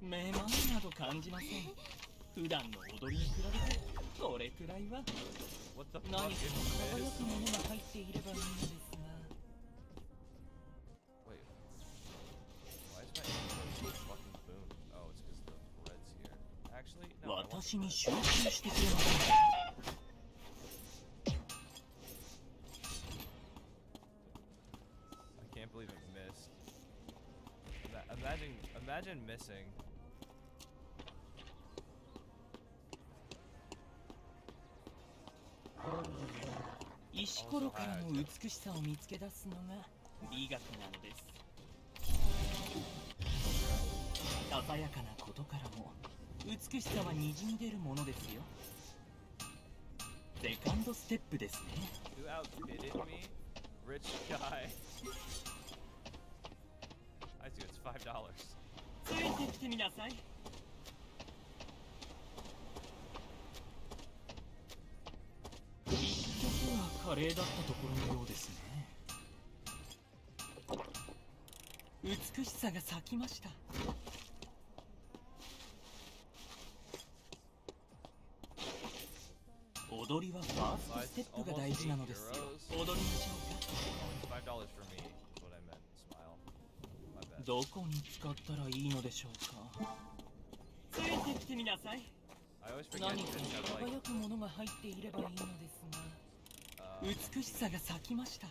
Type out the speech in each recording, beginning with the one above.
めまいなど感じません。普段の踊りに比べてこれくらいは。 What the 何 fuck か is 輝 this? くものが入っていればいいのですが。 Wait. Why is my input so fucking boom? Oh, it's because the red's here. Actually, no. I want 私 the に red. 集中してくれませんか。 I can't believe it missed. Imagine missing. 石ころからの美しさを見つけ出すのが美学なのです。ささやかなことからも美しさはにじみ出るものですよ。セカンドステップですね。 You outbidded me, rich guy. I see. It's $5. ついてきてみなさい。一曲は華麗だったところのようですね。美しさが咲きました。踊りはファーストステップが大事なのですよ。踊りましょうか。 Oh, it's $5 for me. Is what I meant. Smile. My bad. どこに使ったらいいのでしょうか。ついてきてみなさい。 I always forget 何か to have 輝 like. くものが入っていればいいのですが、美しさが咲きました。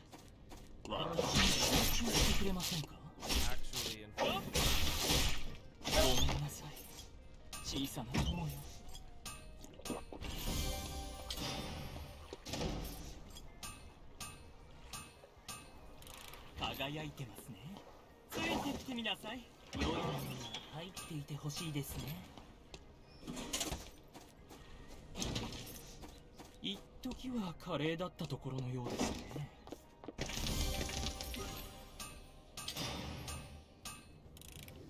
私に集中してくれませんか。 Actually, in ごめんなさい、小さな友よ。輝いてますね。ついてきてみなさい。良いものが入っていてほしいですね。一時は華麗だったところのようですね。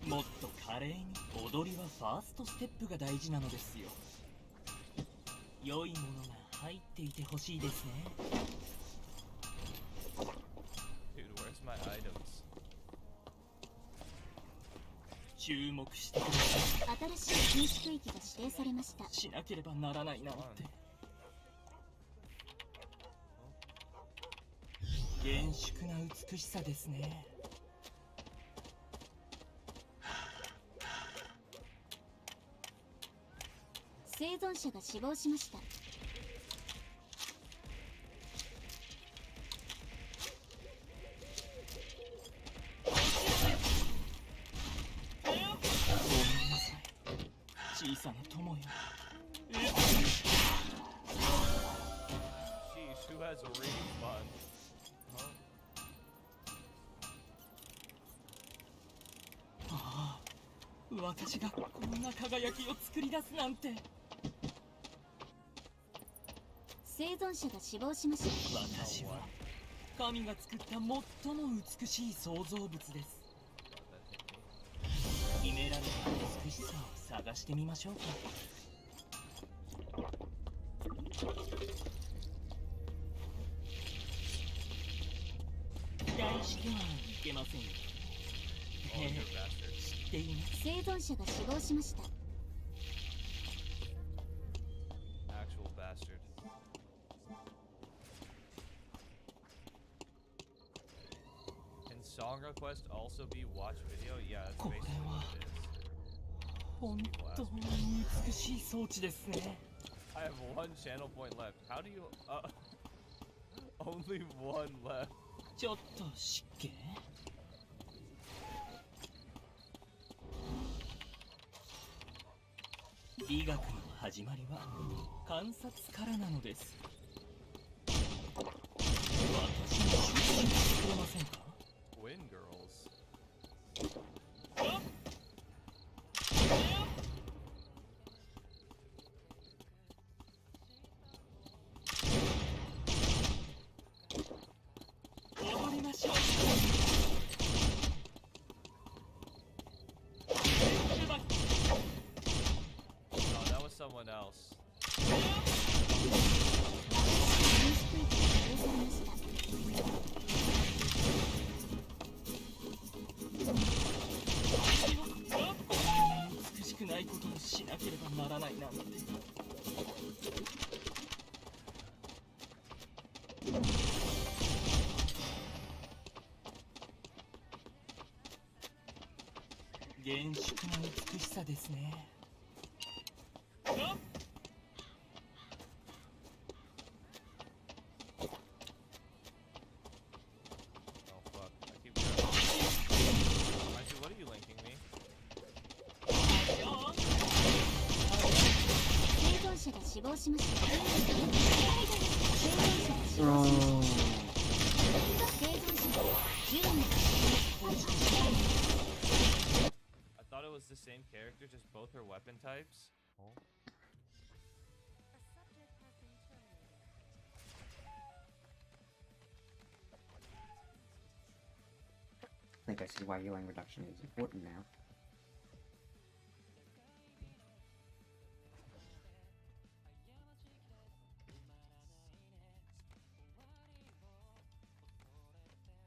もっと華麗に。踊りはファーストステップが大事なのですよ。良いものが入っていてほしいですね。 dude, where's my items? 注目してくださ新しい禁止区域が指定されました。い。しなければならないなんて。厳粛な美しさですね。生存者が死亡しました。ごめんなさい、小さな友よ。 Sheesh, who has a refund? Huh? ああ、私がこんな輝きを作り出すなんて。生存者が死亡しました。私は神が作った最も美しい創造物です。秘められた美しさを探してみましょうか。期待してはいけませんよ。 Oh, you bastard. 知っています。生存者が死亡しました。 Actual bastard. Can song request also be watch video? Yeah, that's basically what it is. 本当に美しい装置ですね。 I have one channel point left. How do you? Only one left. ちょっと失敬。美学の始まりは観察からなのです。私に集中してくれませんか。 Twin girls. No, that was someone else. 禁止区域が指定されました。美しなければならないなんて。厳粛な美しさですね。あっ Oh fuck. I keep grabbing. Actually, what are you linking me? 生存者が死亡しました。生存者が死亡しました。生存者が10名。 I thought it was the same character, just both her weapon types. Oh. I think I see why healing reduction is important now.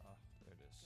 Ah, there it is.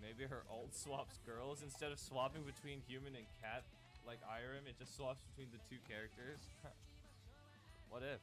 Maybe her ult swaps girls instead of swapping between human and cat like Irem, it just swaps between the two characters. What if?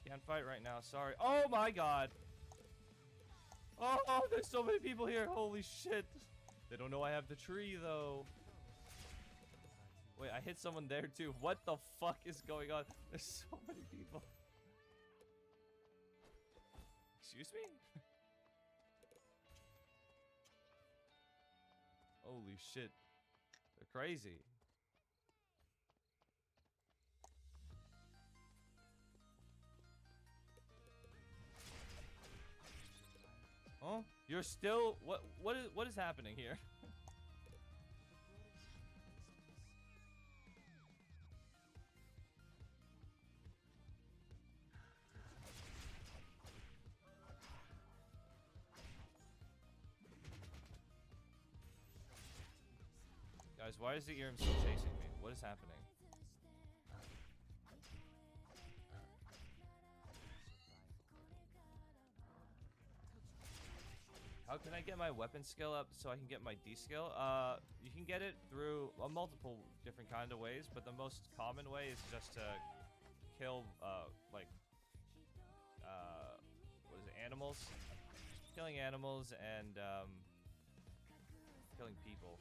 Can't fight right now, sorry. Oh my god! Oh, there's so many people here, holy shit! They don't know I have the tree, though. Wait, I hit someone there, too. What the fuck is going on? There's so many people. Excuse me? Holy shit. They're crazy. Oh, you're still what is happening here? Guys, why is the Irem still chasing me? What is happening? How can I get my weapon skill up so I can get my D skill? You can get it through multiple different kind of ways, but the most common way is just to kill, what is it, animals? Killing animals and, killing people.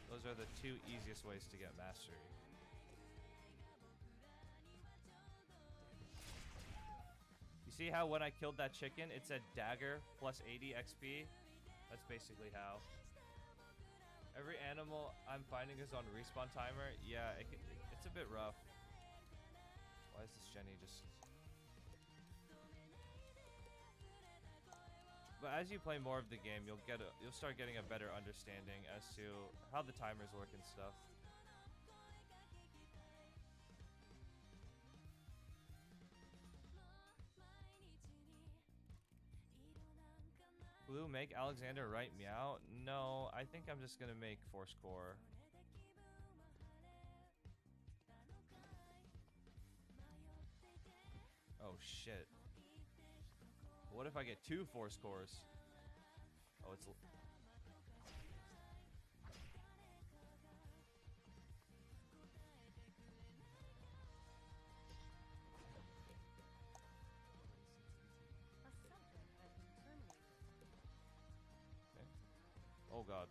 Those are the two easiest ways to get mastery. See how when I killed that chicken, it said dagger plus 80 XP? That's basically how. Every animal I'm finding is on respawn timer. Yeah, it's a bit rough. Why is this Jenny just... But as you play more of the game, you'll start getting a better understanding as to how the timers work and stuff. Clue, make Alexander write meow. No, I think I'm just gonna make Force Core. Oh shit. What if I get 2 Force Cores? Oh, it's... Okay. Oh god.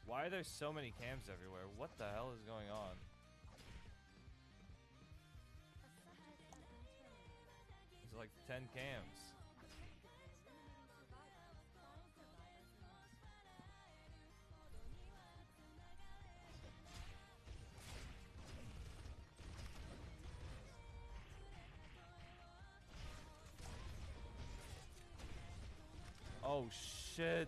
Why are there so many cams everywhere? What the hell is going on? There's like 10 cams. Oh shit.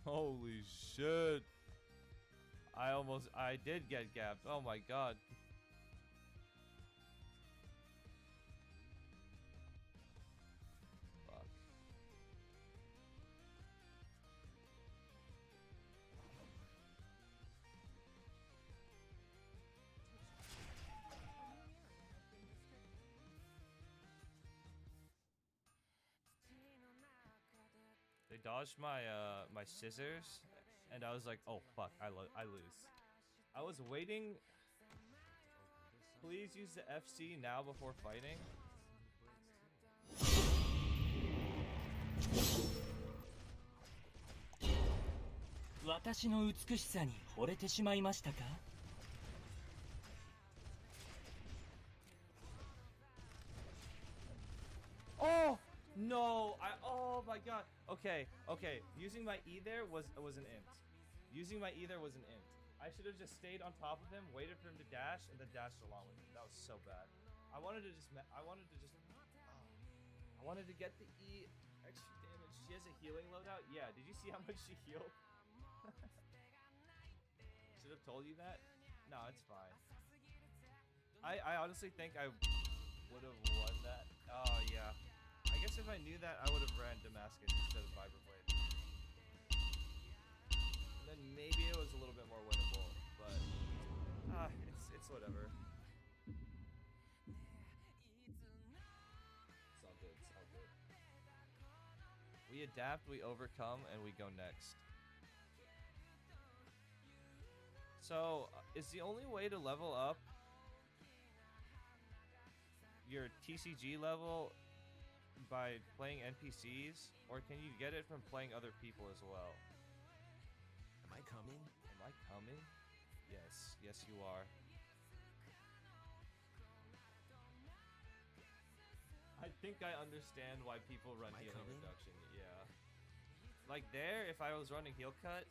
Holy shit. I did get gapped. Oh my god. Fuck. They dodged my my scissors, and I was like, "Oh fuck, I lose." I was waiting. Please use the FC now before fighting. 私の美しさに惚れてしまいましたか? Oh no! Oh my god. Okay. Using my E there was an int. Using my E there was an int. I should have just stayed on top of him, waited for him to dash, and then dashed along with him. That was so bad. I wanted to get the E extra damage. She has a healing loadout. Yeah. Did you see how much she healed? Should have told you that. No, it's fine. I honestly think I would have won that. Oh yeah. I guess if I knew that, I would have ran Damascus instead of Viberblade. And then maybe it was a little bit more winnable, but it's whatever. It's all good. It's all good. We adapt, we overcome, and we go next. So, is the only way to level up your TCG level by playing NPCs, or can you get it from playing other people as well? Am I coming? Am I coming? Yes, yes you are. I think I understand why people run healing reduction, yeah. Like there, if I was running heal cut,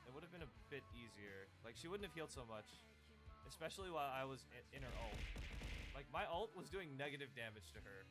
it would have been a bit easier. Like she wouldn't have healed so much, especially while I was in her ult. Like my ult was doing negative damage to her.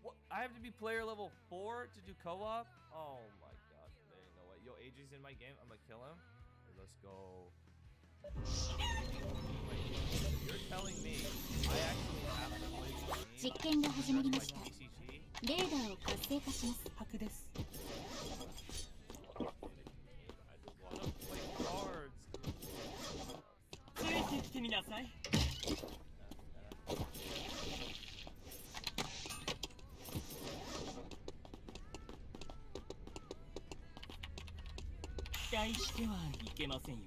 What? I have to be player level 4 to do co-op? Oh my god, there ain't no way. Yo, AJ's in my game. I'm gonna kill him. Hey, let's go. Wait, you're telling me I actually have to play this game? 実験が始まりました。 TCG? レーダーを活性化します。白です。 I just wanna play cards. ついてきてみなさい。期待してはいけませんよね。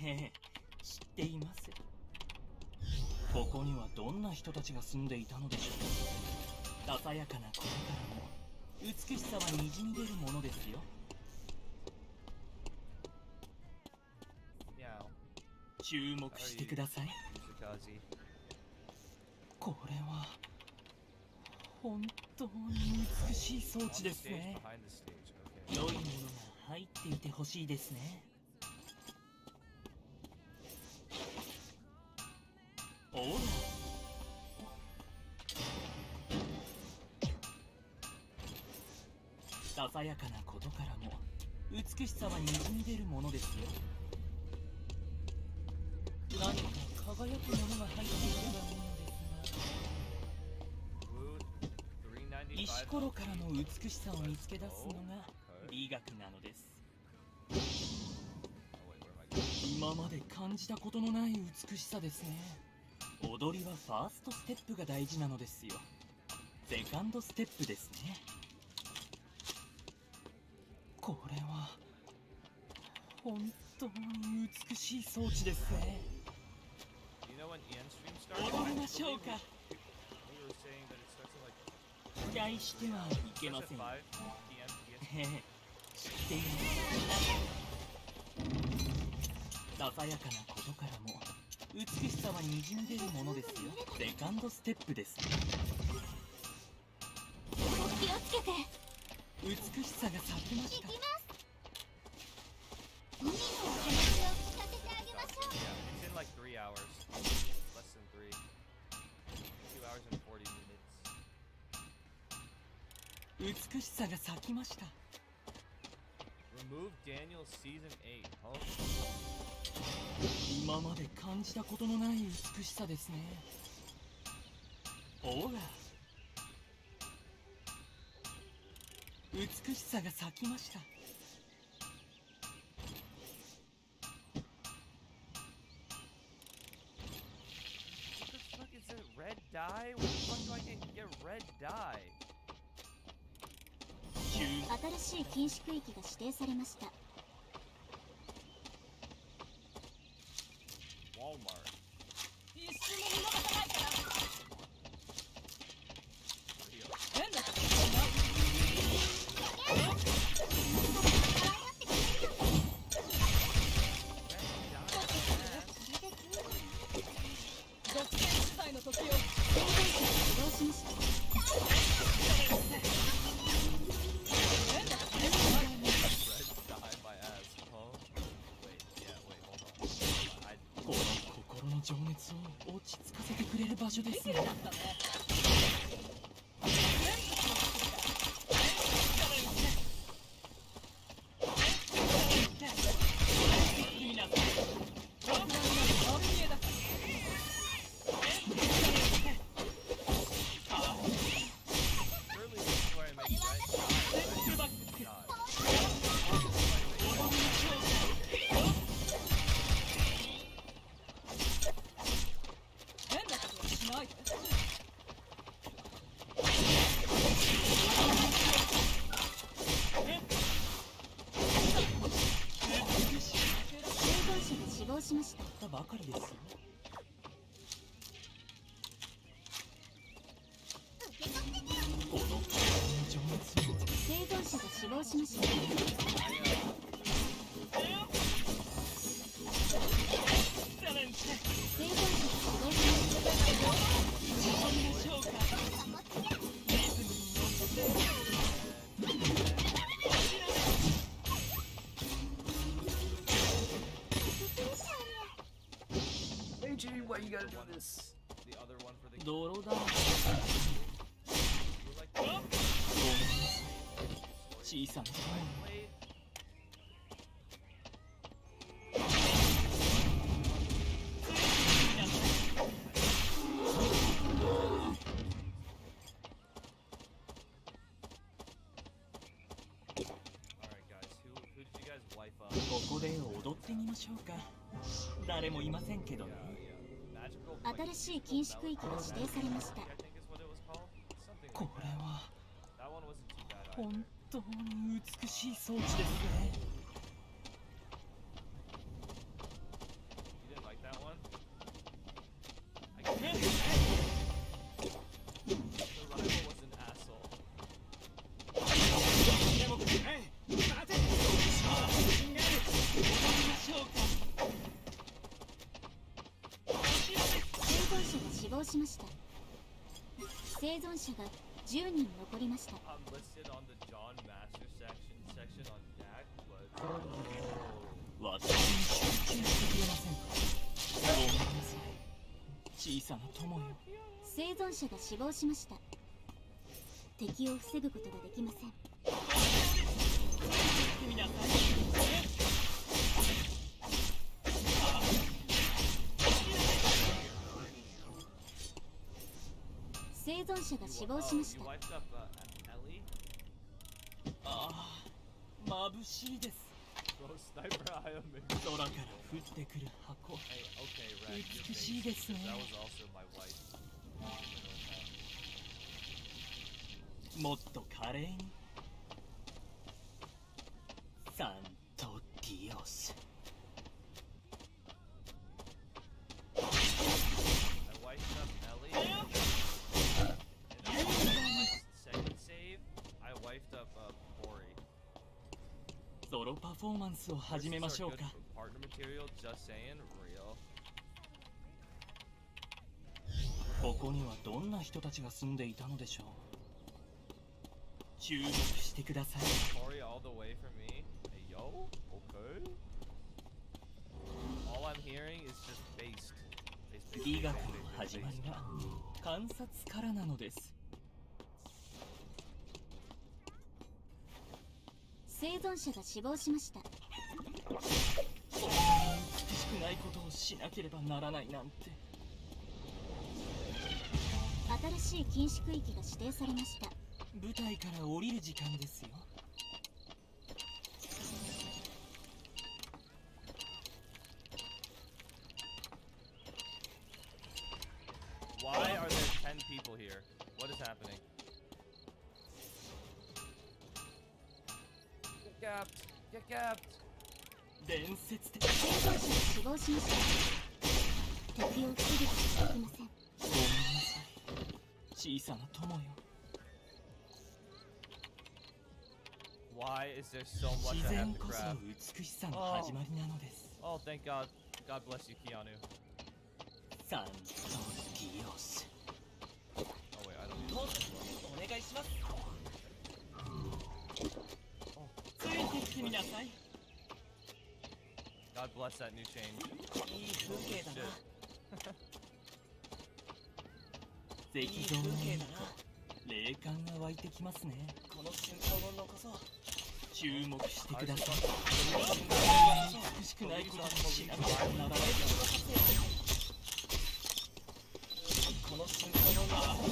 ええ、知っています。ここにはどんな人たちが住んでいたのでしょう。ささやかなことからも美しさはにじみ出るものですよ。 Meow. 注目してください。 Sukazi. これは本当に美しい装 On 置 the です stage, ね。 behind the stage. Okay. 良いものが入っていてほしいですね。ほら、ささやかなことからも美しさはにじみ出るものですよ。何か輝くものが入っていればいいのですが、 Blue, 395. 石ころからの美しさを見つけ出すのが Okay. 美学なのです。 Oh, wait, where am I going? 今まで感じたことのない美しさですね。踊りはファーストステップが大事なのですよ。セカンドステップですね。これは本当に美しい装置ですね。 You know when Ian's stream starts? 踊りましょうか。 We were saying that it starts at like 期待してはいけま starts せ at ん。 5 p.m. へへ、知っています。ささやかなことからも美しさはにじみ出るものですよ。セカンドステップです。気をつけて。美しさが咲きました。行きます。海のお話を聞かせてあげましょう。 Yeah, it's in like 3 hours. Less than 3. 2 hours and 40 minutes. 美しさが咲きました。 Remove Daniel's season 8. Huh? 今まで感じたことのない美しさですね。ほら、美しさが咲きました。 What the fuck is it? Red dye? What the fuck do I get red dye? 新しい禁止区域が指定されました。 Walmart. 一瞬も見逃さないから。 Real. 変だ。 独占取材の時を。移動しました。 Red dye my ass. Huh? Wait, yeah, wait, hold on. I この心の情熱を落ち着かせてくれる場所ですね。surely this is where I make red dye. Right? God. 変なことはしないで。 生存者が死亡しました。たばかりですよ。この心の情熱を生存者が死亡しました。 生存者が死亡しました。 Hey, Jay, why you gotta do One- this? The other one for the 泥だ。 you like the ごめんなさい。小さな played? Alright guys, who did you guys wipe up? ここで踊ってみましょうか。誰もいませんけどね。 Magical 新しい禁止区域が指定されました。 I think is what it was called. Something こ like れは that. That one wasn't too bad. 本当に美しい装置ですね。生存者が10人残りました。 I'm listed on the John Master section on DAC, but 私に集中してくれませんか。ごめんなさい、小さな友よ。生存者が死亡しました。敵を防ぐことができません。見なさい。生存者が死亡しまし you た。 wiped up Ellie? ああ、眩しいです。 Bro, sniper eye on me. 空から降ってくる箱。 Hey, okay, Red, you're 美しいですね。 That was also my wife. もっと華麗に。サントディオス。 I wiped up Ellie. And on my second save, I wiped up Cory. ソロパフォーマンスを始めましょうか。 Partner material, just saying, real. ここにはどんな人たちが住んでいたのでしょう。注目してください。 Cory all the way for me. Hey, yo? Okay. All I'm hearing is just based. 医学の始まりは観察からなのです。生存者が死亡しました。そんな美しくないことをしなければならないなんて。新しい禁止区域が指定されました。舞台から降りる時間ですよ。 Why are there 10 people here? What is happening? Get gapped! Get gapped! 伝説的。生存者が死亡しました。敵を防ぐことができません。ごめんなさい、小さな友よ。 Why is there so much 自 I 然 have to こそ grab? 美しさの始まりなのです。 Oh, thank God. God bless you, Keanu. サントディオス。 Oh, wait, I don't need どうぞお願いします。ついてきてみなさい。 God bless that new change. いい風景だな。 Shit. 石像を見ると霊感が湧いてきますね。この瞬間を残そう。注目してください。美しくないことをしなければならない。この瞬間を残そう。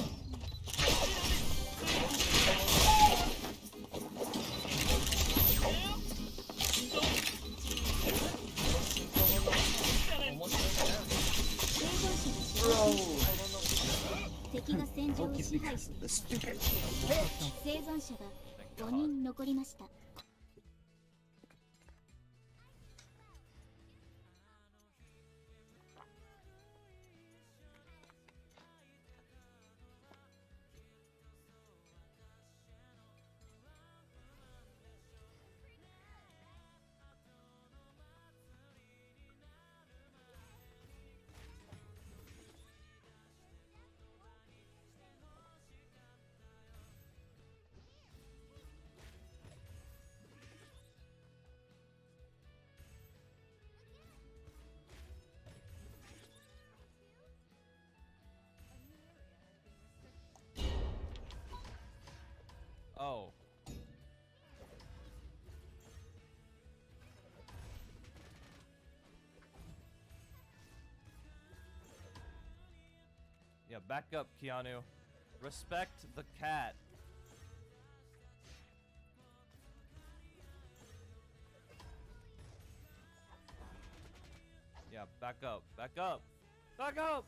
敵が戦場を支配しています。生存者が5人残りました。 Oh. Yeah, back up, Keanu. Respect the cat. Yeah, back up. Back up. Back up!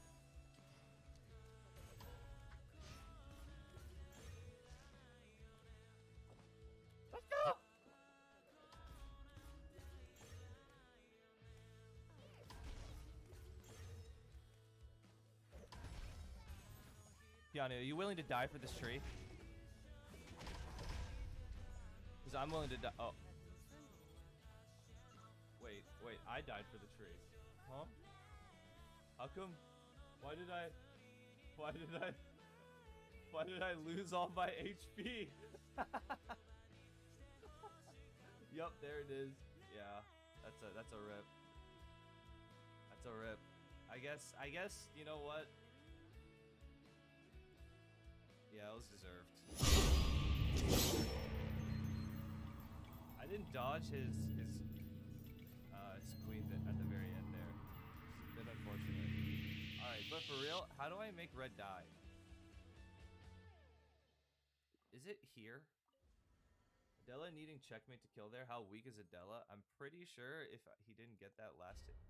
Keanu, are you willing to die for this tree? Because I'm willing to die. Oh. Wait, I died for the tree. Huh? How come? Why did I? Why did I lose all my HP? Yup, there it is. Yeah, that's a rip. That's a rip. I guess you know what? Yeah, it was deserved. I didn't dodge his queen at the very end there. It's a bit unfortunate. All right, but for real, how do I make red die? Is it here? Adela needing checkmate to kill there. How weak is Adela? I'm pretty sure if he didn't get that last hit.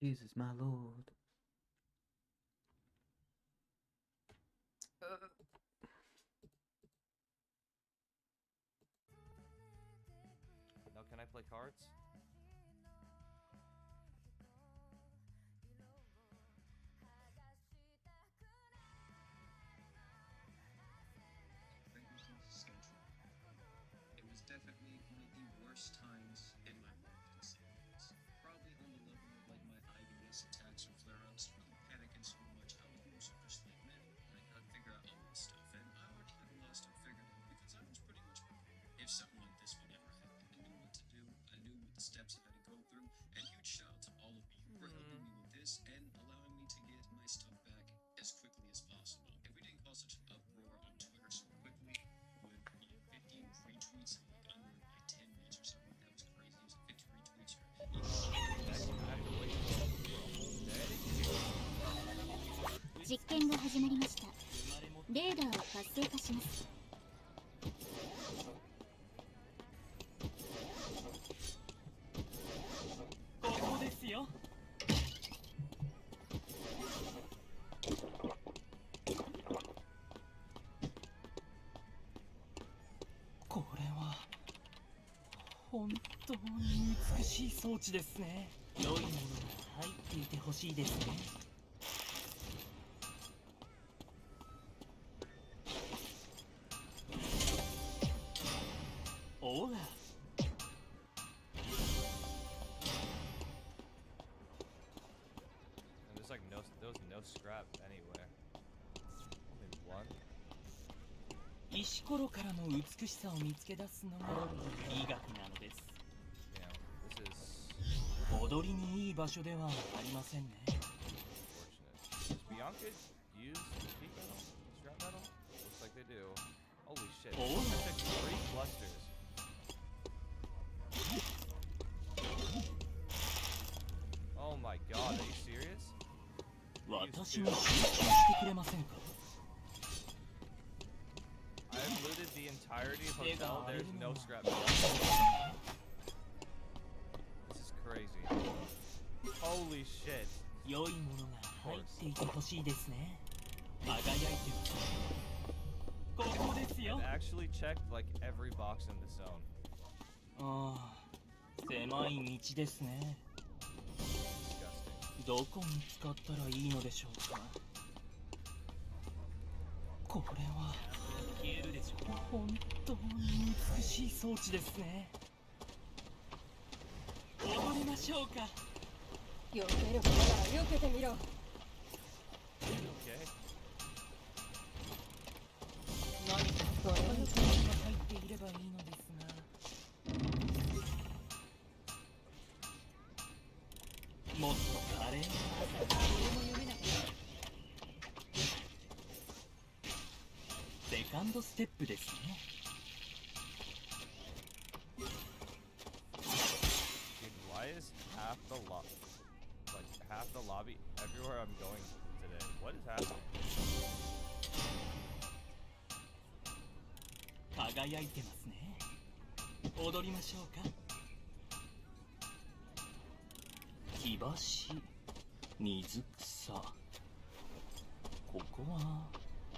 Jesus, my lord. Now can I play cards? It was definitely one of the worst times in my life, to say the least. Probably on the level of like my IBS attacks or flare-ups, really panicking so much. I was doing super sleep, man. And I gotta figure out all this stuff. And I already had a lot of stuff figured out because I was pretty much prepared. If something like this would ever happen, I knew what to do. I knew what the steps I had to go through. And huge shout out to all of you for helping me with this and allowing me to get my stuff back as quickly as possible. If we didn't cause such an uproar 戦が始まりました。生まれもレーダーを活性化します。ここですよ。これは本当に美しい装置ですね。良いものが入っていてほしいですね。おら。And there's like there was no scrap anywhere. Only one. 石ころからの美しさを見つけ出すのが医学なのです。 Damn, this is 踊りにいい場所ではありませんね。 unfortunate. Does Bianca use sheet metal? Scrap metal? Looks like they do. Holy shit. Oh. I checked 3 clusters. Oh my god, are you serious? 私に集中してくれませんか。 I've looted the entirety of hotel. There's no scrap metal. This is crazy. Holy shit. 良いものが入っていてほしいですね。輝いてます。ここですよ。 I've actually checked like every box in the zone. ああ、狭い道ですね。 Disgusting. どこに使ったらいいのでしょうか。これは消えるでしょう。本当に美しい装置ですね。踊りましょうか。避けることなら避けてみろ。 Okay. 何か輝くものが入っていればいいのですが。もっと華麗なセカンドステップですね。 Dude, why is half the lobby everywhere I'm going today? What is happening? 輝いてますね。踊りましょうか。木橋、水草。ここは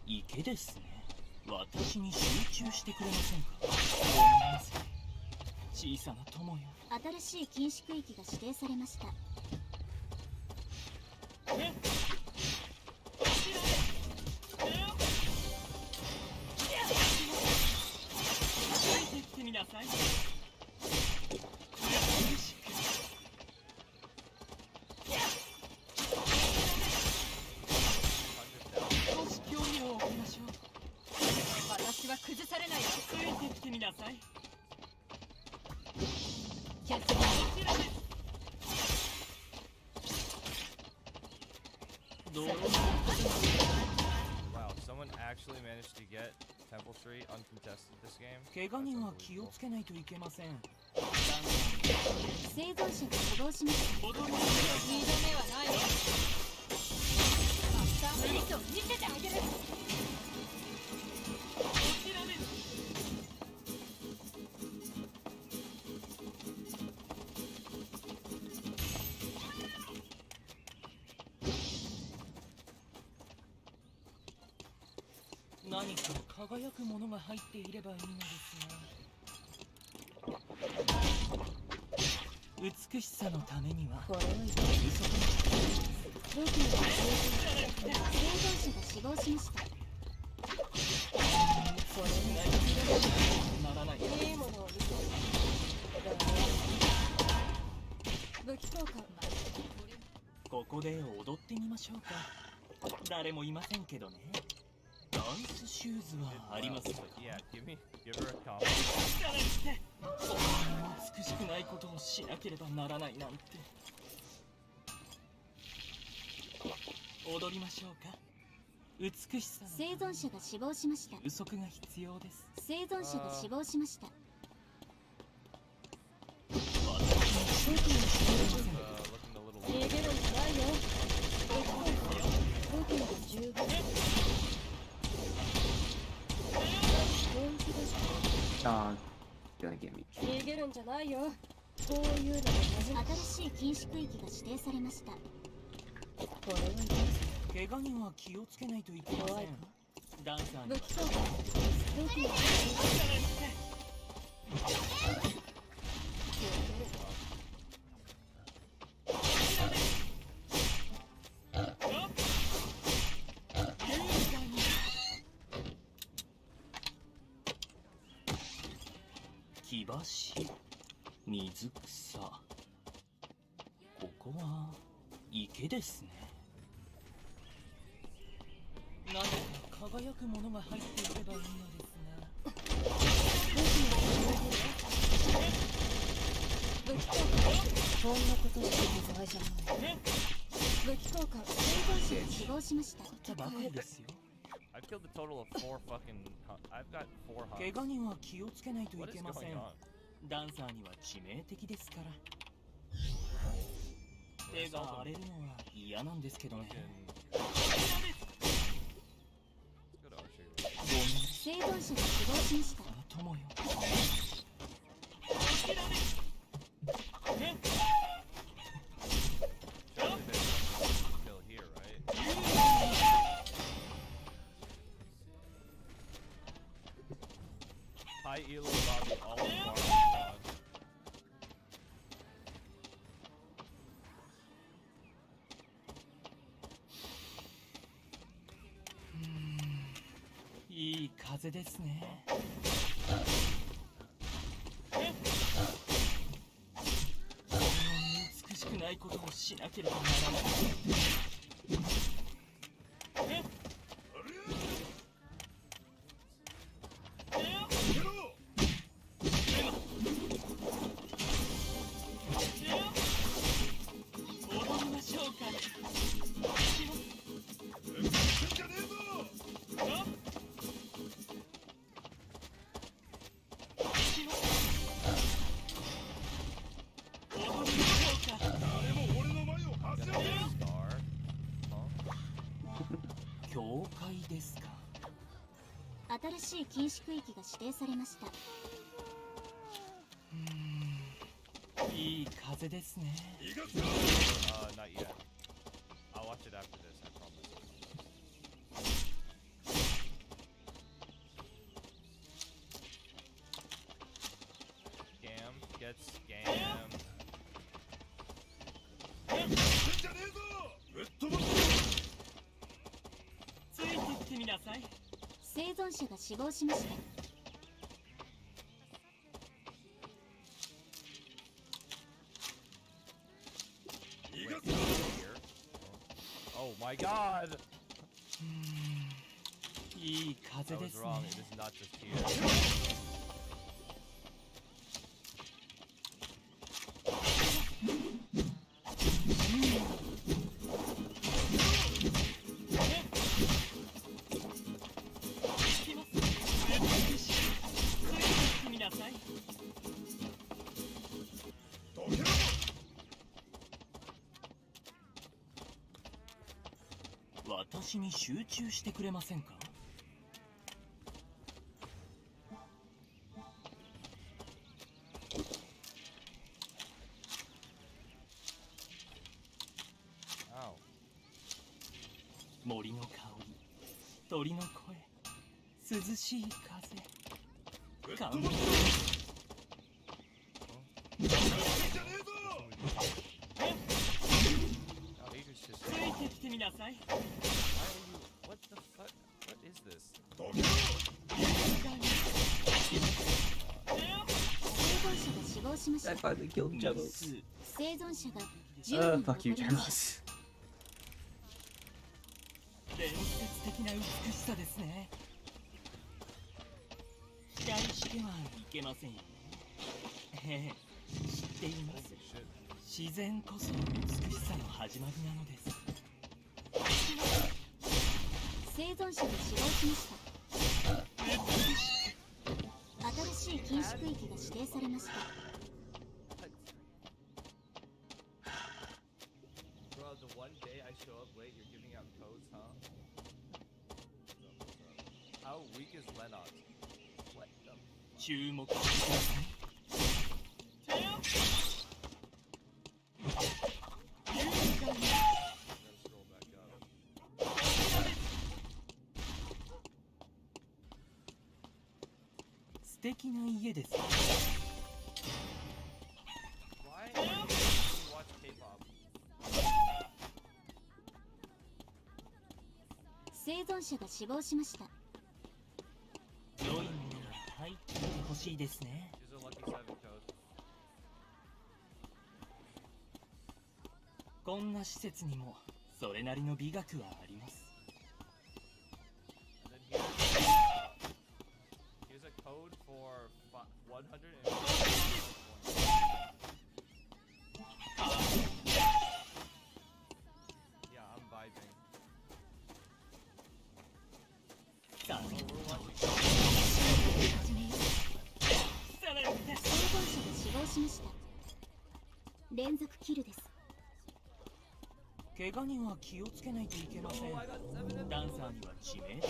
池ですね。私に集中してくれませんか。ごめんなさい。小さな友よ。新しい禁止区域が指定されました。ついてきてみなさい。少し興味を置きましょう。私は崩されないよ。ついてきてみなさい。キャッチ。こちらです。どう Wow, someone actually managed to get Temple Street uncontested this game. 怪我人は気をつけないといけません。生存者が死亡しました。踊りましょう。二度目はないよ。マスターフリートを見せてあげる。こちらです。何か輝くものが入っていればいいのですが。美しさのためにはこれを言って嘘がロキの生存者が死亡しました。ならない。いいものを見せる。武器交換。ここで踊ってみましょうか。誰もいませんけどね。ダンスシューズはありますか。 Yeah, give her a compliment. こんな美しくないことをしなければならないなんて。踊りましょうか。美しさの生存者が死亡しました。不足が必要です。生存者が死亡しました。私に集中してくれませんか。 Looking a little 逃げるんじゃないよ。武器の15。dog. Gonna get me. 逃げるんじゃないよ。こういうのが初めて。新しい禁止区域が指定されました。これはいける。怪我人は気をつけないといけません。ダンサーには武器交換。武器の木橋、水草。ここは池ですね。何か輝くものが入っていればいいのですが。武器交換。こんなことしてる場合じゃない。武器交換。生存者が死亡しました。たばかりですよ。I've killed a total of 4 fucking. I've got 4 hunts. 怪我人は気をつけないとい What is けませ going ん。 on? ダンサーには致命的ですから。手が荒れるのは嫌なんですけどね。 Fucking- Let's go to archery. 生存者が死亡しました。友よ。 Surely there's something to kill here, right? Hi, Elo, Bobby, all the farm dog. いい風ですね。こんなに美しくないことをしなければならない。踊りましょうか。教会ですか。新しい禁止区域が指定されました。いい風ですね。 Not yet. I'll watch it after this, I promise. Scam gets scammed. ついてきてみなさい。生存者が死亡しました。 Wait, here? Oh my god! いい風 I で was す wrong, ね。 it is not just here. Ow. 私に集中してくれませんか。 Ow. 森の香り、鳥の声、涼しい風、感動。 Now Adrian's just ついてきてみなさい。 Why are you what the fuck? What is this? 生存者が死亡しました。 I finally killed Jebos. 生存者が10人 Fuck you, 残りました。 Jebos. 伝説的な美しさですね。期待してはいけませんよね。ええ、知っています。 Shit. 自然こそ美しさの始まりなのです。 生存者が死亡しました。新しい禁止区域が指定されました。 Bro, the one day I show up late, you're giving out codes, huh? How weak is Lennox? What the fuck? 注目してください。素敵な家です。 Why do you watch K-pop? 生存者が死亡しました。良いものが入っていてほしいですね。 Use a lucky 7 code. こんな施設にもそれなりの美学はあります。 And then here's a code for 150 points. Yeah, I'm vibing. さあ、 Oh, we're watching. 始めよう。さらにです。生存者が死亡しました。連続キルです。怪我には気をつけないといけません。 Oh, I got 7 ダンサーには致命的。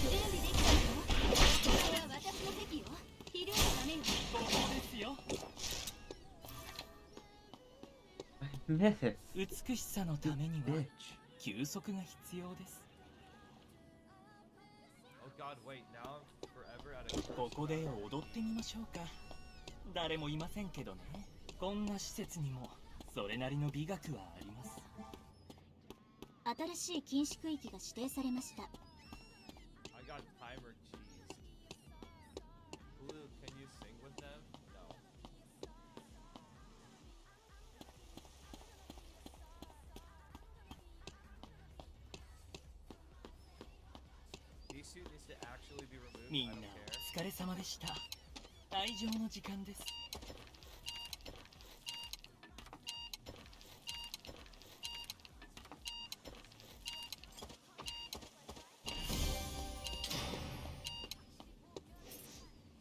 準備できたよ。ここは私の席よ。ひるんじゃダメよ。ここですよ。 Mythos. 美しさのためには Bitch. 休息が必要です。 Oh god, wait, now I'm forever at a ここで踊ってみましょうか。誰もいませんけどね。こんな施設にもそれなりの美学はあります。新しい禁止区域が指定されました。 I got timer cheese. Hulu, can you sing with them? No. These suit needs to actually be removed. みん I な don't care. お疲れ様でした。愛情の時間です。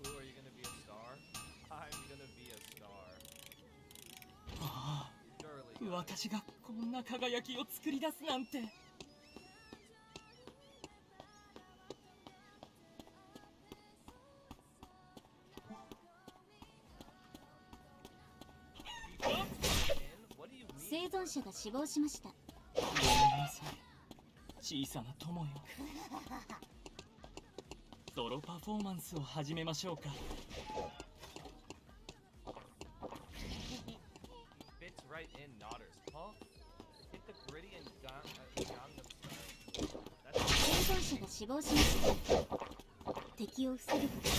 Hulu, are you gonna be a star? I'm gonna be a star. あ Surely. あ、私がこんな輝きを作り出すなんて。What do you mean? 生存者が死亡しました。ごめんなさい、小さな友よ。ソロパフォーマンスを始めましょうか。 Fits right in Nodders, huh? Hit the gritty and Gangnam Style. That's 生存者が死亡しました。敵を防ぐことが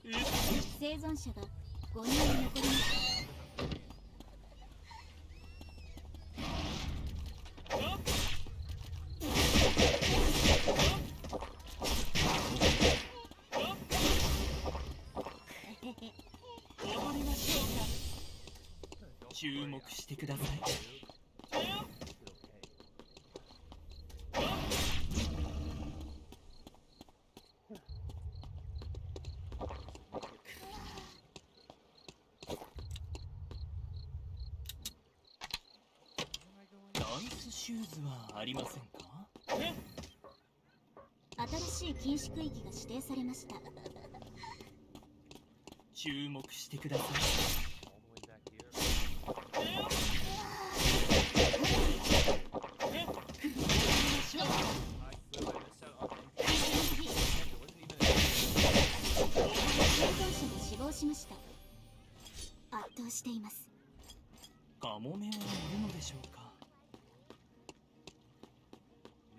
できません。生存者が5人残りました。 踊りましょうか。注目してください。 ダンスシューズはありませんか？新しい禁止区域が指定されました。注目してください。 all the way back here. I clearly missed out on NP. It wasn't even a 生存者が死亡しました。圧倒しています。カモメはいるのでしょうか？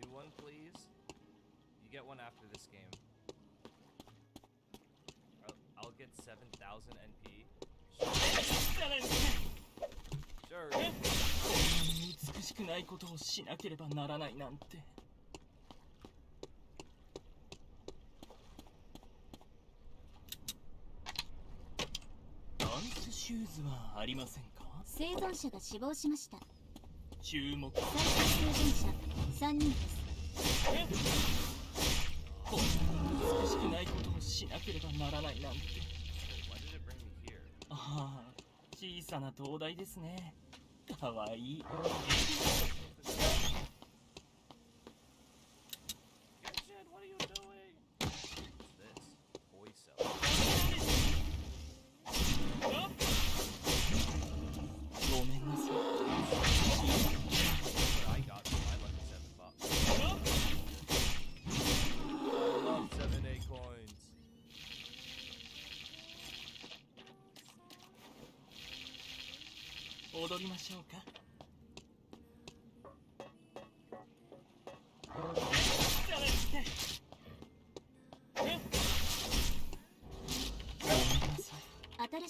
new one, please. You get one after this game. I'll get 7,000 NP. さらに Sure. こんなに美しくないことをしなければならないなんて。ダンスシューズはありませんか？生存者が死亡しました。注目。最終生存者3人です。こんなに美しくないことをしなければならないなんて。 Why did it bring me here? ああ、小さな灯台ですね。かわいい。Shit, what are you doing? What's this? Boy cell. ごめんなさい。 What I got for my lucky $7. I love 7A coins. 踊りましょうか。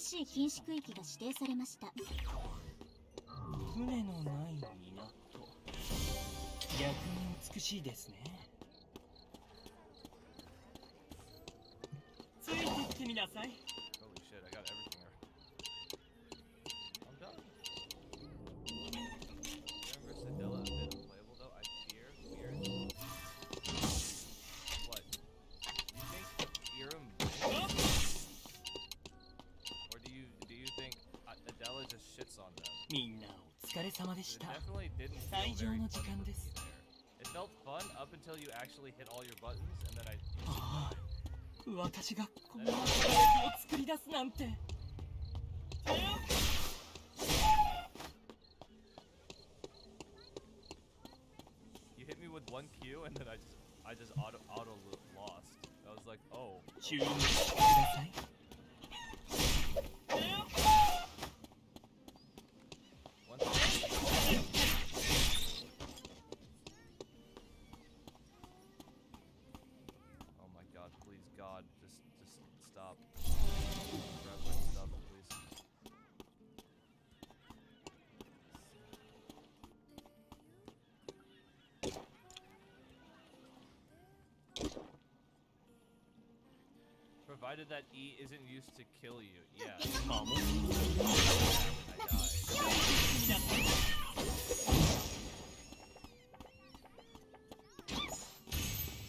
新しい禁止区域が指定されました。船のない港。逆に美しいですね。ついてきてみなさい。 Holy shit, I got everything already. I'm done. Remember Sedella a bit unplayable though? I fear weird. What? You think Irem wins? Or do you think Adela just shits on them? みんなお疲れ様でし It た。 definitely didn't 退 feel 場 very の fun 時 for 間 me です。 there. It felt fun up until you actually hit all your buttons and then I ああ、私がこんな攻撃を作り出すなんて。 You hit me with one Q and then I just auto lost. I was like, oh. 注目してください。 Once Oh my god, please God, just stop. Grab my stuff, please. Provided that E isn't used to kill you. Yeah. かも。 I died.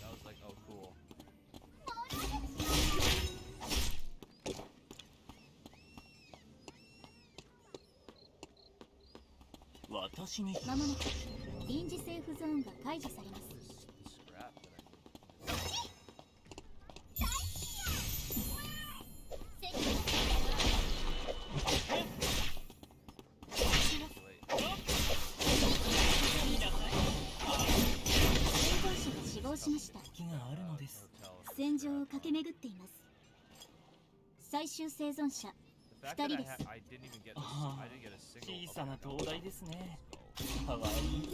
That was like, oh cool. 私にまもなく臨時セーフゾーンが解除されます。 The scrap that I need. Wait. 生存者が死亡しました。気があるのです。 Hotel. 戦場を駆け巡っています。最終生存者 The fact that I 二人です。 I didn't even get this, あ I あ didn't get a single. 小さな灯台ですね。 Let's go. かわいい。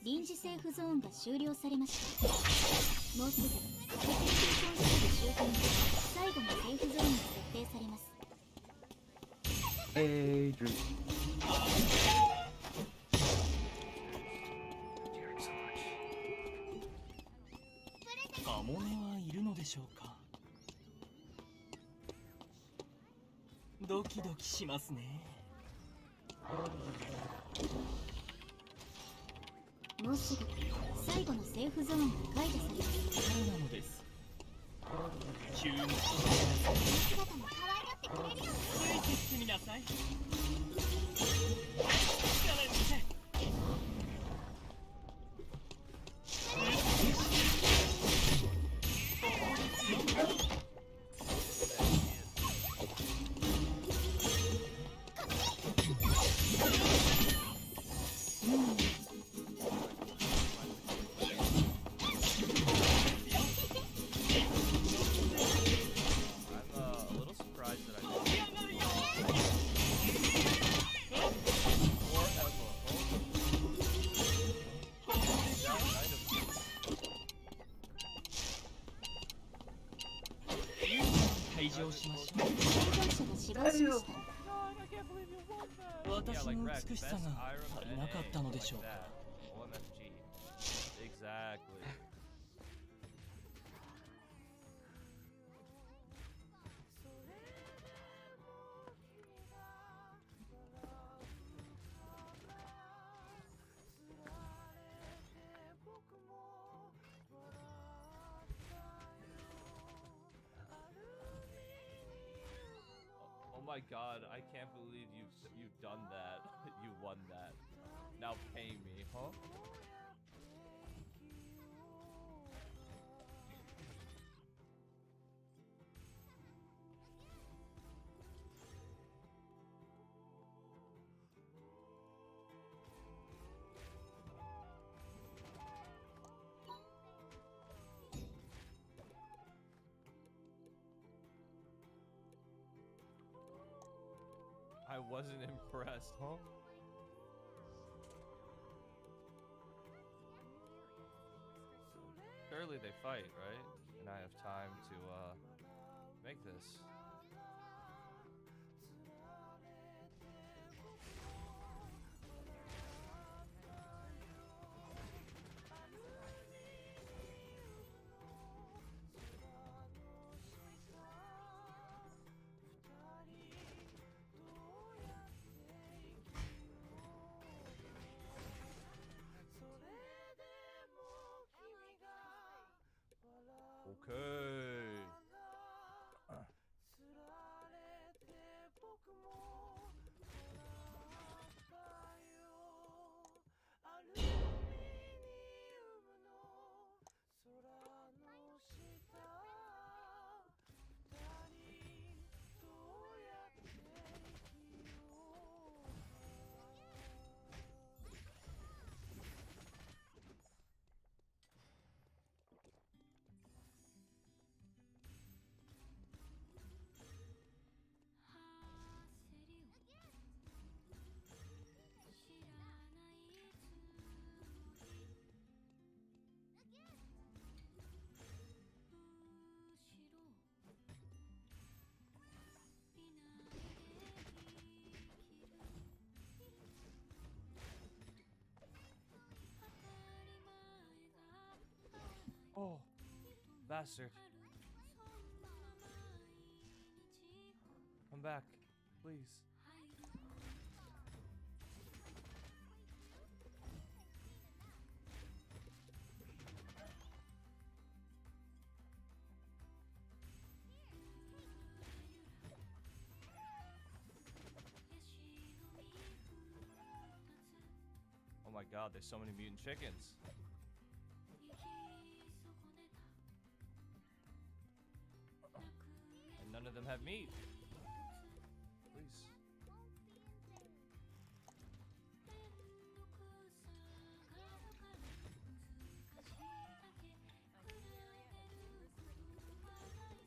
臨時セーフゾーンが終了されました。もうすぐ敵空港スタブ周辺で最後のセーフゾーンが設定されます。 Adrian. カモメはいるのでしょうか。ドキドキしますね。もうすぐ最後のセーフゾーンが解除されます。彼なのです。注目して姿も可愛がってくれるよ。ついてきてみなさい。I'm a little surprised that I didn't. Or Emma. Oh. That kind of. 退場しましょう。生存者が死亡しました。can't believe you won that. 私 like の Rex, 美しさ best が Iron 足りなかったのでしょう like か。 that. OMFG. Exactly. Oh my god, I can't believe you've done that. You won that. Now pay me, huh? I wasn't impressed, huh? Surely they fight, right? And I have time to make this. Okay. Oh, bastard. Come back, please. Oh my god, there's so many mutant chickens. And none of them have meat. Please.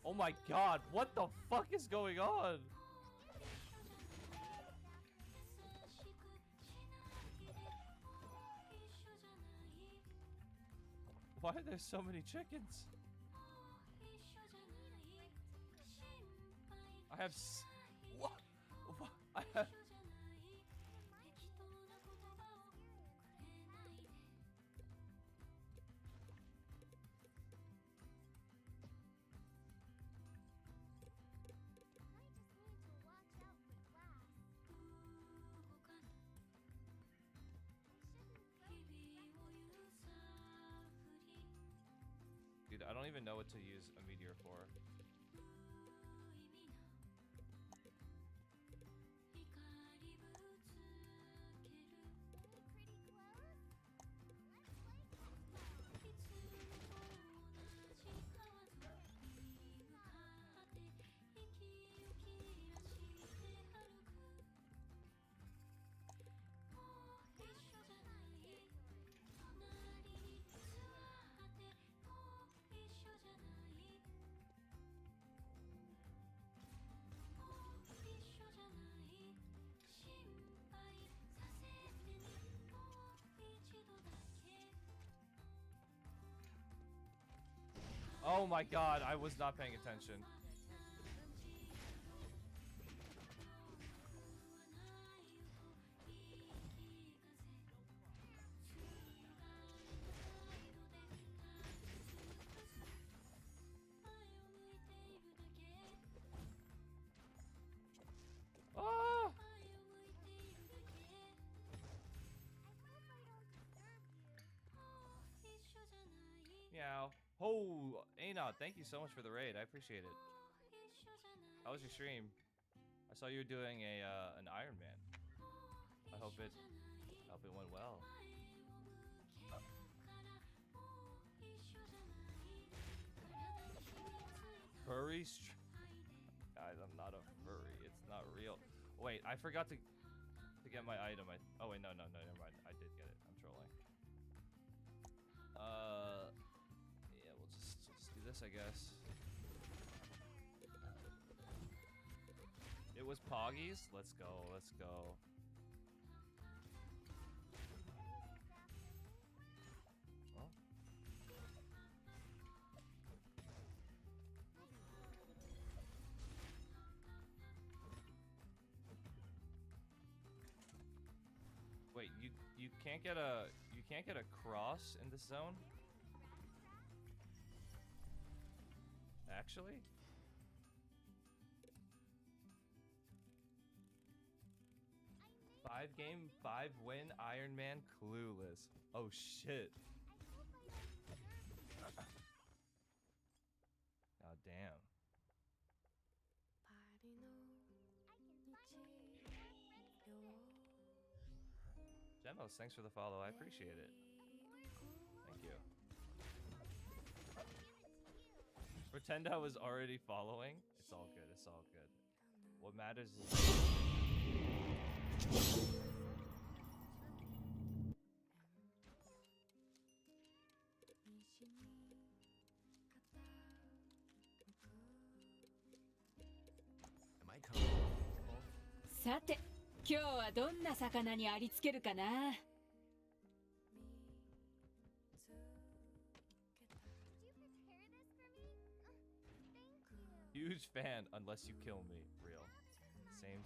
Oh my god, what the fuck is going on? Why are there so many chickens? I have what? I have. Dude, I don't even know what to use a meteor for. Oh my god, I was not paying attention. Oh, Aina, thank you so much for the raid. I appreciate it. How was your stream? I saw you were doing an Iron Man. I hope it went well. Furry guys, I'm not a furry. It's not real. Wait, I forgot to get my item. Oh wait, no, never mind. I did get it. I'm trolling. Yeah, we'll just do this, I guess. It was Poggies. Let's go. Let's go. Well. Wait, you can't get a cross in this zone? Actually? Five game, 5 win, Iron Man, clueless. Oh shit. God damn. Gemos, thanks for the follow. I appreciate it. Thank you. Pretend I was already following. It's all good. It's all good. What matters is... Am I coming? さて、今日はどんな魚にありつけるかな。Huge fan unless you kill me. Real. Same.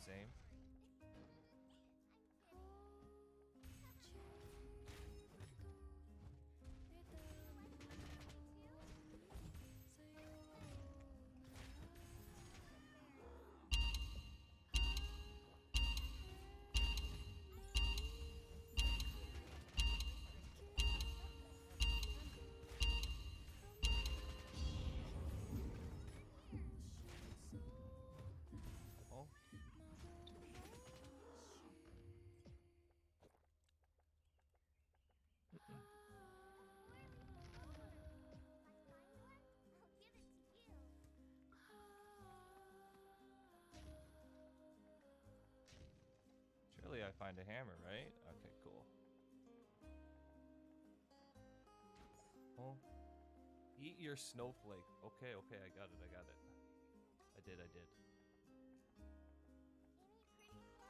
Oh. Surely I find a hammer, right? Okay, cool. Oh. Eat your snowflake. Okay, I got it. I did.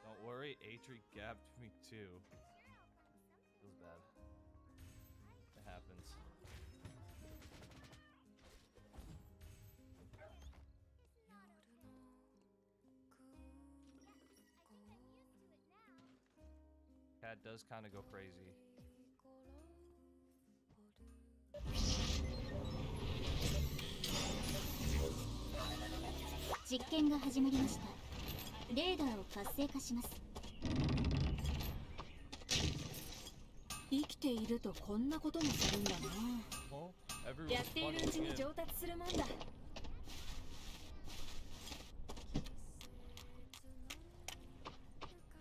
Don't worry, Atri gapped me too. Feels bad. It happens. Cat does kind of go crazy. 実験が始まりました。レーダーを活性化します。生きているとこんなこともするんだな。やっているうちに上達するもんだ。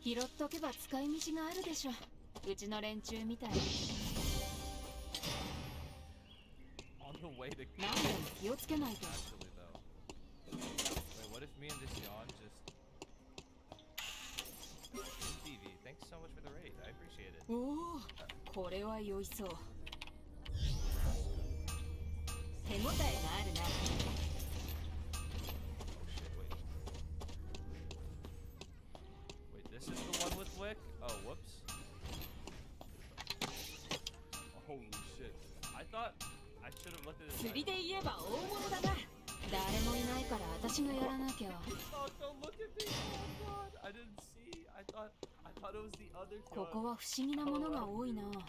拾っとけば使い道があるでしょ。うちの連中みたいに。何でも気をつけないと。What if me and this yawn just... TV, thanks so much for the raid. I appreciate it. おお、これは良いそう。手応えがあるな。Oh shit, wait, this is the one with Wick? Oh, whoops. Holy shit. I thought I should have looked at this. 釣りで言えば大物だな。誰もいないから私がやらなきゃ。Oh, don't look at me. Oh god, I didn't see. I thought it was the other gun. ここは不思議なものが多いな。不思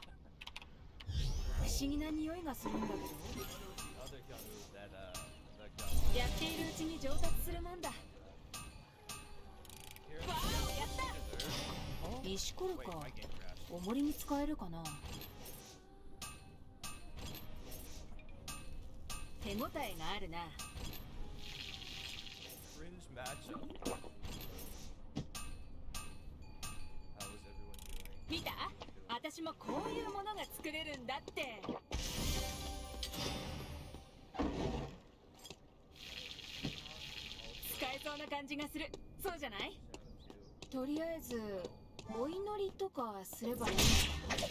議な匂いがするんだけど。やっているうちに上達するもんだ。わあ、やった。石ころか。重りに使えるかな。応えがあるな。 Cringe matchup. How is everyone doing? 見た？私もこういうものが作れるんだって。使えそうな感じがする。そうじゃない？とりあえずお祈りとかすればいいのかな。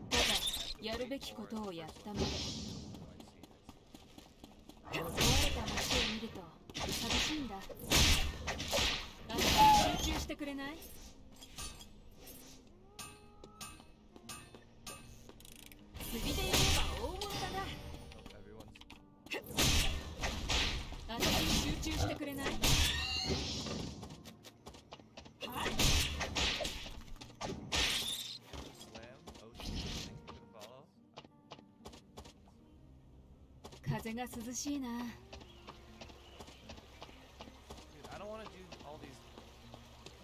ただやるべきことをやったまで。壊れた街を見ると寂しいんだ。私に集中してくれない？釣りで言えば大物だな。 Everyone's 私に集中してくれない？ slam. Oh, shit. Think you can follow? 風が涼しいな。 Dude, I don't want to do all these. I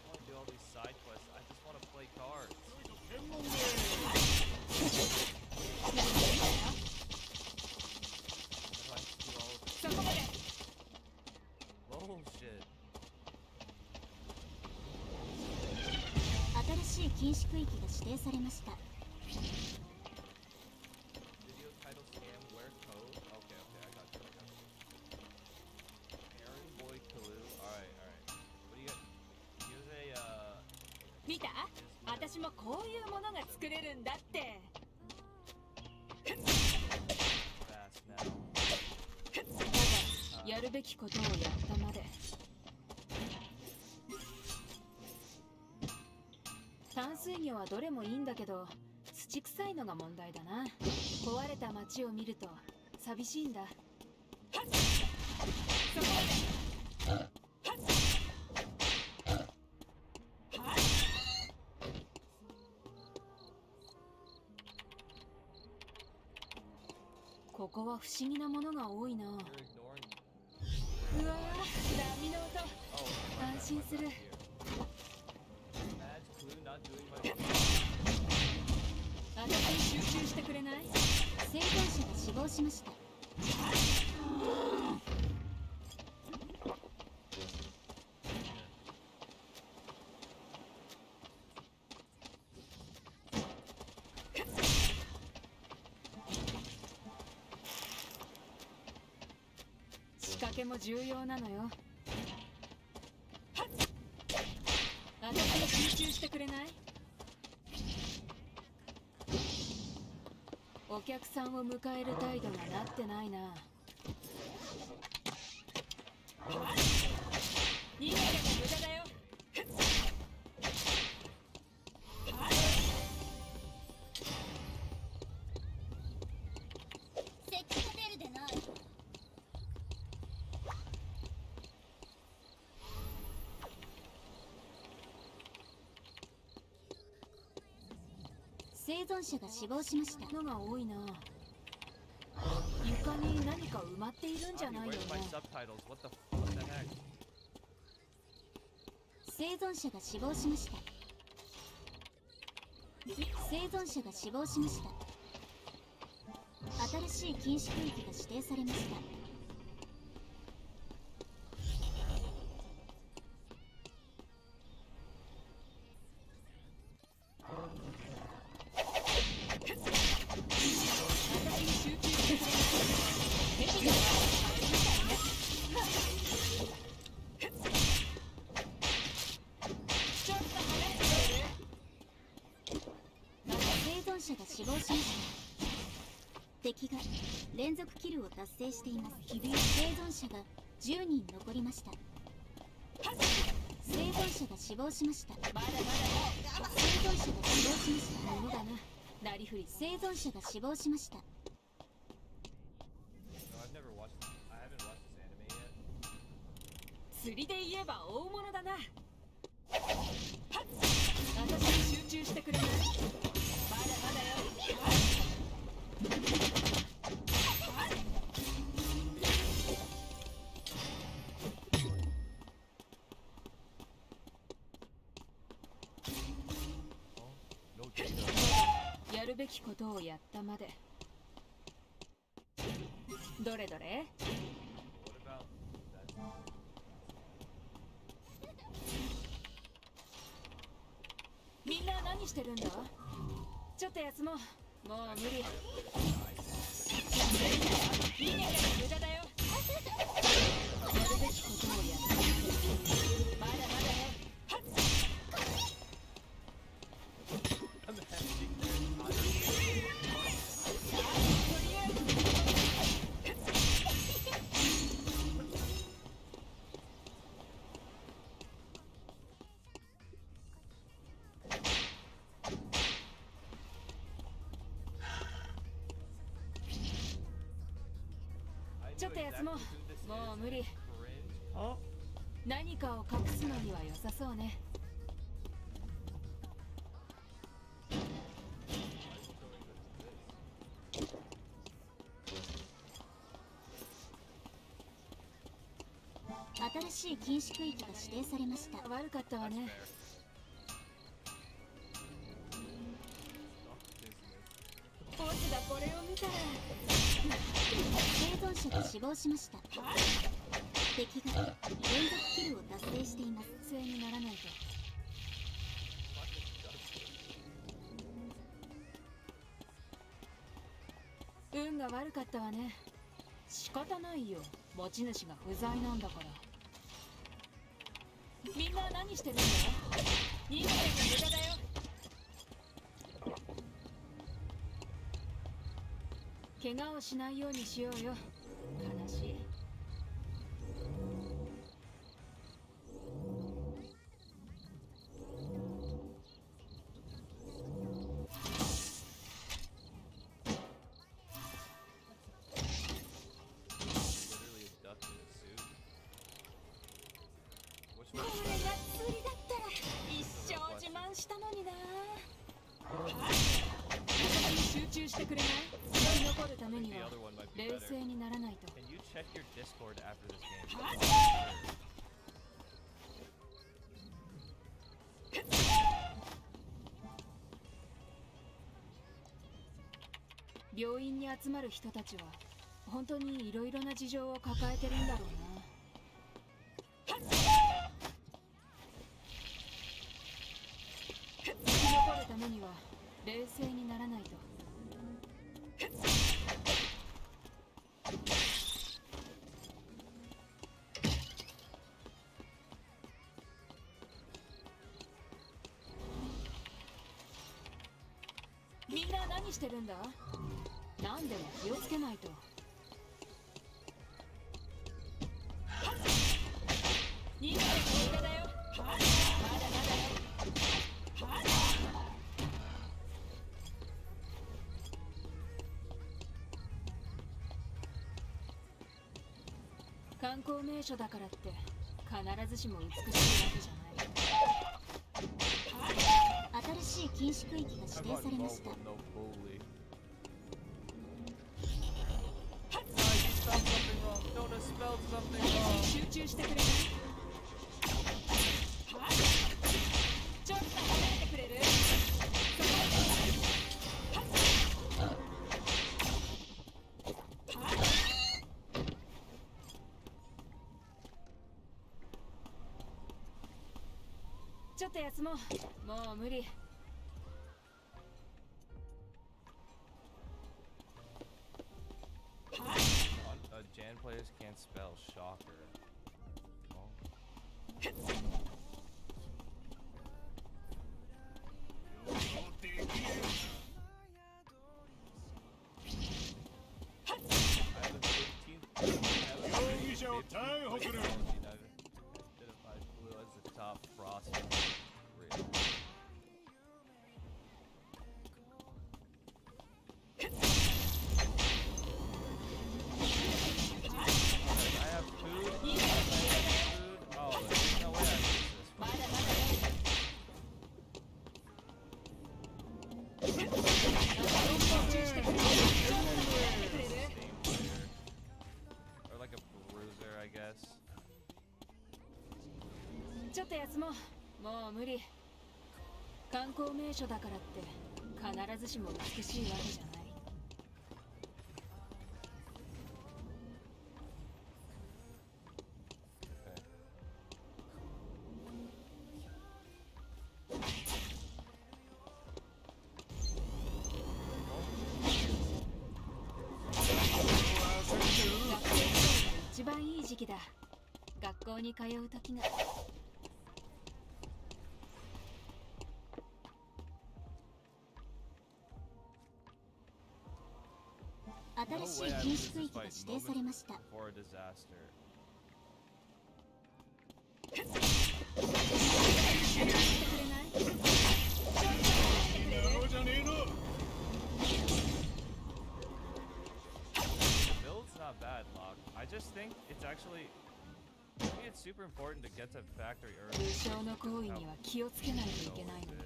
don't want to do all these side quests. I just want to play cards. I have to do all of it. そこまで。 Oh shit. 新しい禁止区域が指定されました。 Video title scam. Where code? Okay, I got you. Aaron Boy Kalu. Alright. What do you got? Here's a 見た？私もこういうものが作れるんだって。 fast now. ただやるべきことをやったまで。淡水魚はどれもいいんだけど土臭いのが問題だな。壊れた街を見ると寂しいんだ。そこまで。ここは不思議なものが多いな。 You're ignoring. うわー、波の音。 Oh, 安心する。 here. Add clue not doing my job. 私に集中してくれない？生存者が死亡しました。仕掛けも重要なのよ。私に集中してくれない？お客さんを迎える態度がなってないな。逃げても無駄だよ。セックスベルでない。生存者が死亡しました。のが多いな。床に何か埋まっているんじゃないよ Where's my ね。 subtitles? What the heck? 生存者が死亡しました。生存者が死亡しました。新しい禁止区域が指定されました。私に集中してくれない？ヘビがちょっと離れてくれる？生存者が死亡しました。敵が連続キルを達成しています。生存者が10人残りました。生存者が死亡しました。まだまだよ。生存者が死亡しました。ものだな。なりふり。生存者が死亡しました。 No, I've never watched. I haven't watched this anime yet. 釣りで言えば大物だな。私に集中してくれない？まだまだよ。No data. やるべきことをやったまで。どれどれ。 What about that? みんな何してるんだ。ちょっと休もう。もう無理。逃げても無駄だよ。やるべきことをやる。まだまだよ。はっ。 I'm hedging there. とりあえず I ちょっ know と休も exactly う。 who this is. もう無理。 Cringe. Oh. 何かを隠すのには良さそうね。新しい禁止区域が指定されました。悪かったわ That's ね。 fair. ボスがこれを見たら。生存者が死亡しました。敵が連続キルを達成しています。冷静にならないと。運が悪かったわね。仕方ないよ。持ち主が不在なんだから。みんな何してるんだ。逃げても無駄だよ。怪我をしないようにしようよ。悲しい。Literally a duck in a suit. Which こ one's れが better? 釣りだったら一生自慢したのにな。集中してくれない。生き残るために The は other one might be 冷 better. 静にならないと。 Can you check your Discord after this game? 病院に集まる人たちは本当にいろいろな事情を抱えてるんだろうな。生き残るためには冷静にならないと。みんな何してるんだ。何でも気をつけないと。逃げても無駄だよ。まだまだよ。観光名所だからって必ずしも美しいわけじゃない。新しい禁止区域が指定されました。 No bully. I spelled something wrong. Dota spelled something wrong. 集中してくれない。ちょっと離れてくれる。ちょっと休もう。もう無理。Jan players can't spell. Shocker. Oh. I have a 15th. Identified blue as the top frost. Real. I have food. I have food. Oh, there's no way I lose this. まだまだよ。集中してくれる。ちょっと離れてくれる。 Steam player. Or like a bruiser, I guess. ちょっと休もう。もう無理。観光名所だからって必ずしも美しいわけじゃない。校に通う時が新しい禁止区域が指定されました。 For a disaster. くれない？ The build's not bad, Locke. I just think it's actually. I think it's super important to get to factory 無 early. 償の行為には気をつけないとい So けない it の。 is.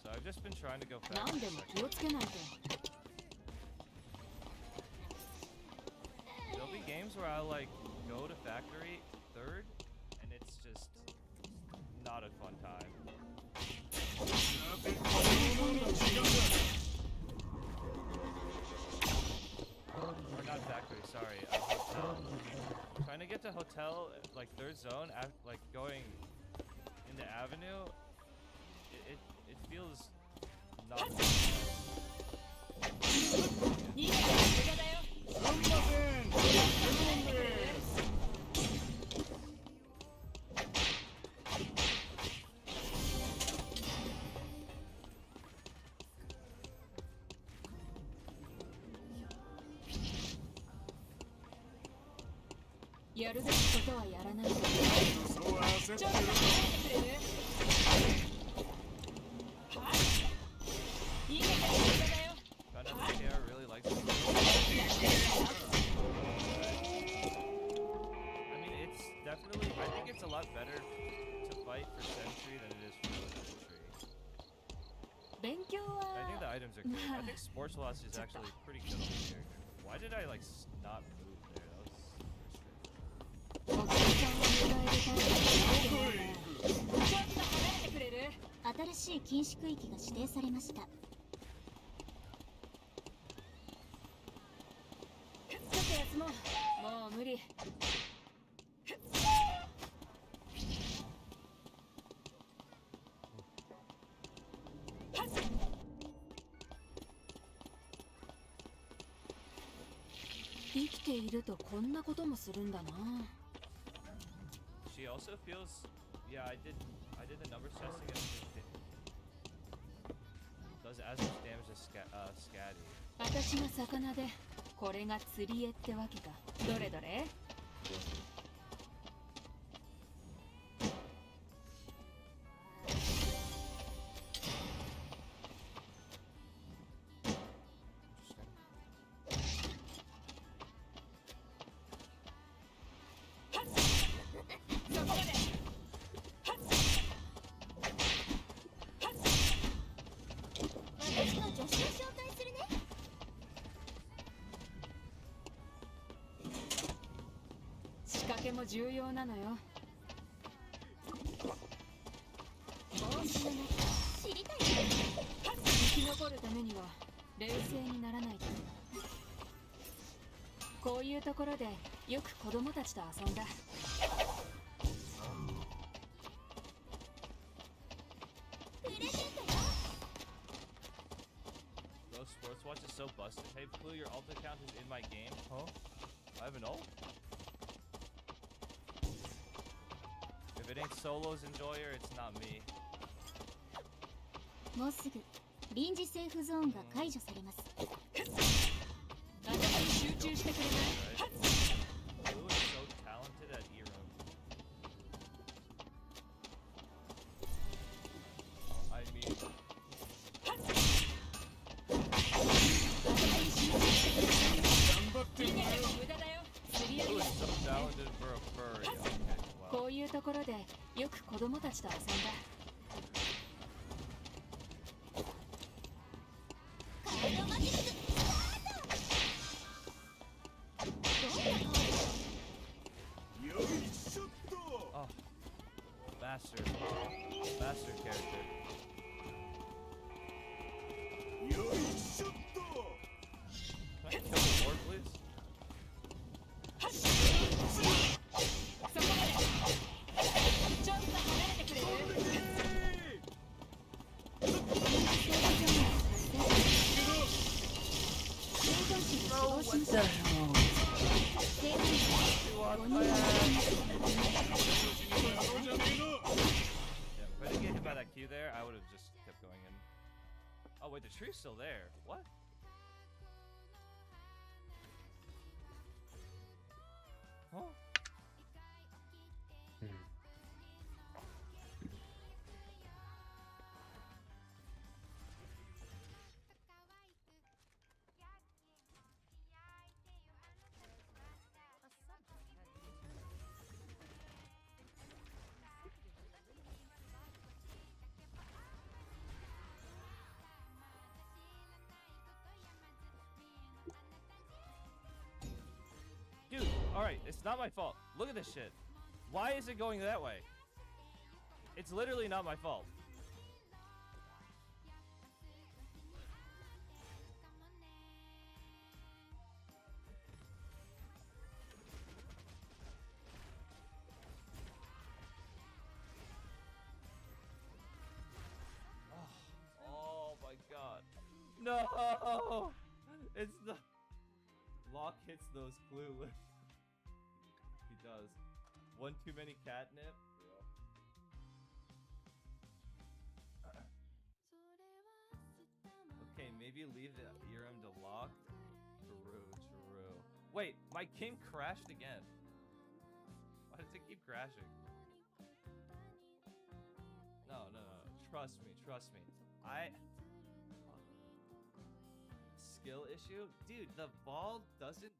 So I've just been trying to go 何 factory. でも気をつけないと。 There'll be games where I'll like go to factory third, and it's just not a fun time. Or not factory, sorry, hotel. Trying to get to hotel, like third zone, like going into avenue, it feels not. 逃げても無駄だよ。 やるべきことはやらないと。ちょっと待ってくれる？はい。逃げても無駄だよ。 Kind of care really likes it. I mean, it's definitely. I think it's a lot better to fight for Sentry than it is for Infantry. 勉強 I think the は items are good. I think Sports Velocity is actually pretty good on the character. Why did I like not move there? That was super strange. お客さんを迎えるためにちょっと離れてくれる？新しい禁止区域が指定されました。ちょっと休もう。もう無理。生きているとこんなこともするんだな。 She also feels. Yeah, I did the numbers testing and it does as much damage as Scatty. 私が魚で、これが釣り絵ってわけか。どれどれ？ 私の助手を紹介するね。仕掛けも重要なのよ。帽子の中知りたい？生き残るためには冷静にならないと。こういうところでよく子供たちと遊んだ。 Bro, Sports Watch is so busted. Hey, Blue, your ult account is in my game. Huh? I have an ult? If it ain't Solo's Enjoyer, it's not me. もうすぐ臨時セーフゾーンが解除されます。私に集中してくれない？ Right? Blue is so talented at E-Room. I mean, 逃げても無駄だよ。釣り合 Blue い is や。 so talented for a furry. Okay, wow. こういうところでよく子供たちと遊んだ。 Oh, master character. Can I kill the ward, please? そこまで。ちょっと離れてくれる？ You want my ass? that queue there, I would have just kept going in. Oh wait, the tree's still there. What? Huh? Hmm. Dude, alright, it's not my fault. Look at this shit. Why is it going that way? It's literally not my fault. Oh my god. No! It's the... Locke hits those clueless. He does. One too many catnip? Okay, maybe leave the Irem to Locke. True, true. Wait, my king crashed again. Why does it keep crashing? No, no, no. Trust me, trust me. Skill issue? Dude, the ball doesn't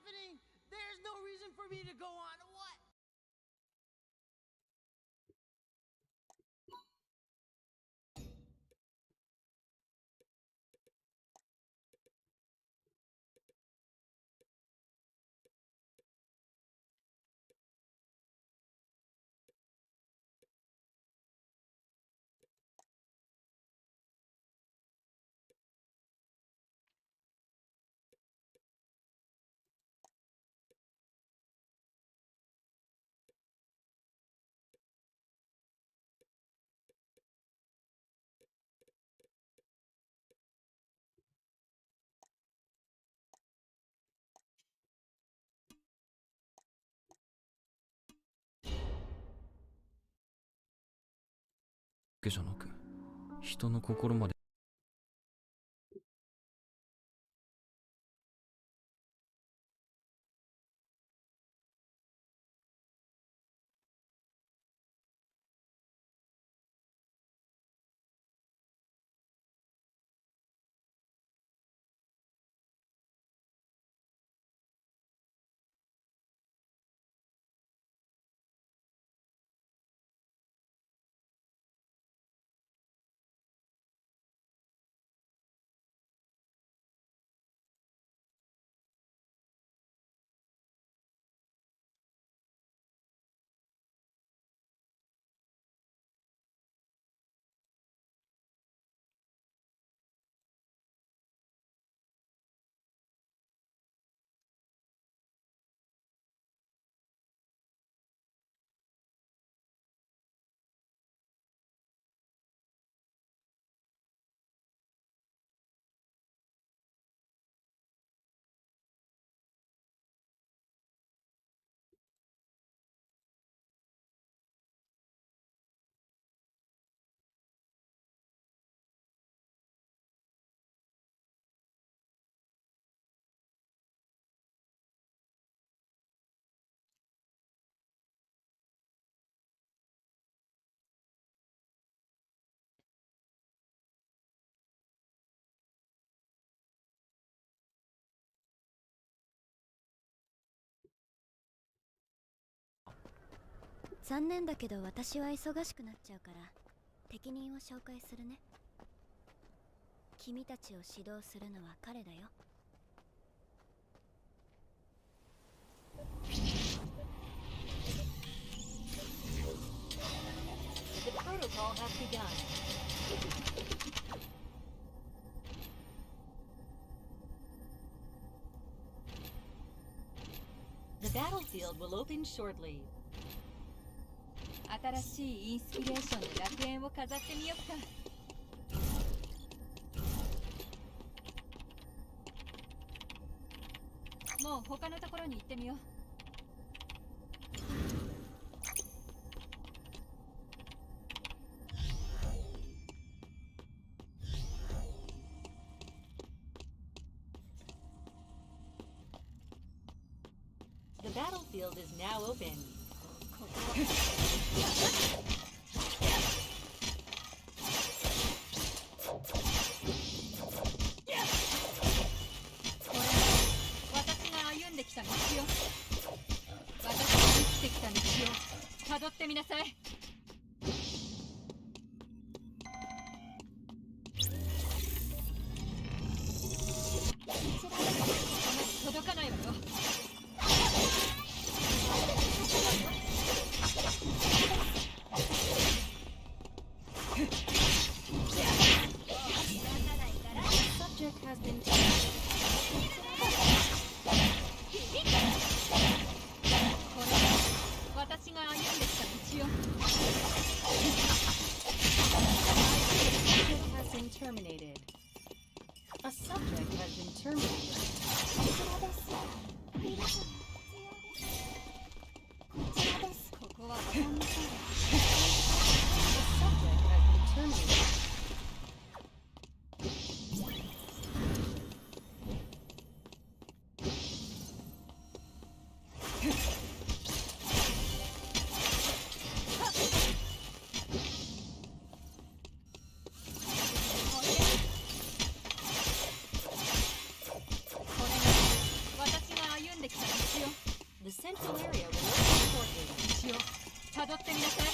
happening? There's no reason for me to go on. What?けじゃなく、人の心まで。残念だけど私は忙しくなっちゃうから適任を紹介するね。君たちを指導するのは彼だよ。The protocol has begun. The battlefield will open shortly. 新しいインスピレーションで楽園を飾ってみよっか。もう他のところに行ってみよう。The battlefield is now open. ここは私が歩んできた道よ。私が生きてきた道を辿ってみなさい。ここまで届かないわよ。Subject has been taken. これは私が歩んできた道よ。Subject has been terminated. A subject has been terminated. ここは私のせいだ。A subject has been terminated. Central area will open shortly. 道をたどってみなさい。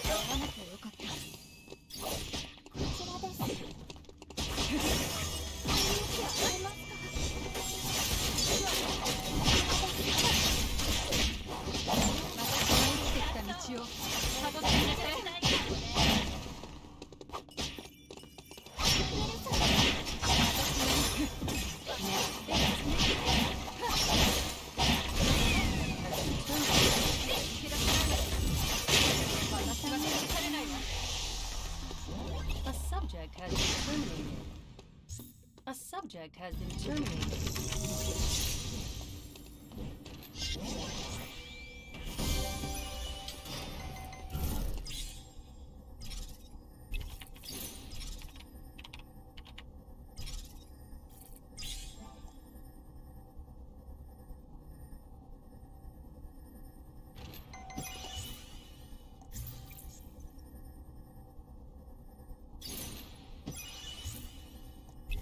やらなきゃよかった。こちらです。私が生きてきた道をたどってみなさい。A subject has been terminated. A subject has been terminated.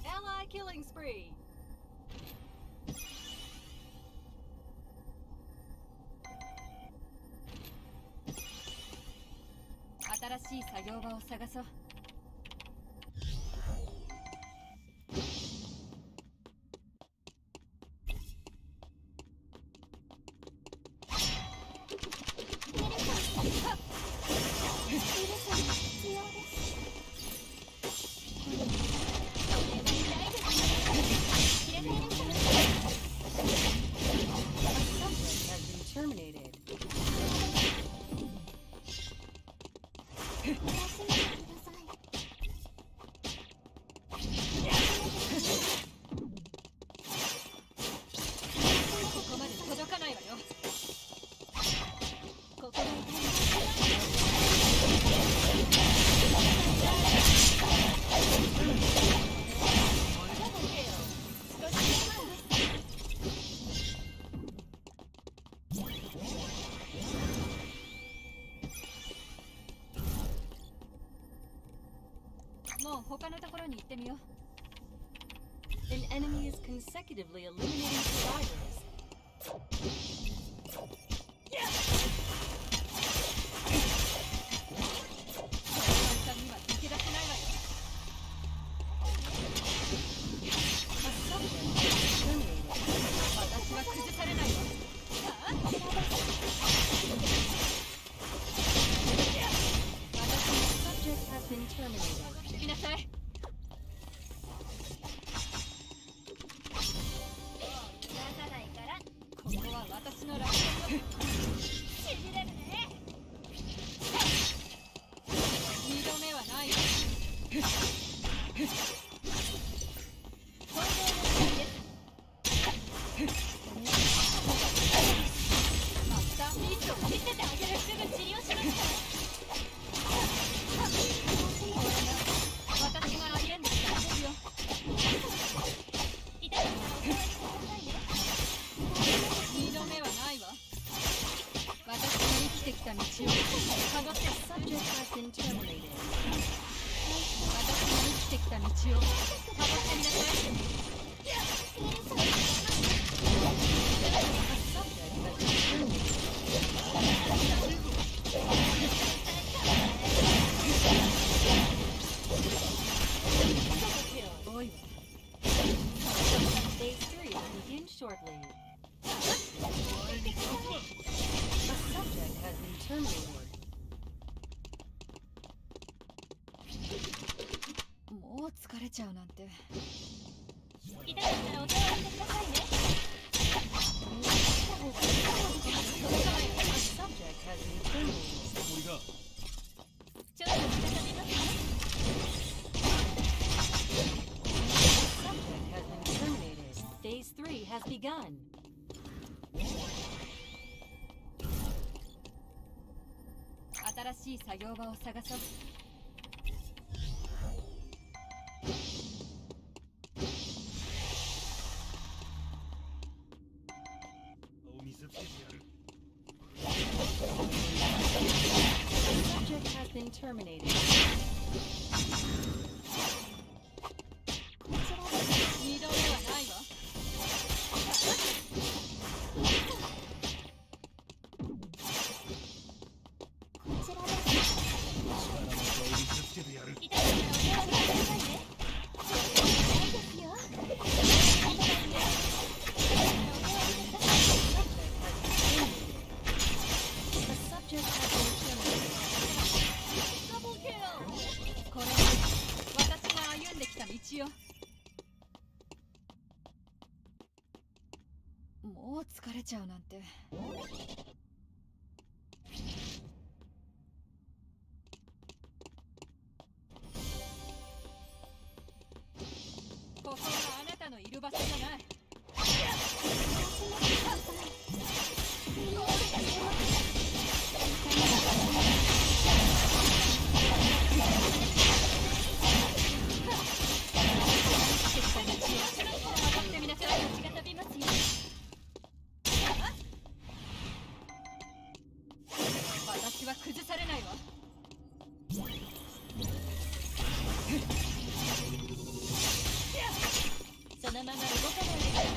Ally killing spree. 新しい作業場を探そう。もう他のところに行ってみよう。An enemy is consecutively eliminating survivors. 簡単には抜け出せないわよ。私は崩されないわ。私のsubject has been terminated. 聞きなさい。ここは私の楽園よ。信じれるね。二度目はないわ。本当のです。またミスを見せてあげる。すぐ治療しますから。私が歩んできたんですよ。痛かったらお触りくださいね。二度目はないわ。私が生きてきた道をたどって。Subject has been terminated. 私が生きてきた道をたどってみなさい。多いわ。Phase 3 will begin shortly. A subject has been terminated. もう疲れちゃうなんて。痛かったらお触りしてくださいね。A subject has been terminated. ちょっと見てみますね。Subject has been terminated. Phase 3 has begun. 新しい作業場を探そう。Subject has been terminated. 二度目はないわ。もう疲れちゃうなんて。ここはあなたのいる場所じゃない。私は崩されないわ。そのまま動かないでください。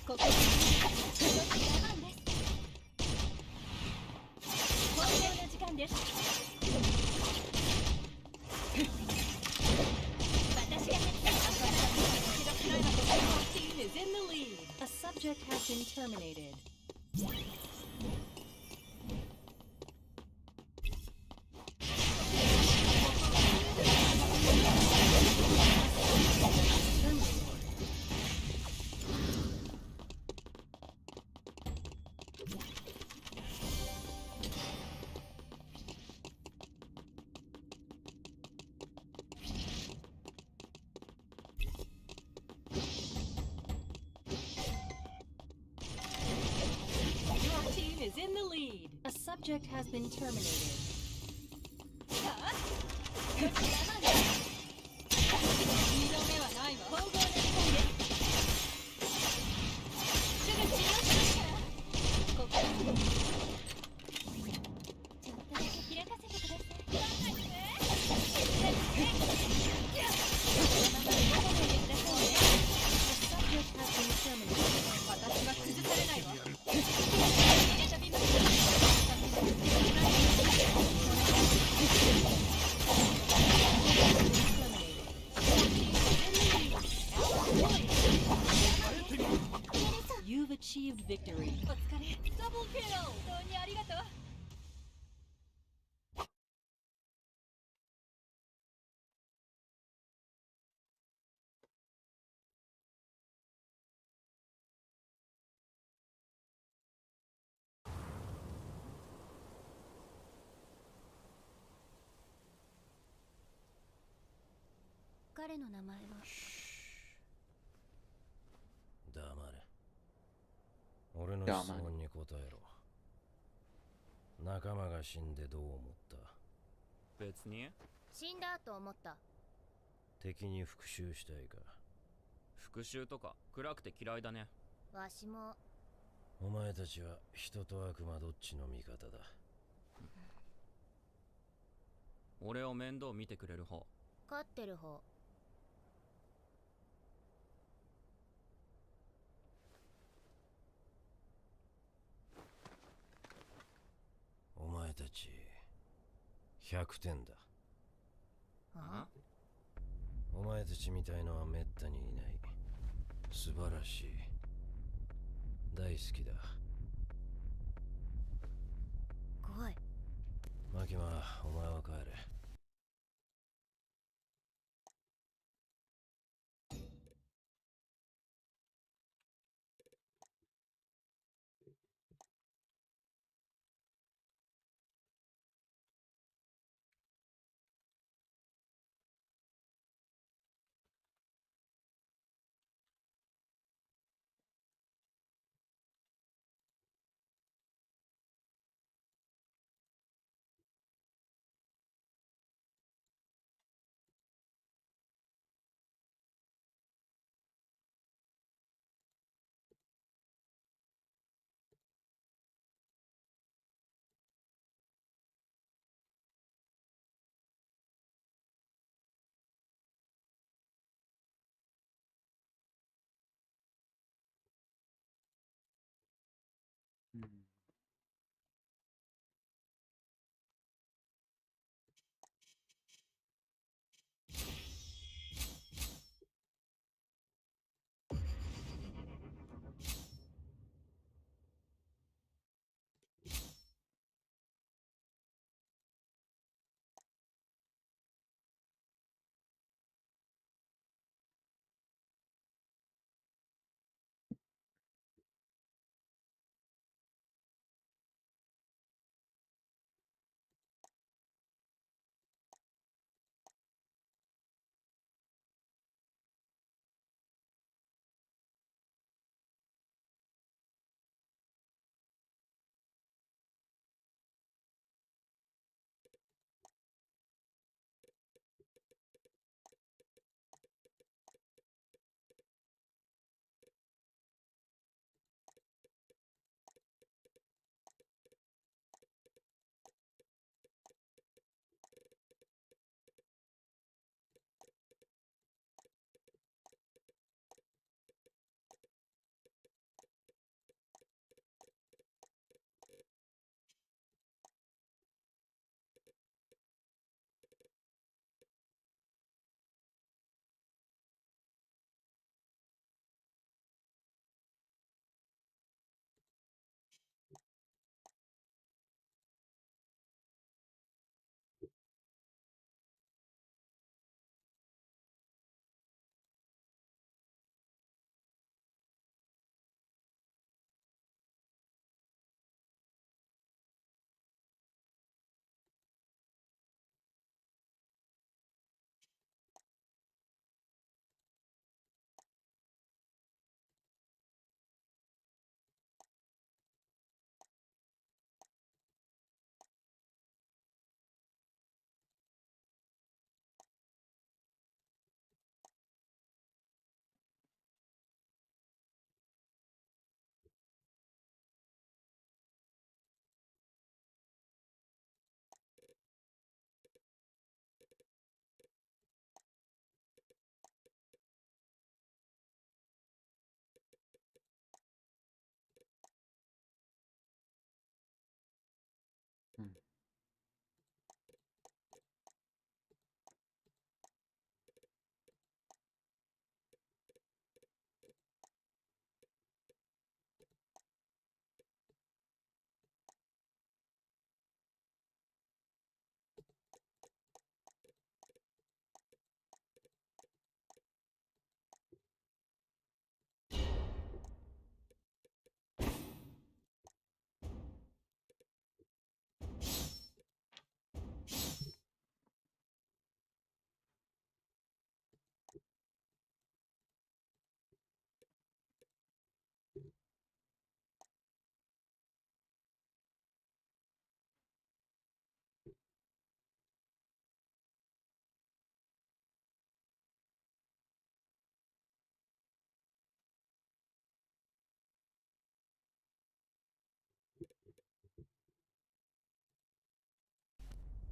ここで時間です。私がteam is in the lead. A subject has been terminated. Is in the lead. A subject has been terminated. 二度目はないわ。統合の時間です。すぐ治療しますから。ここちょっとだけ開かせてください。私は崩されないわ。You've achieved victory. お疲れ。ダブルキル。本当にありがとう。彼の名前は。黙れ。俺の質問に答えろ。仲間が死んでどう思った？別に。死んだと思った。敵に復讐したいか？復讐とか暗くて嫌いだね。わしも。お前たちは人と悪魔どっちの味方だ？俺を面倒見てくれる方。飼ってる方。お前たち100点だ。あ？お前たちみたいのはめったにいない。素晴らしい。大好きだ。怖い。マキマ、お前は帰れ。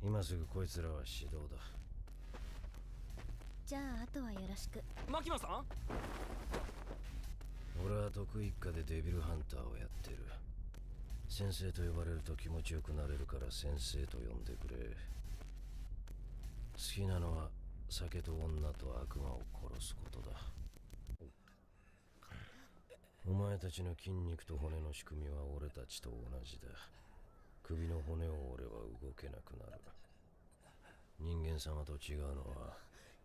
今すぐこいつらは指導だ。じゃああとはよろしく。牧野さん。俺は得意一家でデビルハンターをやってる。先生と呼ばれると気持ちよくなれるから先生と呼んでくれ。好きなのは酒と女と悪魔を殺すことだ。お前たちの筋肉と骨の仕組みは俺たちと同じだ。首の骨を折れば動けなくなる。人間様と違うのは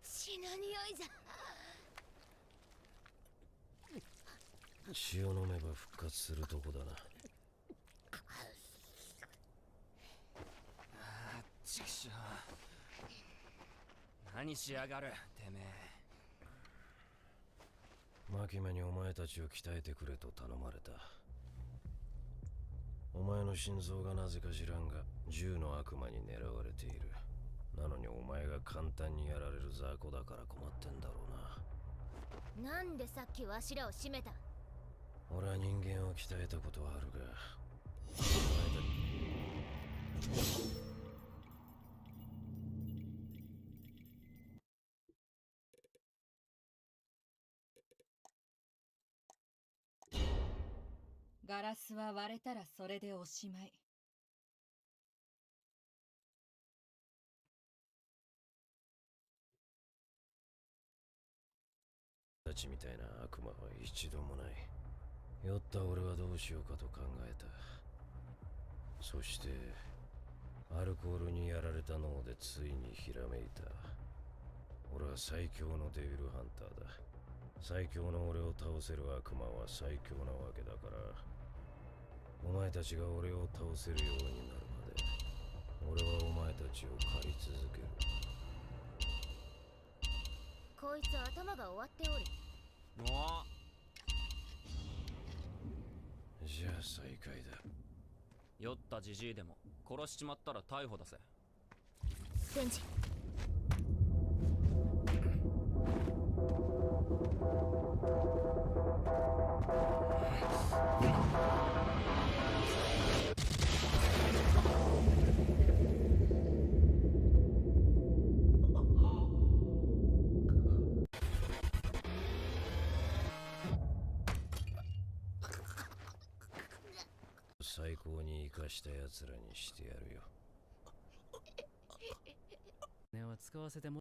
血の匂いじゃ。血を飲めば復活するとこだな。ちくしょう。何しやがるてめえ。マキマにお前たちを鍛えてくれと頼まれた。お前の心臓がなぜか知らんが10の悪魔に狙われている。なのにお前が簡単にやられる雑魚だから困ってんだろうな。なんでさっきわしらを締めた？俺は人間を鍛えたことはあるが、お前たちガラスは割れたらそれでおしまい。たちみたいな悪魔は一度もない。酔った俺はどうしようかと考えた。そしてアルコールにやられた脳でついにひらめいた。俺は最強のデビルハンターだ。最強の俺を倒せる悪魔は最強なわけだから、お前たちが俺を倒せるようになるまで俺はお前たちを狩り続ける。こいつ頭が終わっておる。もじゃあ再開だ。酔ったじじいでも殺しちまったら逮捕だぜ。デンジ。最高に生かした奴らにしてやるよ。ねは使わせても。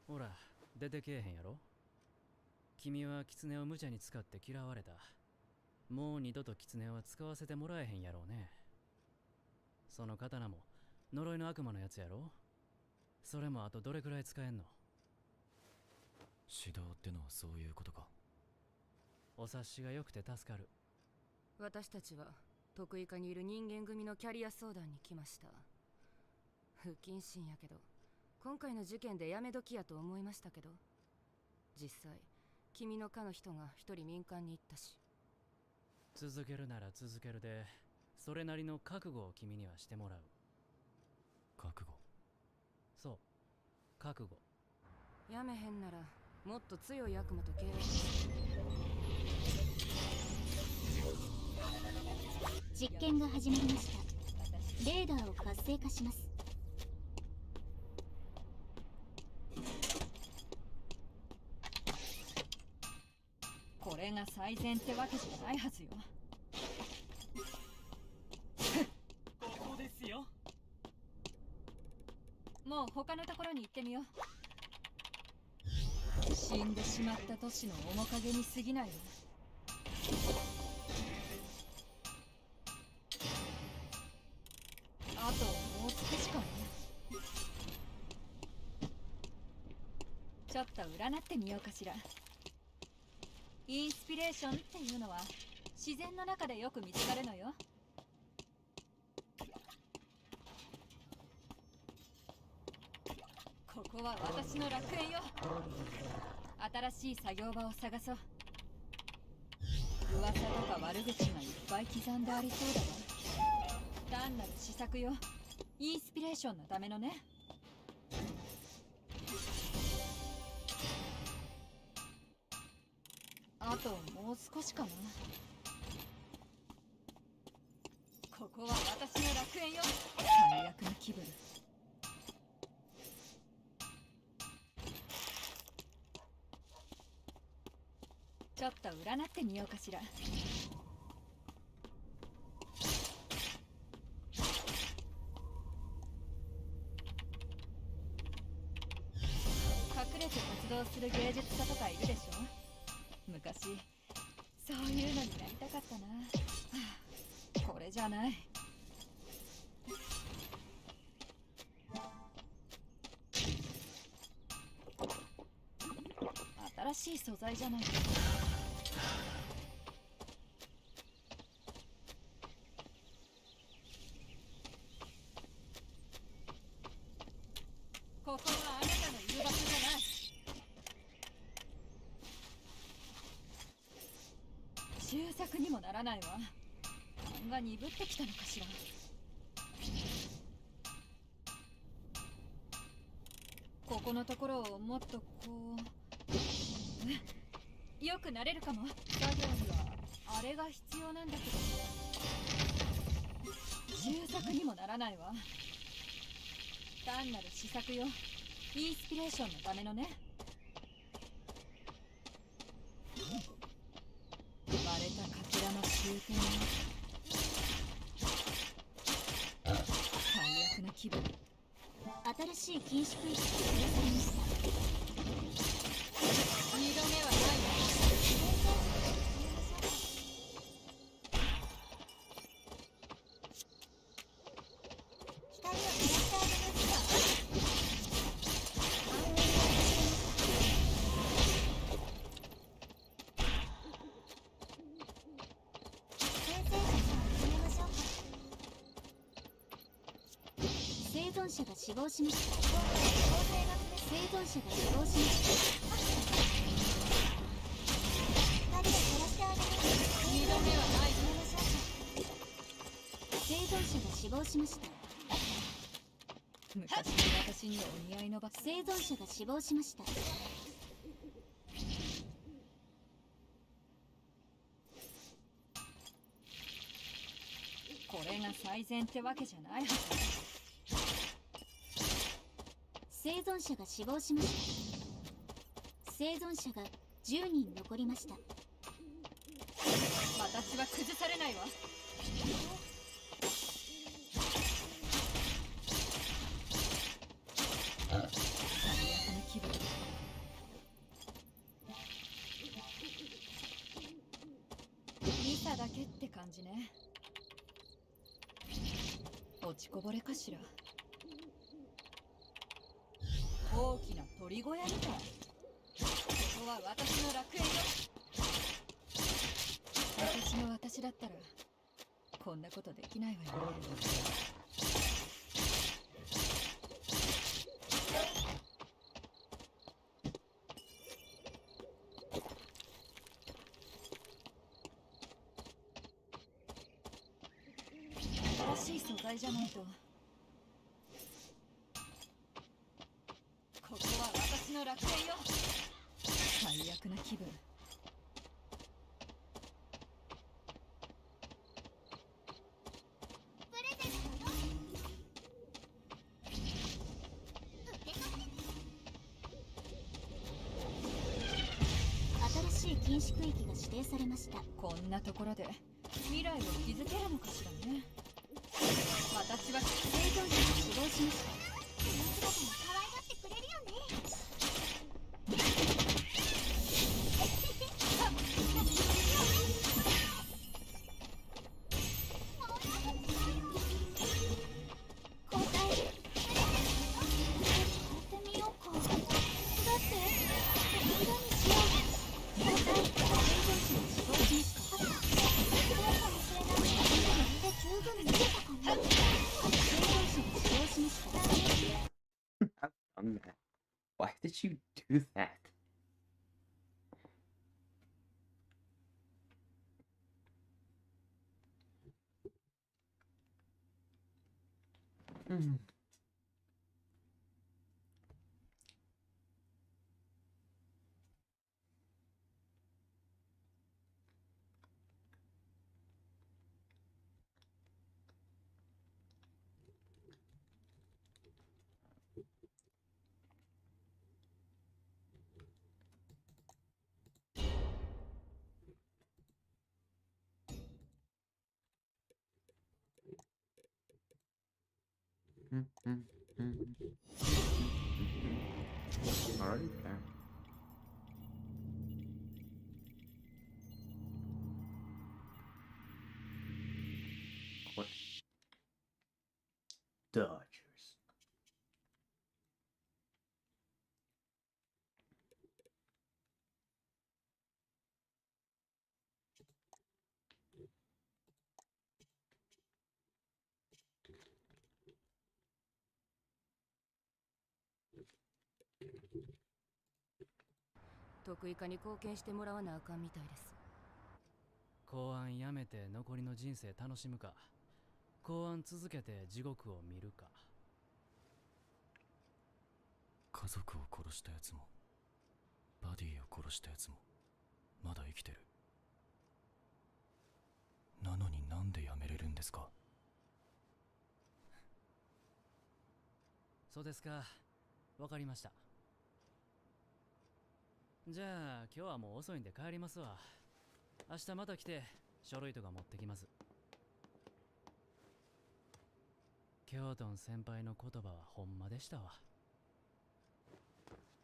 ほら出てけえへんやろ。君は狐を無茶に使って嫌われた。もう二度と狐は使わせてもらえへんやろうね。その刀も呪いの悪魔のやつやろ。それもあとどれくらい使えんの？指導ってのはそういうことか。お察しが良くて助かる。私たちは得意課にいる人間組のキャリア相談に来ました。不謹慎やけど今回の事件でやめ時やと思いましたけど、実際君の課の人が一人民間に行ったし。続けるなら続けるで、それなりの覚悟を君にはしてもらう。覚悟。そう、覚悟。やめへんならもっと強い悪魔と契約。実験が始まりました。レーダーを活性化します。これが最善ってわけじゃないはずよ。ここですよ。もう他のところに行ってみよう。死んでしまった都市の面影に過ぎないわ。あともう少しかも。ちょっと占ってみようかしら。インスピレーションっていうのは自然の中でよく見つかるのよ。ここは私の楽園よ。新しい作業場を探そう。噂とか悪口がいっぱい刻んでありそうだわ。単なる試作よ。インスピレーションのためのね。あともう少しかな。こは私の楽園よ。最悪の気分。ちょっと占ってみようかしら。隠れて活動する芸術家とかいるでしょ。昔そういうのになりたかったな。はあ、これじゃない。新しい素材じゃないか。ここはあなたのいる場所じゃない。終作にもならないわ。勘が鈍ってきたのかしら。ここのところをもっとこうよくなれるかも。作業にはあれが必要なんだけど、終作にもならないわ。単なる試作よ。インスピレーションのためのね。割れたかけらの終点よ。最悪な気分。新しい禁止区域が指定されました。二度目はないわ。光を照らしてあげますか。生存者が死亡しました。生存者が死亡しました。光を照らしてあげます。二度目はないわ。生存者が死亡しました。昔の私にお似合いの場。生存者が死亡しました。これが最善ってわけじゃないはず。生存者が死亡しました。生存者が10人残りました。私は崩されないわ。最悪な気分。見ただけって感じね。落ちこぼれかしら。大きな鳥小屋みたい。ここは私の楽園よ。私の私だったらこんなことできないわよ。新しい素材じゃないと。ここは私の楽園よ。最悪な気分。新しい禁止区域が指定されました。こんなところで未来を築けるのかしらね。私は生存者が死亡しました。この姿も可愛がってくれるよね。交代。やってみようか。だって色にしよう。交代。生存者が死亡しました。そうかもしれない。で十分見てたかな。I've done that. Why did you do that? Hmm. Already there. What? Dodgers. 得意化に貢献してもらわなあかんみたいです。公安やめて残りの人生楽しむか、公安続けて地獄を見るか。家族を殺したやつもバディを殺したやつもまだ生きてる。なのになんでやめれるんですか？そうですか、わかりました。じゃあ今日はもう遅いんで帰りますわ。明日また来て書類とか持ってきます。京都先輩の言葉はほんまでしたわ。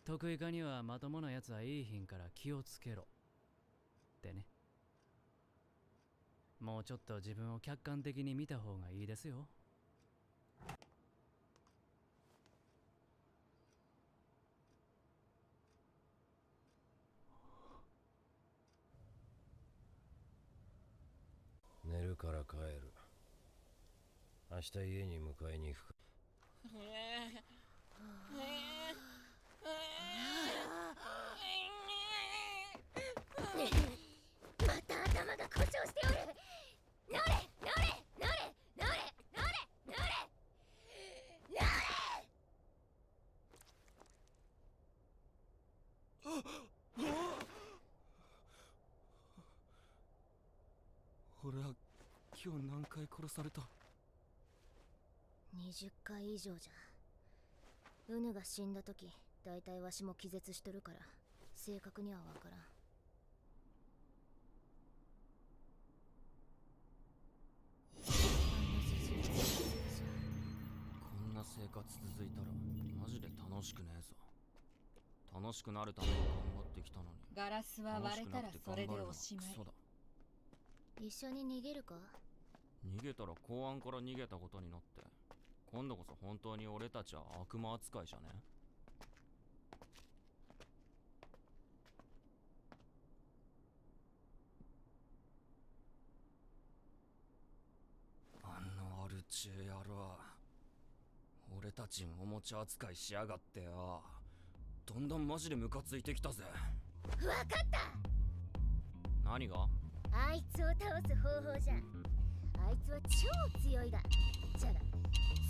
得意化にはまともなやつはいいひんから気をつけろってね。もうちょっと自分を客観的に見た方がいいですよ。寝るから帰る。明日家に迎えに行くか。また頭が故障しておる。乗れ乗れ乗れ乗れ乗れ乗れ乗れ。俺は今日何回殺された20回以上じゃ。ウヌが死んだ時、だいたいわしも気絶しとるから正確にはわからん。こんな生活続いたらマジで楽しくねえぞ。楽しくなるために頑張ってきたのに、ガラスは割れたらそれでおしまい。クソだ。一緒に逃げるか？逃げたら公安から逃げたことになって、今度こそ本当に俺たちは悪魔扱いじゃね？あのアルチェ野郎、俺たちおもちゃ扱いしやがってよ。だんだんマジでムカついてきたぜ。わかった。何が？あいつを倒す方法じゃ。あいつは超強いが、じゃが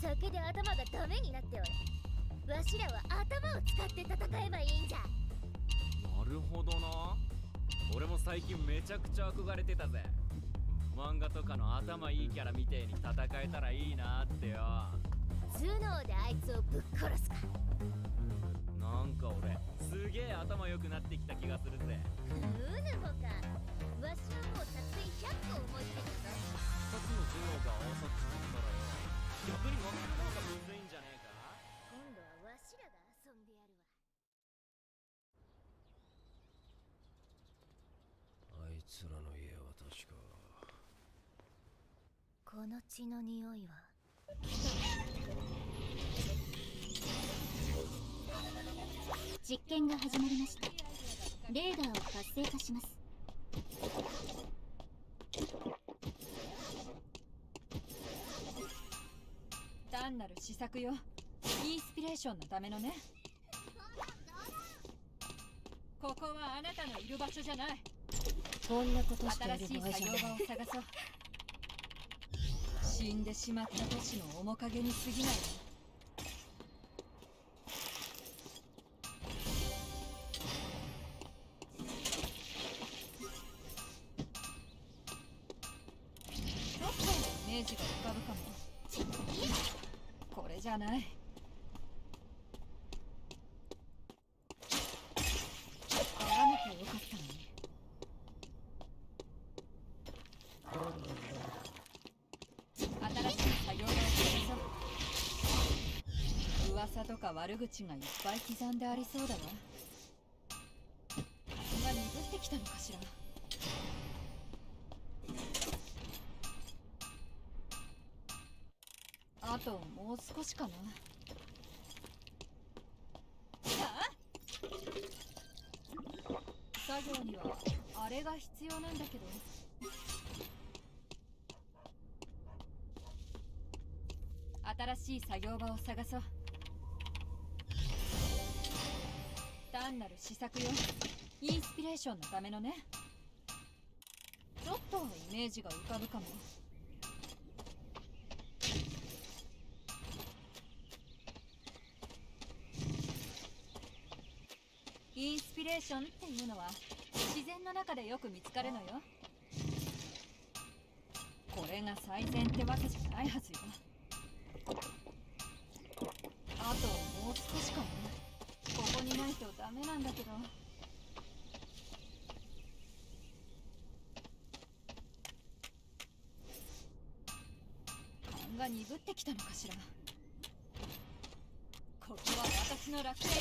酒で頭がダメになっておる。わしらは頭を使って戦えばいいんじゃ。なるほどな。俺も最近めちゃくちゃ憧れてたぜ。漫画とかの頭いいキャラみてえに戦えたらいいなってよ。頭脳であいつをぶっ殺すか。なんか俺すげえ頭良くなってきた気がするぜ。うぬもか。わしはもう作戦100個思いついたぞ。2つの頭脳が合わさってくったらよ、逆に負ける方がむずいんじゃねえか。今度はわしらが遊んでやるわ。あいつらの家は確かこの血の匂いは実験が始まりました。レーダーを活性化します。単なる試作よ。インスピレーションのためのね。ここはあなたのいる場所じゃない。こんなことして新しいいる場合じゃない。作業場を探そう。死んでしまった都市の面影に過ぎないわ。ちょっとイメージが浮かぶかも。これじゃない。やらなきゃよかったのに。新しい作業場を探そう。噂とか悪口がいっぱい刻んでありそうだわ。が鈍ってきたのかしら。あともう少しかな。作業にはあれが必要なんだけど。新しい作業場を探そう。単なる試作よ。インスピレーションのためのね。ちょっとイメージが浮かぶかも。インスピレーションっていうのは自然の中でよく見つかるのよ。これが最善ってわけじゃないはずよ。あともう少しかも。ここにないとダメなんだけど。勘が鈍ってきたのかしら。ここは私の楽園よ。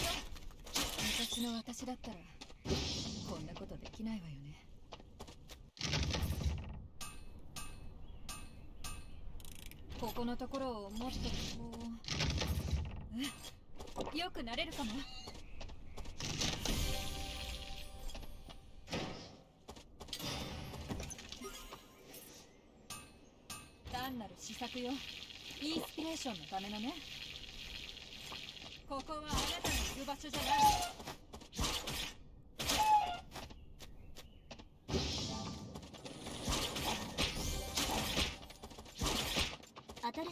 昔の私だったらこんなことできないわよね。ここのところをもっとこうよくなれるかも。単なる試作よ。インスピレーションのためのね。ここはあなたのいる場所じゃない。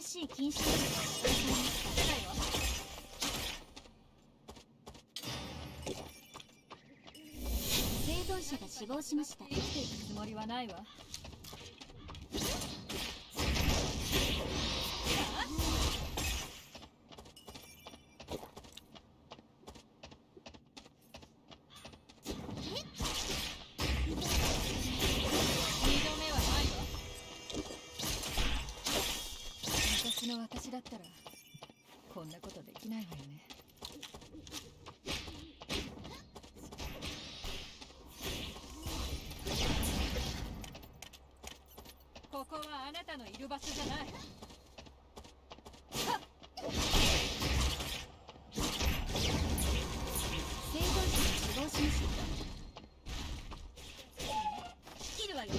新しい禁止ルールが発動されました。生存者が死亡しました。生きていくつもりはないわ。私だったらこんなことできないわよね。ここはあなたのいる場所じゃない。生存者が死亡しました。切るわよ。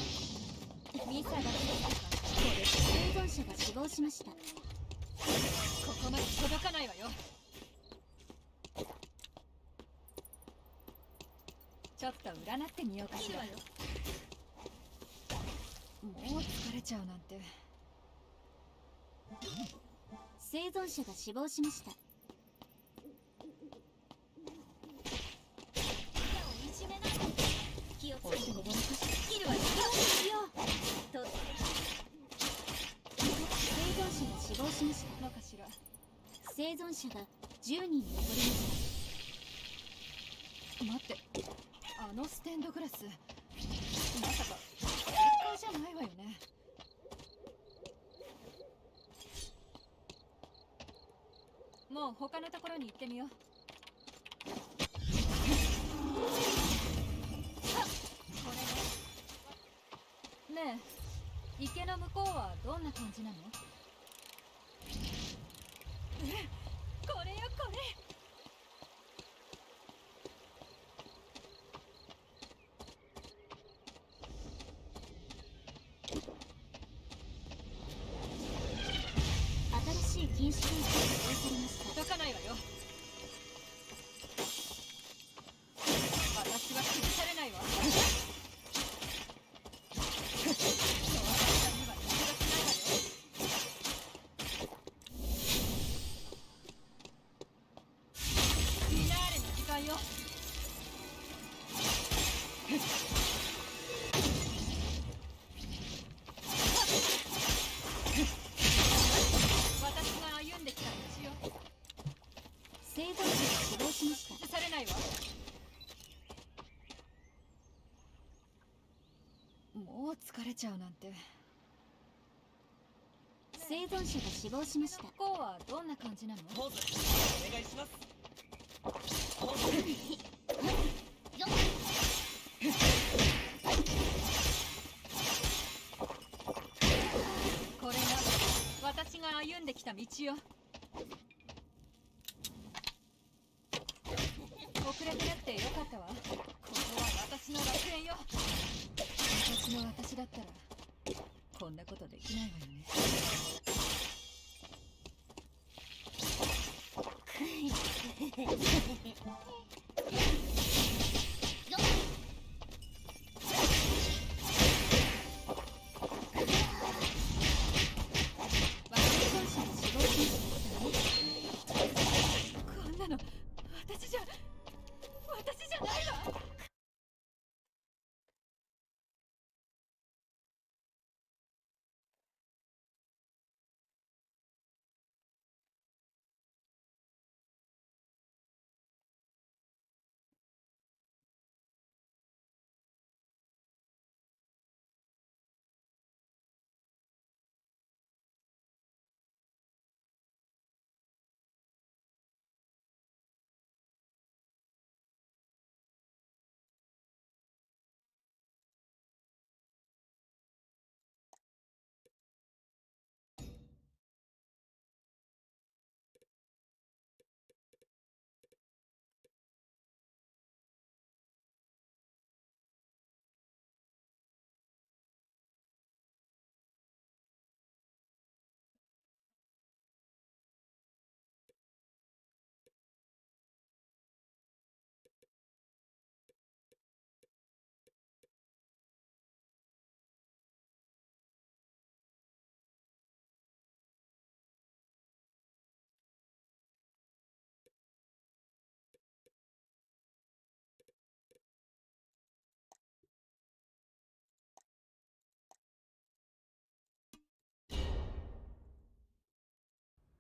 ミサが来たか。生存者が死亡しました。ここまで届かないわよ。ちょっと占ってみようかしら。もう疲れちゃうなんて。生存者が死亡しました。気をつけてね。切るわよ。と生存者が死亡しましたのかしら。生存者が10人残りました。待って、あのステンドグラスまさか正解じゃないわよね。もう他のところに行ってみよう。これね。ねえ、池の向こうはどんな感じなの？これよこれ。新しい禁止ルールが発動されました。届かないわよ。私は崩されないわ。生存者が死亡しました。崩されないわ。もう疲れちゃうなんて。生存者が死亡しました。こうはどんな感じなの？ポーズお願いします。ポーズこれが私が歩んできた道よ。遅れてなくてよかったわ。ここは私の楽園よ。昔の私だったらこんなことできないわよね。こんなの私じゃないわ。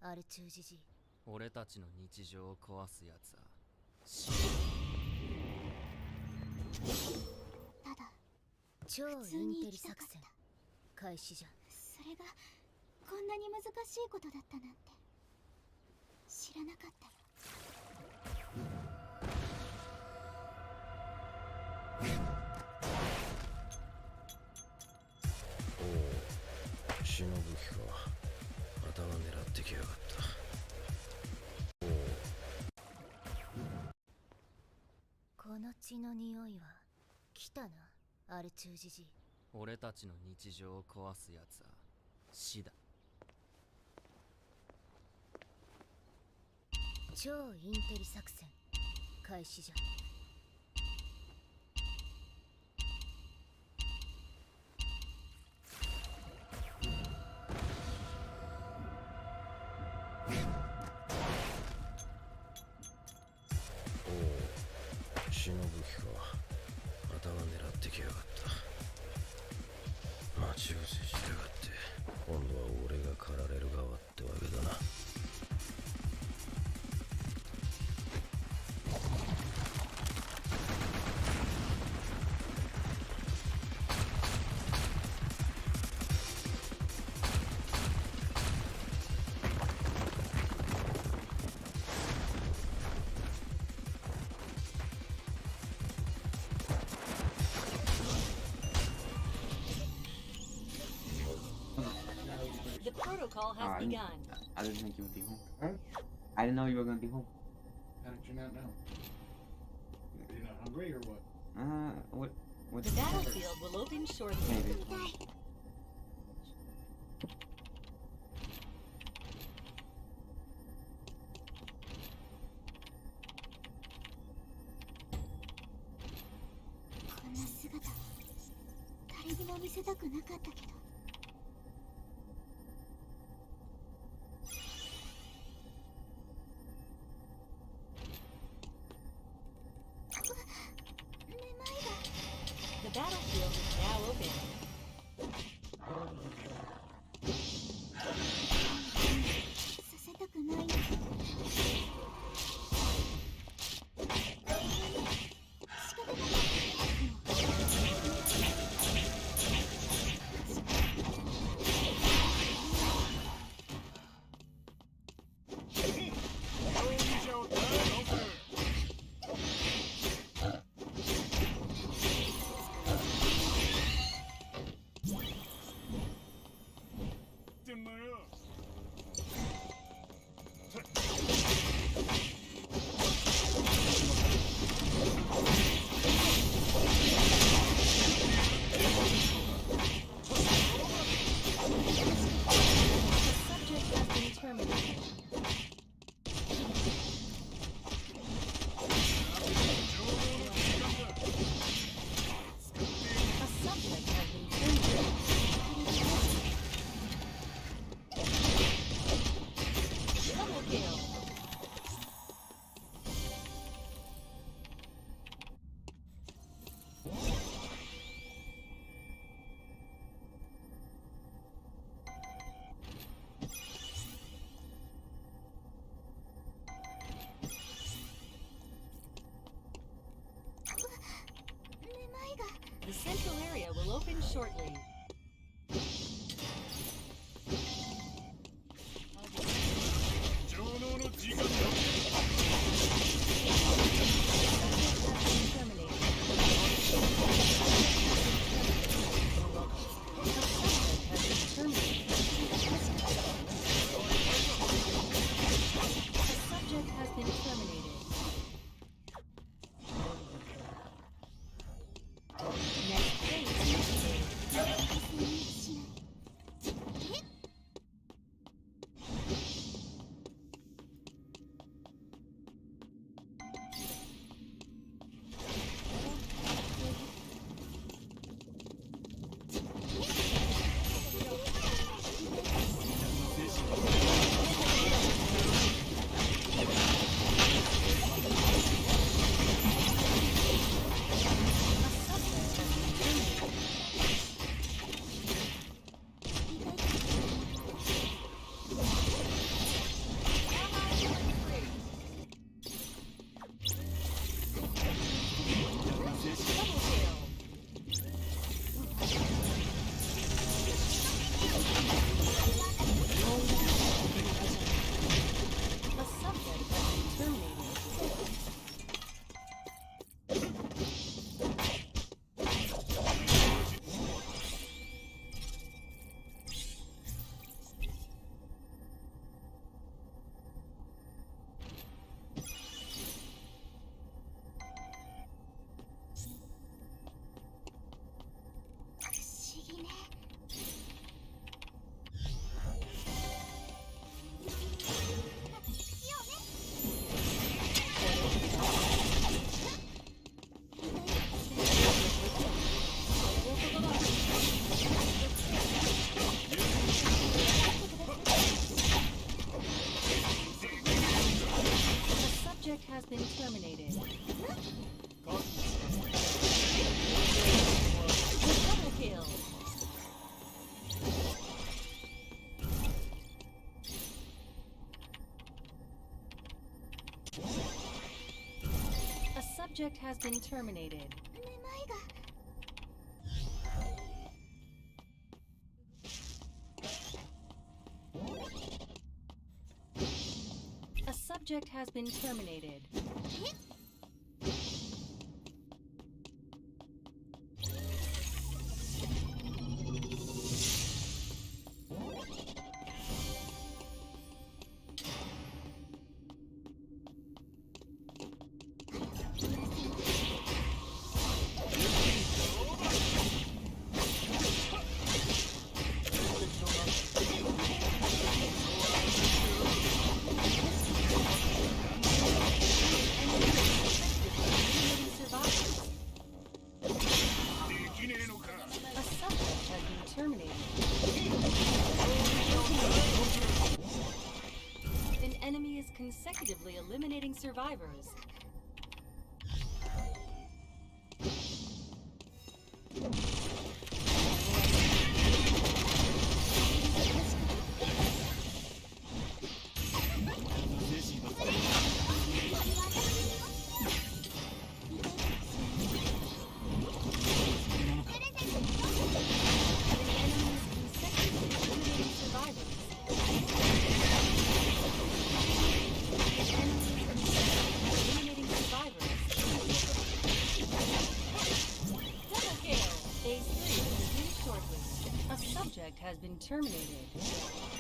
アルチュージジイ。俺たちの日常を壊すやつはただ超インテリ作戦開始じゃ。それがこんなに難しいことだったなんて知らなかったよ。おお、忍ぶ気か。頭狙ってきやがった。この血の匂いは来たな、アルチュージジイ。俺たちの日常を壊すやつは死だ。超インテリ作戦開始じゃ。忍ぶ気か。頭狙ってきやがった。待ち伏せしやがって。今度は俺が狩られる側ってわけだな。The protocol has I begun. didn't think you would be home. I didn't know you were gonna be home. How did you not know? You're not hungry or what? What? The battlefield will open shortly. Maybe. こんな姿誰にも見せたくなかったけど。The battlefield is now open. させたくないの。仕方がない。んのよ。The central area will open shortly. Has been terminated. Double kill. A subject has been terminated. A subject has been terminated. Consecutively eliminating survivors. Has been terminated.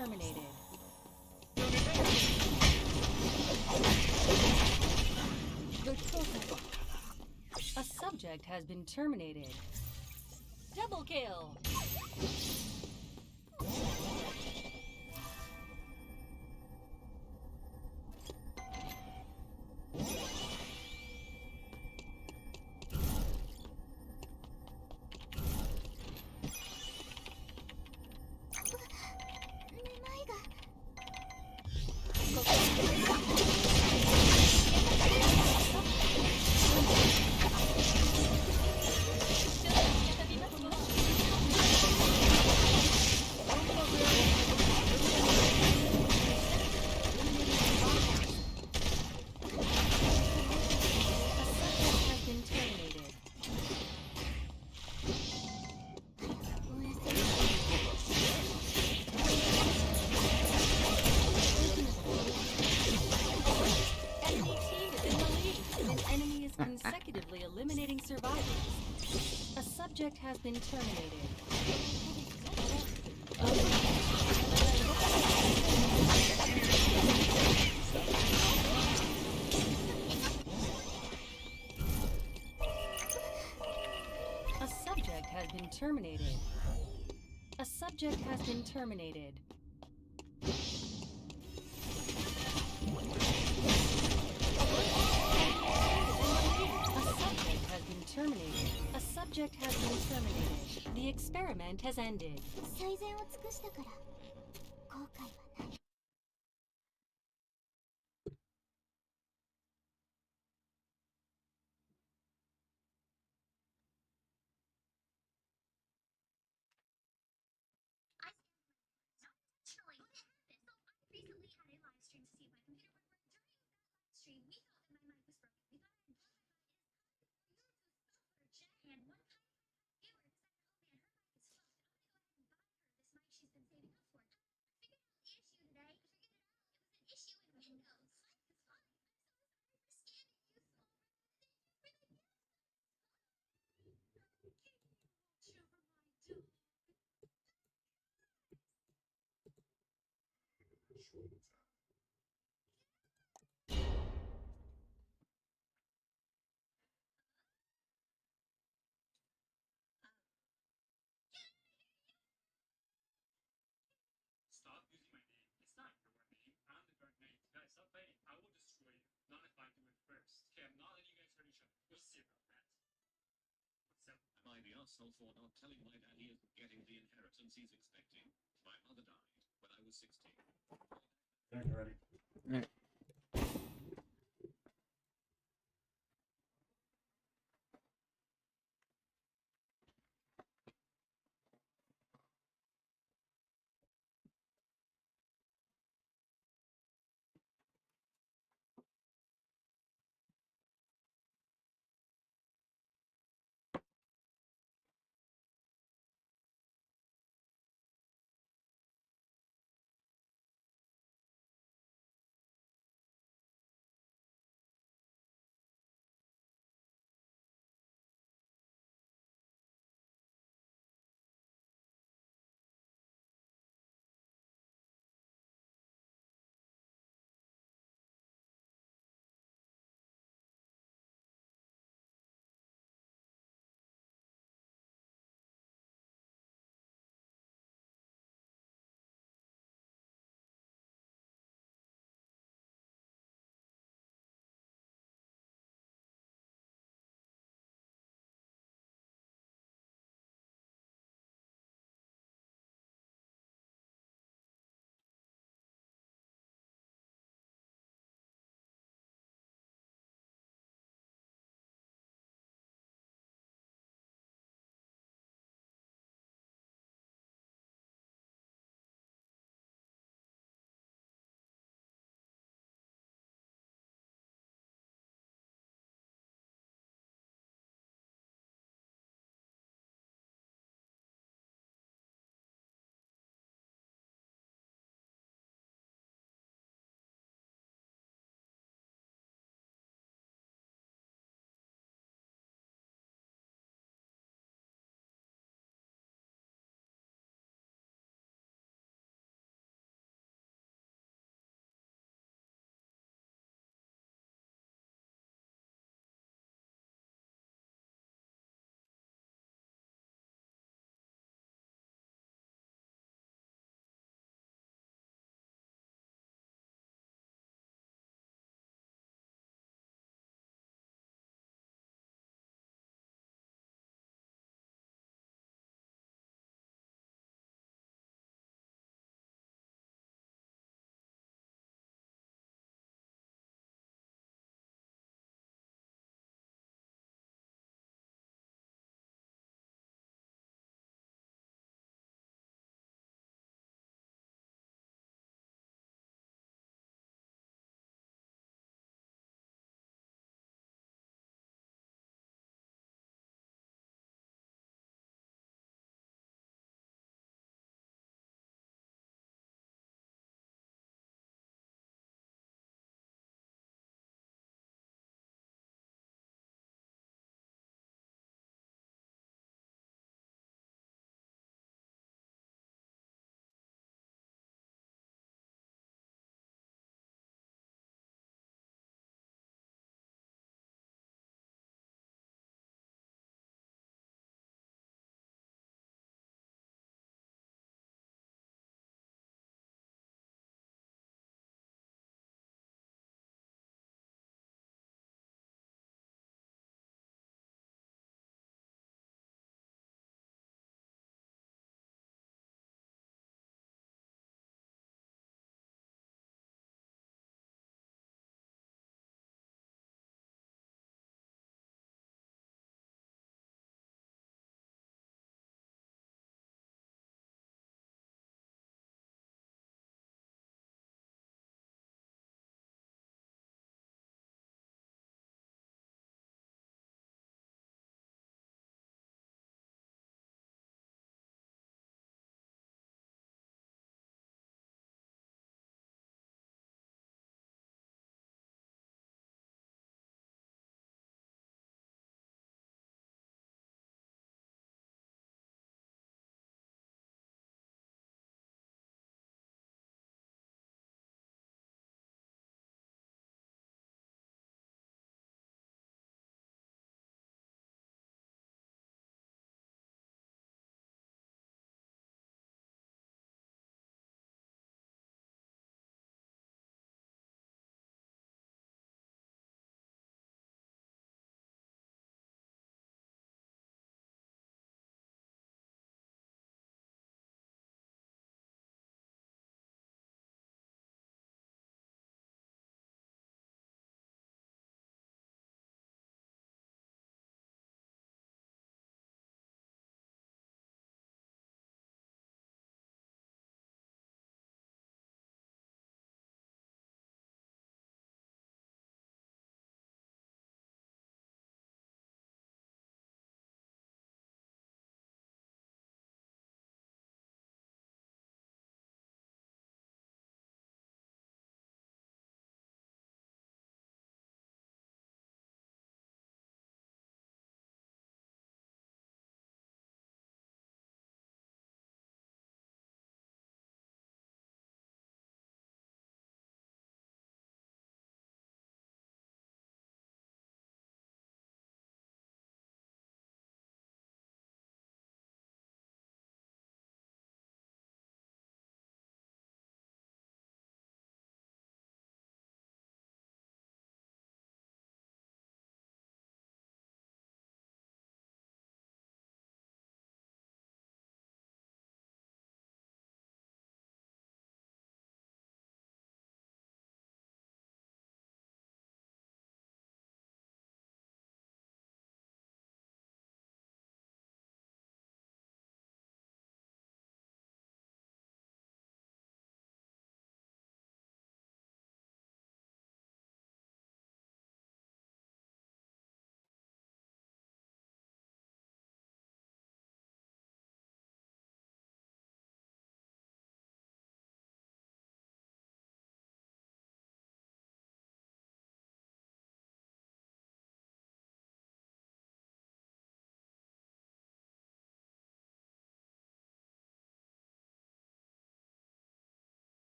terminated. A subject has been terminated. Double kill! Consecutively eliminating survivors. A subject has been terminated. A subject has been terminated. A subject has been terminated. Terminated. A subject has been terminated. The experiment has ended. 最善を尽くしたから後悔はない。Stop using my name. It's not your name. I'm the correct name. Guys, stop fighting. I will destroy you. Not if I do it first. Okay, I'm not letting you guys hurt each other. We'll see about that. What's up? Am I the asshole for not telling my dad he isn't getting the inheritance he's expecting? My mother died when I was 16. Thank you, ready. Alright.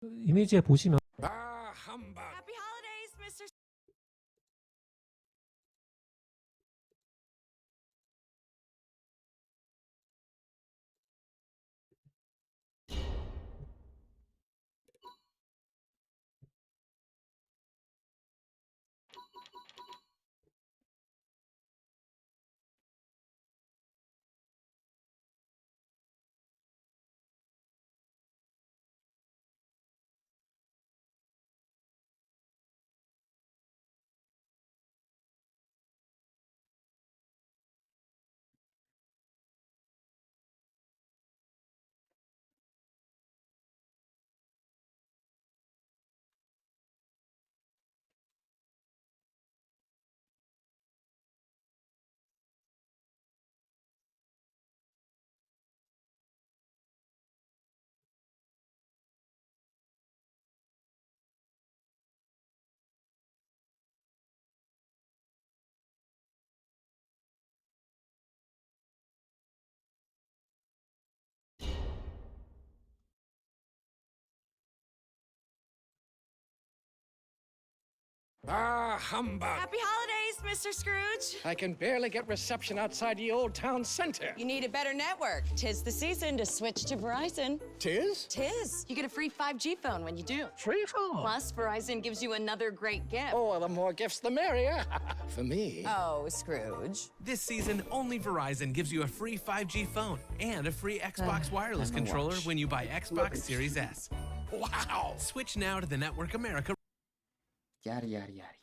이미지에 보시면 Happy holidays, Mr. Ah, humbug! Happy holidays, Mr. Scrooge. I can barely get reception outside the old town center. You need a better network. 'Tis the season to switch to Verizon. Tis? Tis. You get a free 5G phone when you do. Free phone? Plus, Verizon gives you another great gift. Oh, well, the more gifts, the merrier. For me. Oh, Scrooge. This season, only Verizon gives you a free 5G phone and a free Xbox wireless controller when you buy Xbox Series S. Wow! Switch now to the Network America. Yada, yada, yada.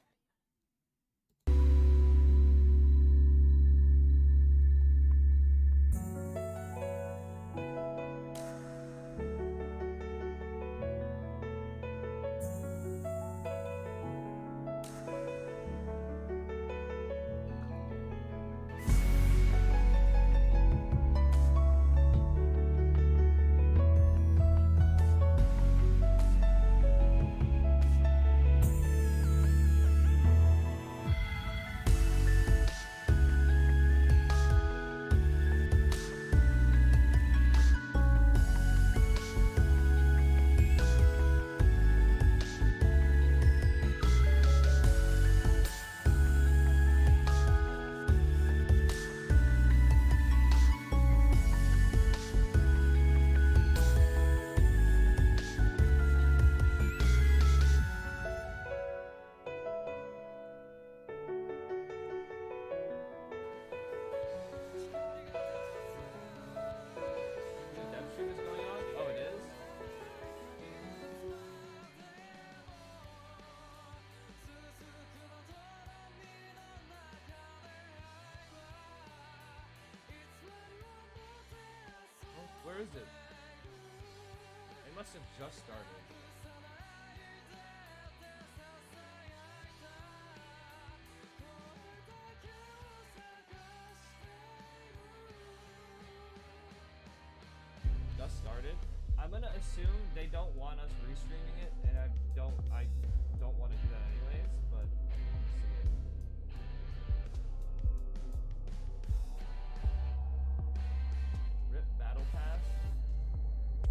Where is it? It must have just started. Just started? I'm gonna assume they don't want us restreaming it, and I don't want to do that anyways, but let's see it. Rip Battle Pass?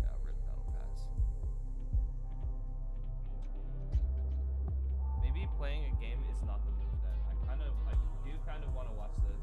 Yeah, Rip Battle Pass. Maybe playing a game is not the move then. I do kind of want to watch this.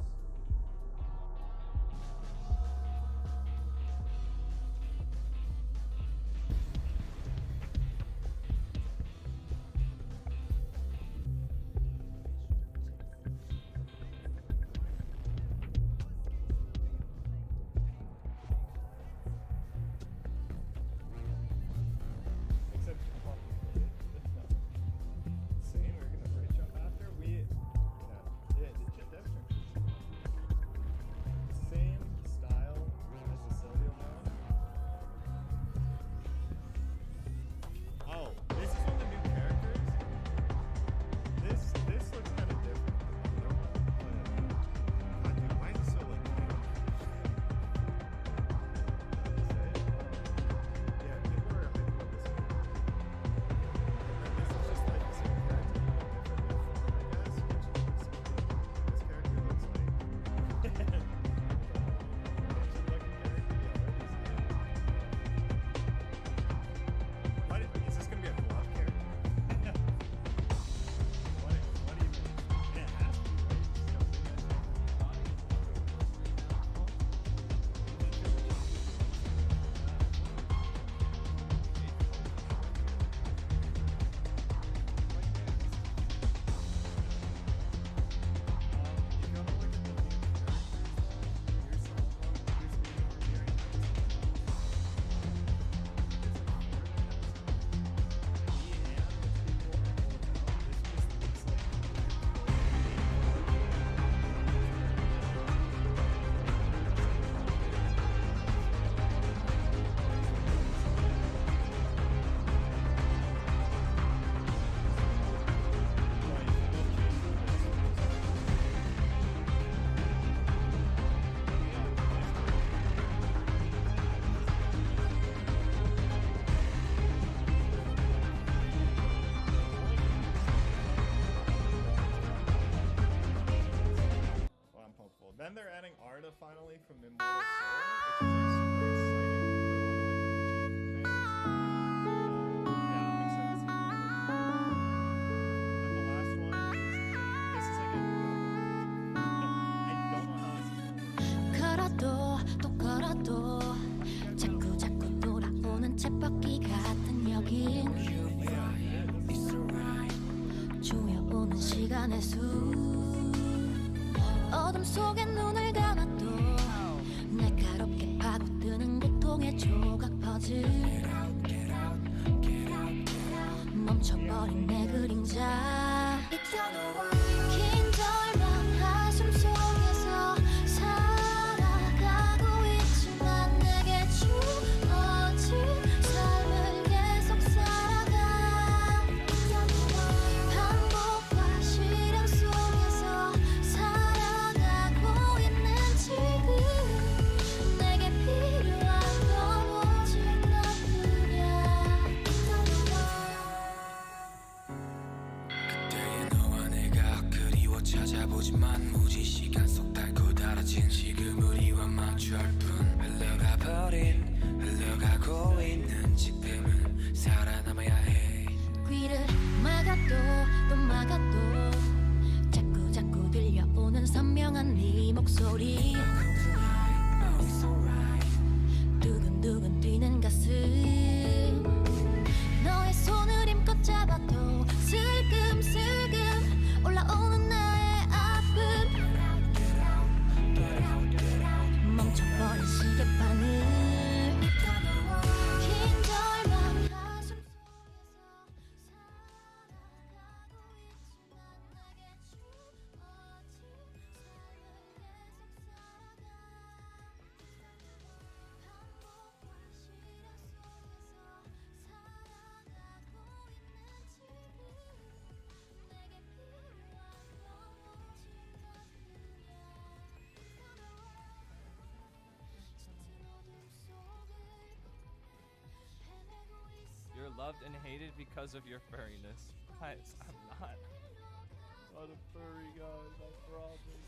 And they're adding Arda finally from Immortal Soul, which is like super exciting for a lot of like PG fans. Yeah, I'm excited to see Arda. And then the last one is this is like a I don't know how this is gonna work. 걸어도 또 걸어도 자꾸 자꾸 돌아오는 쳇바퀴 같은 여긴 조여오는 시간의 수 어둠 속에 눈을 감아도 날카롭게 파고드는 고통의 조각 퍼즐 멈춰버린 내 그림자 긴 절망 한숨 속에서 살아가고 있지만 내게 주어진 삶을 계속 살아가 반복과 실현 속에서 살아가고 있는 지금 내게 필요한 건 오직 너뿐이야 그때의 너와 내가 그리워 찾아보지만 무지 시간 속 닳고 달아진 지금 우리와 마주할 뿐 흘러가고 있는 지금은 살아남아야 해 귀를 막아도 또 막아도 자꾸 들려오는 선명한 네 목소리 두근두근 뛰는 가슴 너의 손을 힘껏 잡아도 슬금슬금 올라오는 나의 아픔 멈춰버린 시계 바늘 긴 절망 한숨 You're loved and hated because of your furriness. Guys, I'm not a furry, guys. I promise.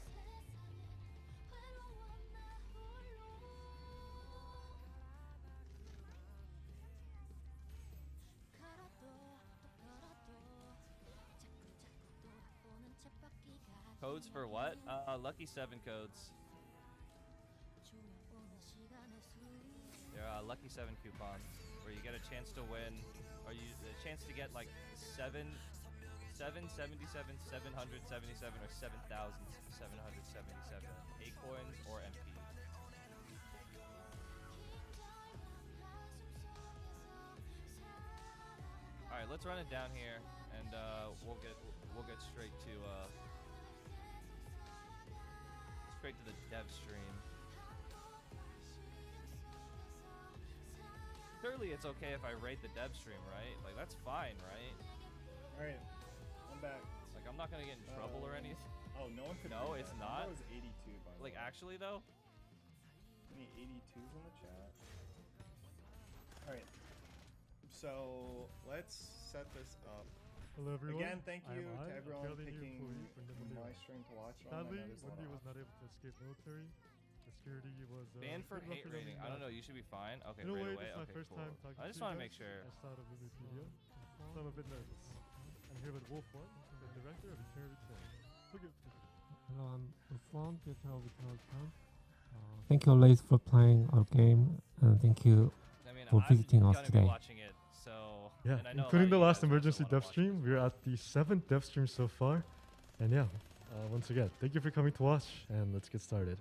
Codes for what? Lucky 7 codes. They're lucky 7 coupons where you get a chance to win, or you a chance to get like 777, 777, or 7,777 A-coins or MP. All right, let's run it down here, and we'll get straight to the dev stream. Surely it's okay if I rate the dev stream, right? Like that's fine, right? All right, I'm back. Like I'm not gonna get in trouble or anything. Oh, no one could. No, read it's that. not. That was 82 by the Like way. actually though. Any 82s in the chat? All right. So let's set this up. Hello everyone. Again, thank I you am to I, a everyone fairly new picking employee from the my Mundial. stream to watch on. I Sadly, know there's a lot Wendy of was not able to escape military. The security was Banned for a bit hate rougher than rating. we I don't thought. know. You should be fine. Okay, In a right way, away. this is my Okay, first cool. time talking I just to you want to make guys. sure. I started with Wikipedia, so I'm a bit nervous. I'm here with Wolf One, the director of Eternal Return. Hello, I'm Wolfwan, director of Eternal Return. Thank you, Lace, for playing our game, and thank you I mean, for I'm visiting us gonna today. be watching it, so Yeah, and I know a lot including of the you last guys also emergency wanna dev watch stream. We're at the 7th dev stream so far. And yeah, once again, thank you for coming to watch, and let's get started.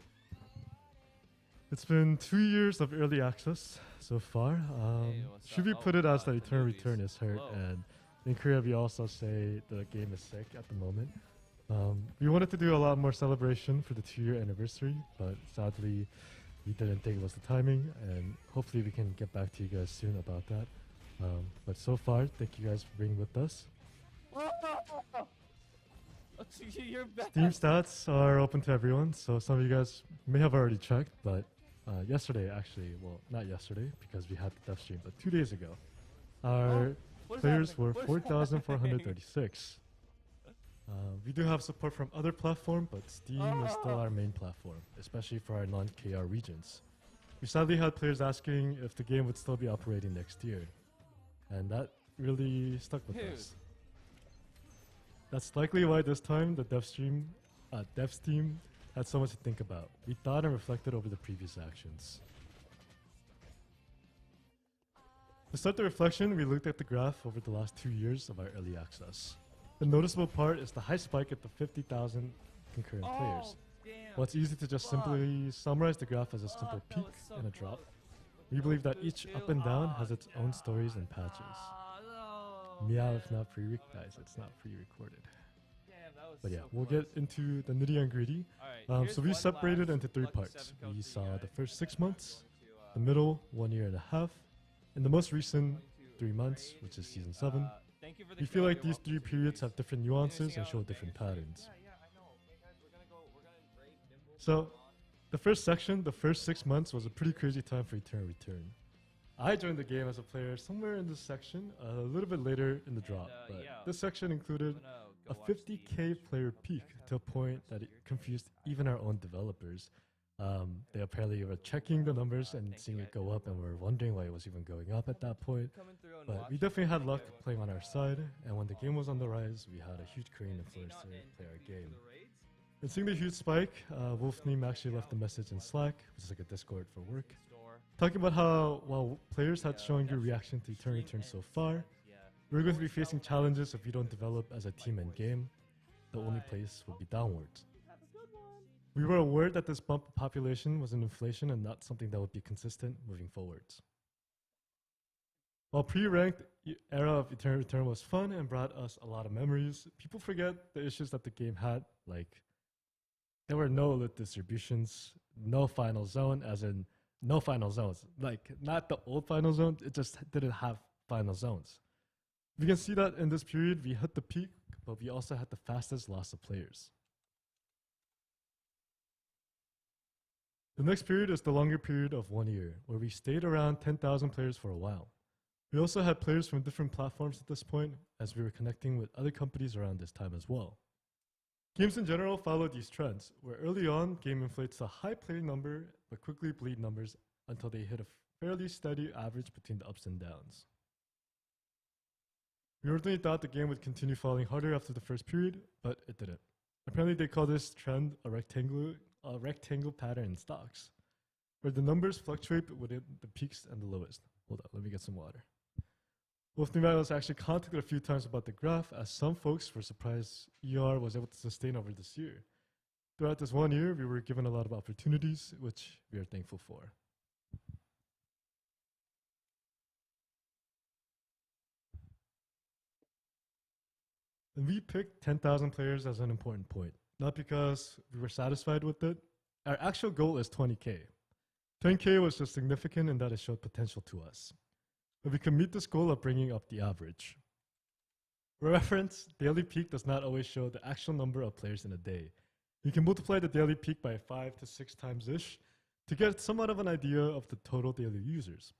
It's been 2 years of early access so far. what's Should up? we Oh, put it as the that Eternal movies. Return is hurt, Hello. and in Korea we also say the game is sick at the moment. We wanted to do a lot more celebration for the 2-year anniversary, but sadly we didn't think it was the timing, and hopefully we can get back to you guys soon about that. But so far, thank you guys for being with us. You're back. Steam stats are open to everyone, so some of you guys may have already checked, but yesterday, actually, well, not yesterday because we had the dev stream, but 2 days ago, our what is players happening? were What is 4,436. We do have support from other platforms, but Steam is still our main platform, especially for our non-KR regions. We sadly had players asking if the game would still be operating next year, and that really stuck with us. That's likely why this time the devs team had so much to think about. We thought and reflected over the previous actions. To start the reflection, we looked at the graph over the last 2 years of our early access. The noticeable part is the high spike at the 50,000 concurrent players. While it's easy to just simply summarize the graph as a simple peak and a drop, we believe that each up and down has its own stories and patches. Meow if not guys, it's not pre-recorded. But yeah, we'll get into the nitty and gritty. So we separated into 3 parts. We saw the first 6 months, the middle 1 year and a half, and the most recent 3 months, which is season 7. We feel like these 3 periods have different nuances and show different patterns. So, the first section, the first 6 months, was a pretty crazy time for Eternal Return. I joined the game as a player somewhere in this section, a little bit later in the drop, but this section included a 50k player peak to a point that it confused even our own developers. They apparently were checking the numbers and seeing it go up and were wondering why it was even going up at that point. But we definitely had luck playing on our side, and when the game was on the rise, we had a huge Korean influencer play our game. And seeing the huge spike, Wolfneem actually left a message in Slack, which is like a Discord for work, talking about how while players had shown good reaction to Eternal Return so far, we're going to be facing challenges if we don't develop as a team and game. The only place will be downwards. We were aware that this bump of population was an inflation and not something that would be consistent moving forwards. While pre-ranked era of Eternal Return was fun and brought us a lot of memories, people forget the issues that the game had, like there were no lit distributions, no final zone, as in no final zones. Like not the old final zone, it just didn't have final zones. We can see that in this period we hit the peak, but we also had the fastest loss of players. The next period is the longer period of 1 year, where we stayed around 10,000 players for a while. We also had players from different platforms at this point, as we were connecting with other companies around this time as well. Games in general follow these trends, where early on, game inflates a high player number, but quickly bleed numbers until they hit a fairly steady average between the ups and downs. We originally thought the game would continue falling harder after the first period, but it didn't. Apparently they call this trend a rectangle pattern in stocks, where the numbers fluctuate within the peaks and the lowest. Hold on, let me get some water. Wolfneem was actually contacted a few times about the graph, as some folks were surprised ER was able to sustain over this year. Throughout this 1 year, we were given a lot of opportunities, which we are thankful for. And we picked 10,000 players as an important point, not because we were satisfied with it. Our actual goal is 20k. 10k was just significant in that it showed potential to us. But we can meet this goal of bringing up the average. For reference, daily peak does not always show the actual number of players in a day. You can multiply the daily peak by 5 to 6 times-ish to get somewhat of an idea of the total daily users.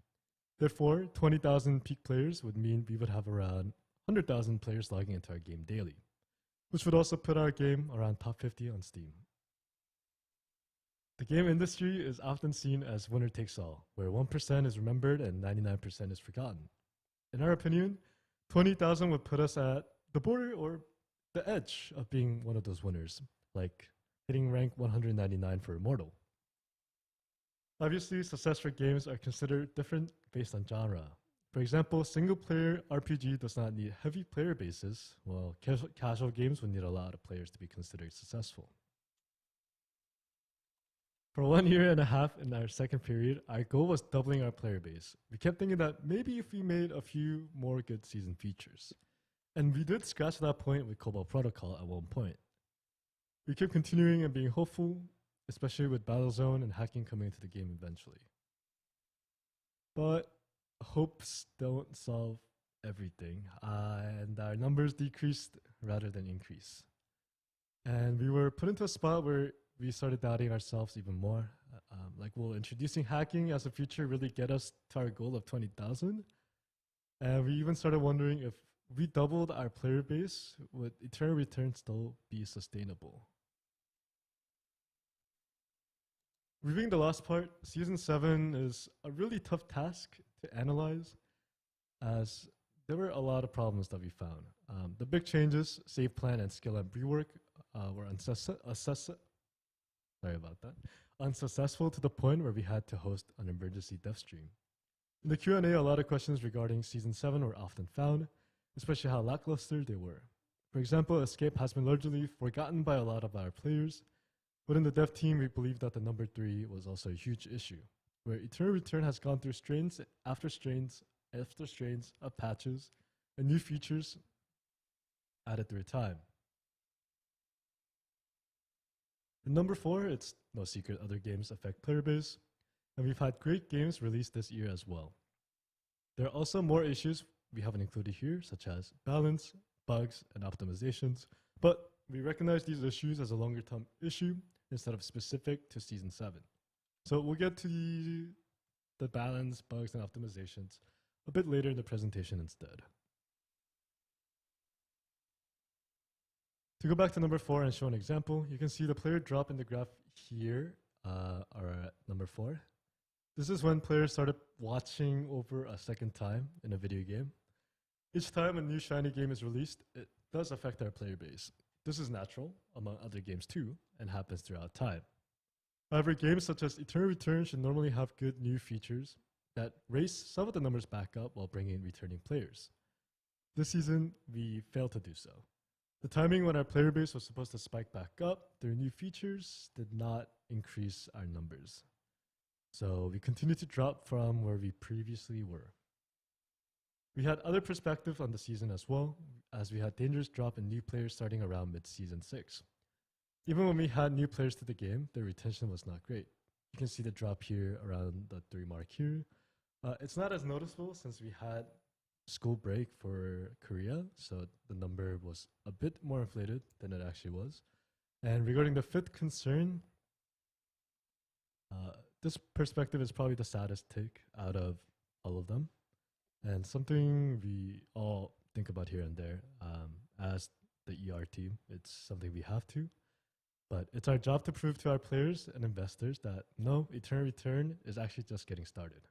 Therefore, 20,000 peak players would mean we would have around 100,000 players logging into our game daily, which would also put our game around top 50 on Steam. The game industry is often seen as winner takes all, where 1% is remembered and 99% is forgotten. In our opinion, 20,000 would put us at the border or the edge of being one of those winners, like hitting rank 199 for Immortal. Obviously, success for games are considered different based on genre. For example, single-player RPG does not need heavy player bases, while casual games would need a lot of players to be considered successful. For 1 year and a half in our second period, our goal was doubling our player base. We kept thinking that maybe if we made a few more good season features. And we did scratch that point with Cobalt Protocol at one point. We kept continuing and being hopeful, especially with Battlezone and hacking coming into the game eventually. But hopes don't solve everything, and our numbers decreased rather than increase. And we were put into a spot where we started doubting ourselves even more. Will introducing hacking as a feature really get us to our goal of 20,000? And we even started wondering if we doubled our player base, would Eternal Return still be sustainable? Reviewing the last part, Season 7 is a really tough task to analyze, as there were a lot of problems that we found. The big changes, save plan and skill and rework, were unsuccessful to the point where we had to host an emergency dev stream. In the Q&A, a lot of questions regarding Season 7 were often found, especially how lackluster they were. For example, Escape has been largely forgotten by a lot of our players, but in the dev team, we believe that the number 3 was also a huge issue, where Eternal Return has gone through strains after strains after strains of patches and new features added through time. In number 4, it's no secret other games affect player base, and we've had great games released this year as well. There are also more issues we haven't included here, such as balance, bugs, and optimizations, but we recognize these issues as a longer term issue instead of specific to Season 7. So we'll get to the balance, bugs, and optimizations a bit later in the presentation instead. To go back to number 4 and show an example, you can see the player drop in the graph here, or at number 4. This is when players started watching over a second time in a video game. Each time a new shiny game is released, it does affect our player base. This is natural among other games too, and happens throughout time. However, games such as Eternal Return should normally have good new features that raise some of the numbers back up while bringing in returning players. This season, we failed to do so. The timing when our player base was supposed to spike back up through new features did not increase our numbers. So we continued to drop from where we previously were. We had other perspectives on the season as well, as we had dangerous drop in new players starting around mid-season 6. Even when we had new players to the game, their retention was not great. You can see the drop here around the 3 mark here. It's not as noticeable since we had school break for Korea, so the number was a bit more inflated than it actually was. And regarding the 5th concern, this perspective is probably the saddest take out of all of them, and something we all think about here and there. As the ER team, it's something we have to, but it's our job to prove to our players and investors that no, Eternal Return is actually just getting started.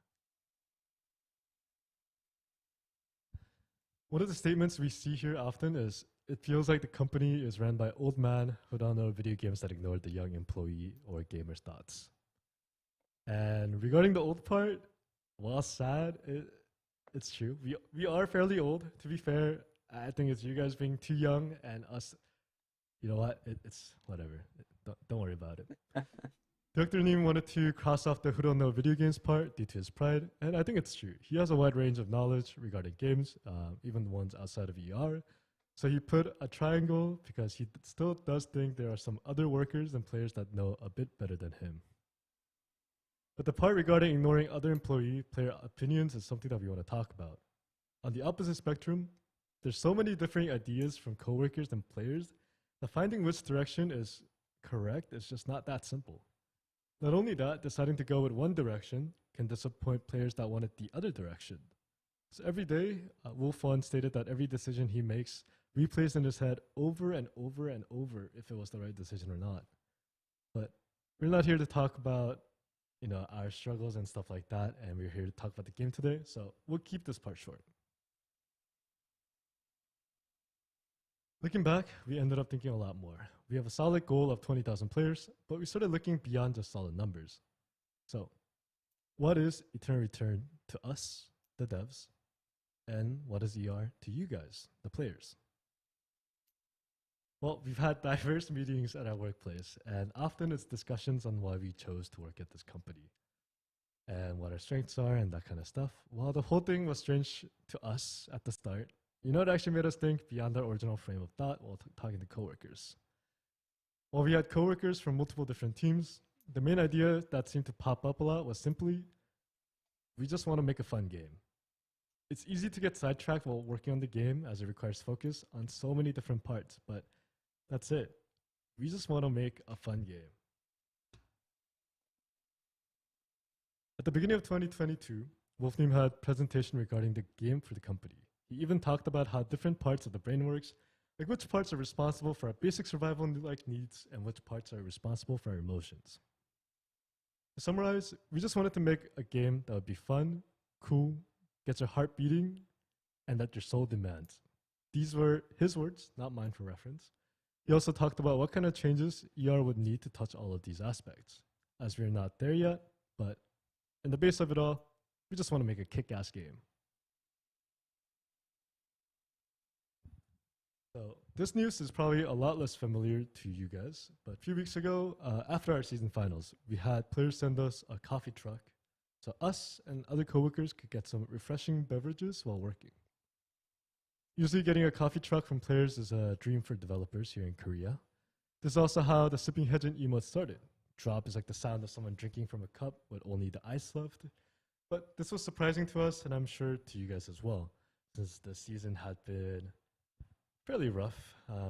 One of the statements we see here often is, it feels like the company is run by old men who don't know video games that ignore the young employee or gamer's thoughts. And regarding the old part, while sad, it's true. We are fairly old. To be fair, I think it's you guys being too young and us, you know what, it's whatever. Don't worry about it. Dr. Neem wanted to cross off the who don't know video games part due to his pride, and I think it's true. He has a wide range of knowledge regarding games, even the ones outside of ER. So he put a triangle because he still does think there are some other workers and players that know a bit better than him. But the part regarding ignoring other employee player opinions is something that we want to talk about. On the opposite spectrum, there's so many different ideas from coworkers and players that finding which direction is correct is just not that simple. Not only that, deciding to go with one direction can disappoint players that wanted the other direction. So every day, Wolf One stated that every decision he makes replays in his head over and over and over if it was the right decision or not. But we're not here to talk about our struggles and stuff like that, and we're here to talk about the game today, so we'll keep this part short. Looking back, we ended up thinking a lot more. We have a solid goal of 20,000 players, but we started looking beyond just solid numbers. So, what is Eternal Return to us, the devs, and what is ER to you guys, the players? Well, we've had diverse meetings at our workplace, and often it's discussions on why we chose to work at this company and what our strengths are and that kind of stuff. While the whole thing was strange to us at the start, it actually made us think beyond our original frame of thought while talking to coworkers. While we had coworkers from multiple different teams, the main idea that seemed to pop up a lot was simply, we just want to make a fun game. It's easy to get sidetracked while working on the game as it requires focus on so many different parts, but that's it. We just want to make a fun game. At the beginning of 2022, Wolfneam had a presentation regarding the game for the company. He even talked about how different parts of the brain works, like which parts are responsible for our basic survival like needs and which parts are responsible for our emotions. To summarize, we just wanted to make a game that would be fun, cool, gets your heart beating, and that your soul demands. These were his words, not mine for reference. He also talked about what kind of changes ER would need to touch all of these aspects, as we're not there yet, but in the base of it all, we just want to make a kick-ass game. So this news is probably a lot less familiar to you guys, but a few weeks ago, after our season finals, we had players send us a coffee truck so us and other coworkers could get some refreshing beverages while working. Usually getting a coffee truck from players is a dream for developers here in Korea. This is also how the sipping headget emote started. Drop is like the sound of someone drinking from a cup with only the ice left. But this was surprising to us, and I'm sure to you guys as well, since the season had been fairly rough.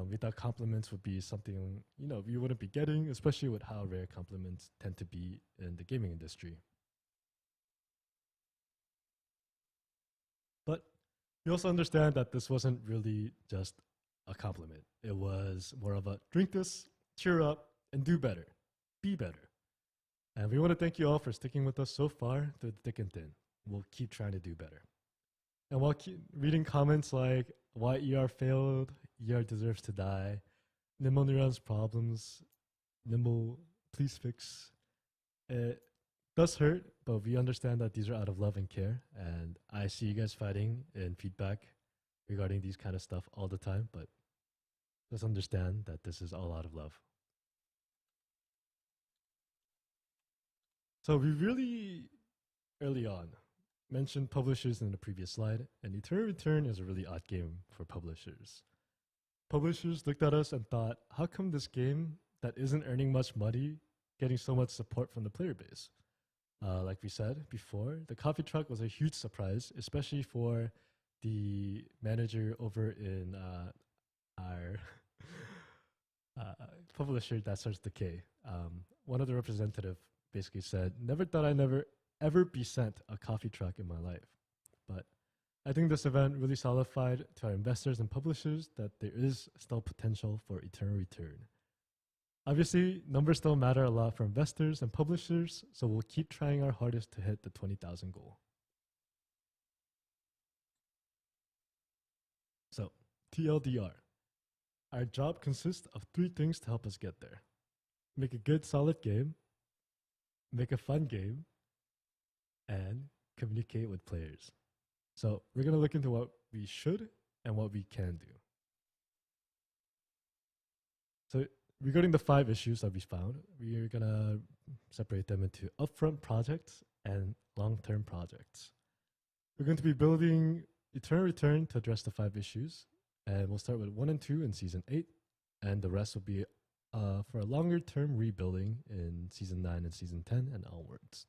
We thought compliments would be something we wouldn't be getting, especially with how rare compliments tend to be in the gaming industry. But we also understand that this wasn't really just a compliment. It was more of a drink this, cheer up, and do better. Be better. And we want to thank you all for sticking with us so far through the thick and thin. We'll keep trying to do better. And while reading comments like why ER failed, ER deserves to die, Nimble Neuron's problems, Nimble, please fix, it does hurt, but we understand that these are out of love and care. And I see you guys fighting in feedback regarding these kind of stuff all the time, but just understand that this is all out of love. So we really, early on, mentioned publishers in the previous slide, and Eternal Return is a really odd game for publishers. Publishers looked at us and thought, how come this game that isn't earning much money getting so much support from the player base? Like we said before, the coffee truck was a huge surprise, especially for the manager over in our publisher that starts with the K. One of the representatives basically said, never thought I'd never ever be sent a coffee truck in my life. But I think this event really solidified to our investors and publishers that there is still potential for Eternal Return. Obviously, numbers still matter a lot for investors and publishers, so we'll keep trying our hardest to hit the 20,000 goal. So, TLDR. Our job consists of 3 things to help us get there. Make a good, solid game, make a fun game, and communicate with players. So we're going to look into what we should and what we can do. So regarding the 5 issues that we found, we're going to separate them into upfront projects and long-term projects. We're going to be building Eternal Return to address the 5 issues, and we'll start with 1 and 2 in Season 8, and the rest will be for a longer-term rebuilding in Season 9 and Season 10 and onwards.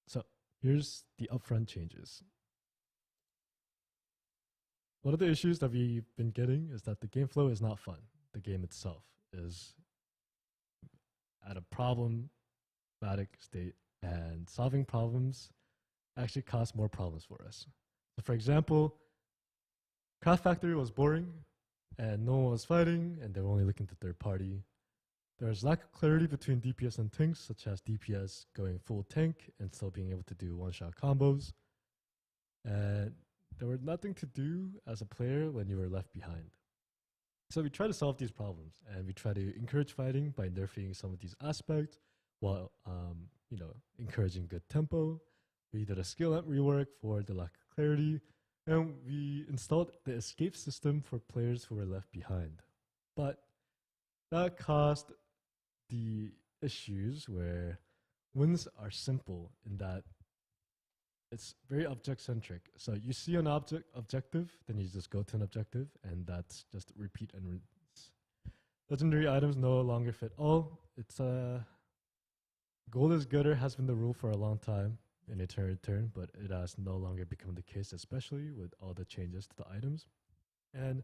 So here's the upfront changes. One of the issues that we've been getting is that the game flow is not fun. The game itself is at a problematic state, and solving problems actually cause more problems for us. So for example, Craft Factory was boring, and no one was fighting, and they were only looking to third party. There's lack of clarity between DPS and tanks, such as DPS going full tank and still being able to do one-shot combos. And there was nothing to do as a player when you were left behind. So we try to solve these problems, and we try to encourage fighting by nerfing some of these aspects while encouraging good tempo. We did a skill up rework for the lack of clarity, and we installed the escape system for players who were left behind. But that caused the issues where wins are simple in that it's very object-centric. So you see an objective, then you just go to an objective, and that's just repeat and rinse. Legendary items no longer fit all. It's gold is gooder has been the rule for a long time in Eternal Return, but it has no longer become the case, especially with all the changes to the items. And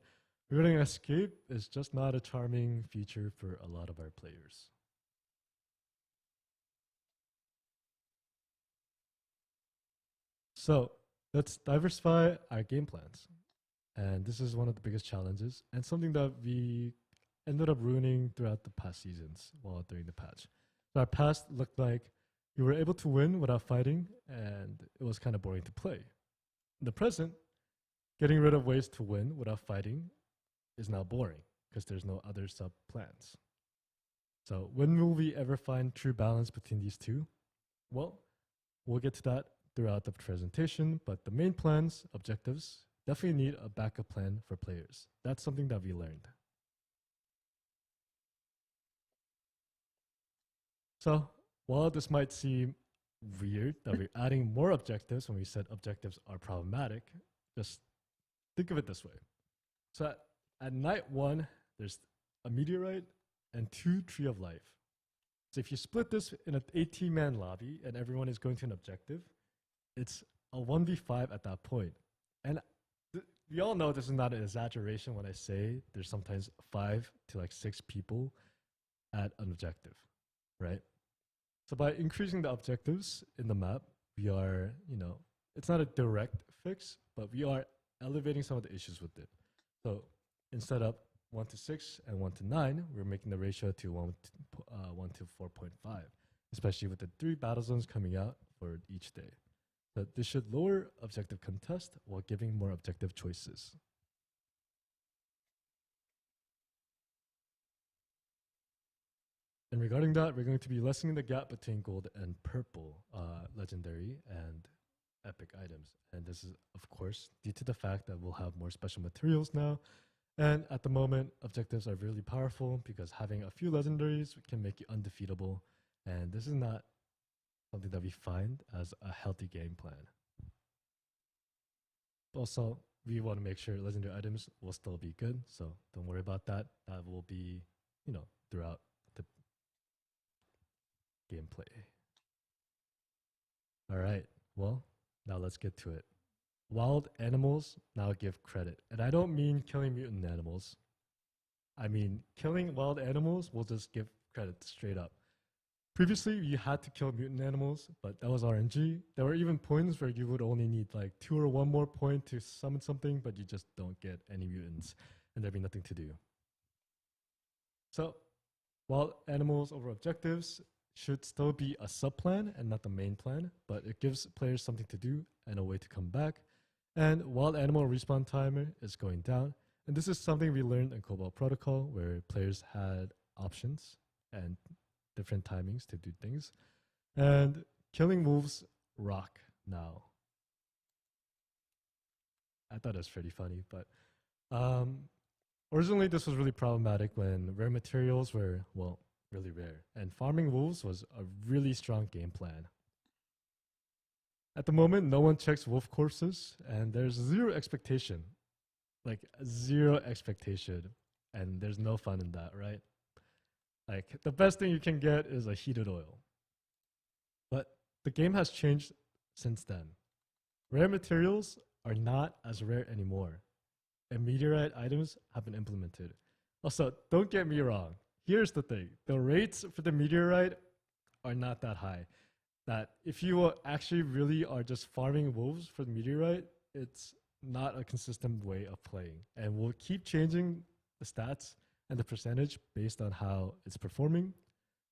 regarding escape is just not a charming feature for a lot of our players. So let's diversify our game plans. And this is one of the biggest challenges and something that we ended up ruining throughout the past seasons while during the patch. So our past looked like you were able to win without fighting, and it was kind of boring to play. In the present, getting rid of ways to win without fighting is now boring because there's no other sub plans. So when will we ever find true balance between these two? Well, we'll get to that throughout the presentation, but the main plans, objectives, definitely need a backup plan for players. That's something that we learned. So while this might seem weird that we're adding more objectives when we said objectives are problematic, just think of it this way. So at night 1, there's a meteorite and 2 Tree of Life. So if you split this in an 18-man lobby and everyone is going to an objective, it's a 1v5 at that point. And we all know this is not an exaggeration when I say there's sometimes 5 to like 6 people at an objective, right? So by increasing the objectives in the map, we are, it's not a direct fix, but we are elevating some of the issues with it. So instead of 1 to 6 and 1 to 9, we're making the ratio to 1 to 4.5, especially with the 3 battle zones coming out for each day. So this should lower objective contest while giving more objective choices. And regarding that, we're going to be lessening the gap between gold and purple legendary and epic items. And this is, of course, due to the fact that we'll have more special materials now. And at the moment, objectives are really powerful because having a few legendaries can make you undefeatable. And this is not something that we find as a healthy game plan. Also, we want to make sure legendary items will still be good. So don't worry about that. That will be, throughout the gameplay. All right, well, now let's get to it. Wild animals now give credit. And I don't mean killing mutant animals. I mean killing wild animals will just give credit straight up. Previously, you had to kill mutant animals, but that was RNG. There were even points where you would only need like 2 or 1 more point to summon something, but you just don't get any mutants, and there'd be nothing to do. So, wild animals over objectives should still be a sub-plan and not the main plan, but it gives players something to do and a way to come back. And wild animal respawn timer is going down. And this is something we learned in Cobalt Protocol, where players had options and different timings to do things. And killing wolves rock now. I thought it was pretty funny, but originally this was really problematic when rare materials were, well, really rare. And farming wolves was a really strong game plan. At the moment, no one checks wolf corpses, and there's 0 expectation. Like 0 expectation, and there's no fun in that, right? Like the best thing you can get is a heated oil. But the game has changed since then. Rare materials are not as rare anymore, and meteorite items have been implemented. Also, don't get me wrong. Here's the thing. The rates for the meteorite are not that high. That if you actually really are just farming wolves for the meteorite, it's not a consistent way of playing. And we'll keep changing the stats and the percentage based on how it's performing.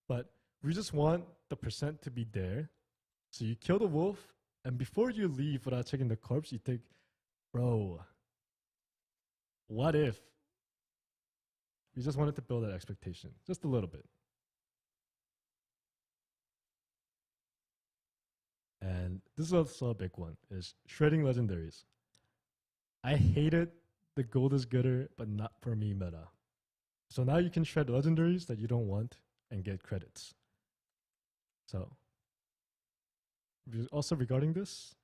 But we just want the percent to be there. So you kill the wolf, and before you leave without checking the corpse, you think, bro, what if? We just wanted to build that expectation, just a little bit. And this is also a big one, is shredding legendaries. I hated the gold is gooder, but not for me meta. So now you can shred legendaries that you don't want and get credits. So, also regarding this,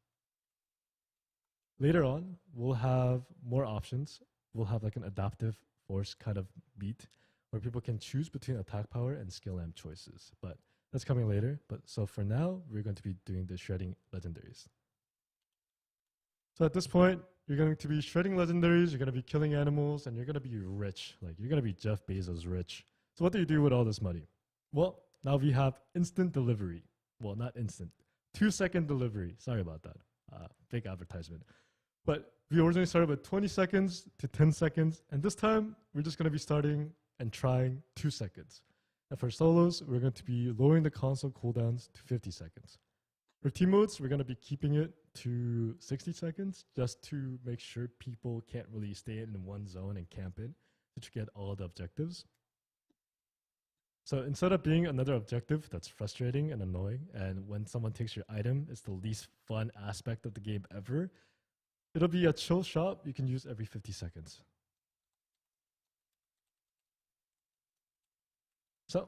later on, we'll have more options. We'll have like an adaptive force kind of beat where people can choose between attack power and skill amp choices. But that's coming later. But so for now, we're going to be doing the shredding legendaries. So at this point, you're going to be shredding legendaries, you're going to be killing animals, and you're going to be rich. Like, you're going to be Jeff Bezos rich. So what do you do with all this money? Well, now we have instant delivery. Well, not instant. 2-second delivery. Sorry about that. big advertisement. But we originally started with 20 seconds to 10 seconds, and this time we're just going to be starting and trying 2 seconds. And for solos, we're going to be lowering the console cooldowns to 50 seconds. For team modes, we're going to be keeping it to 60 seconds just to make sure people can't really stay in one zone and camp in, so you get all the objectives. So instead of being another objective that's frustrating and annoying, and when someone takes your item, it's the least fun aspect of the game ever, it'll be a chill shot you can use every 50 seconds. So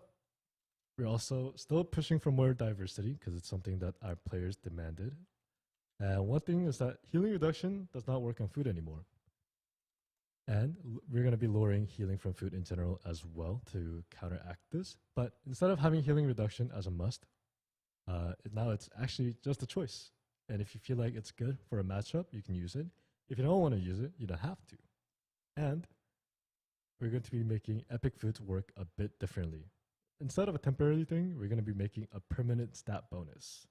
we're also still pushing for more diversity because it's something that our players demanded. And one thing is that healing reduction does not work on food anymore. And we're going to be lowering healing from food in general as well to counteract this. But instead of having healing reduction as a must, now it's actually just a choice. And if you feel like it's good for a matchup, you can use it. If you don't want to use it, you don't have to. And we're going to be making epic foods work a bit differently. Instead of a temporary thing, we're going to be making a permanent stat bonus.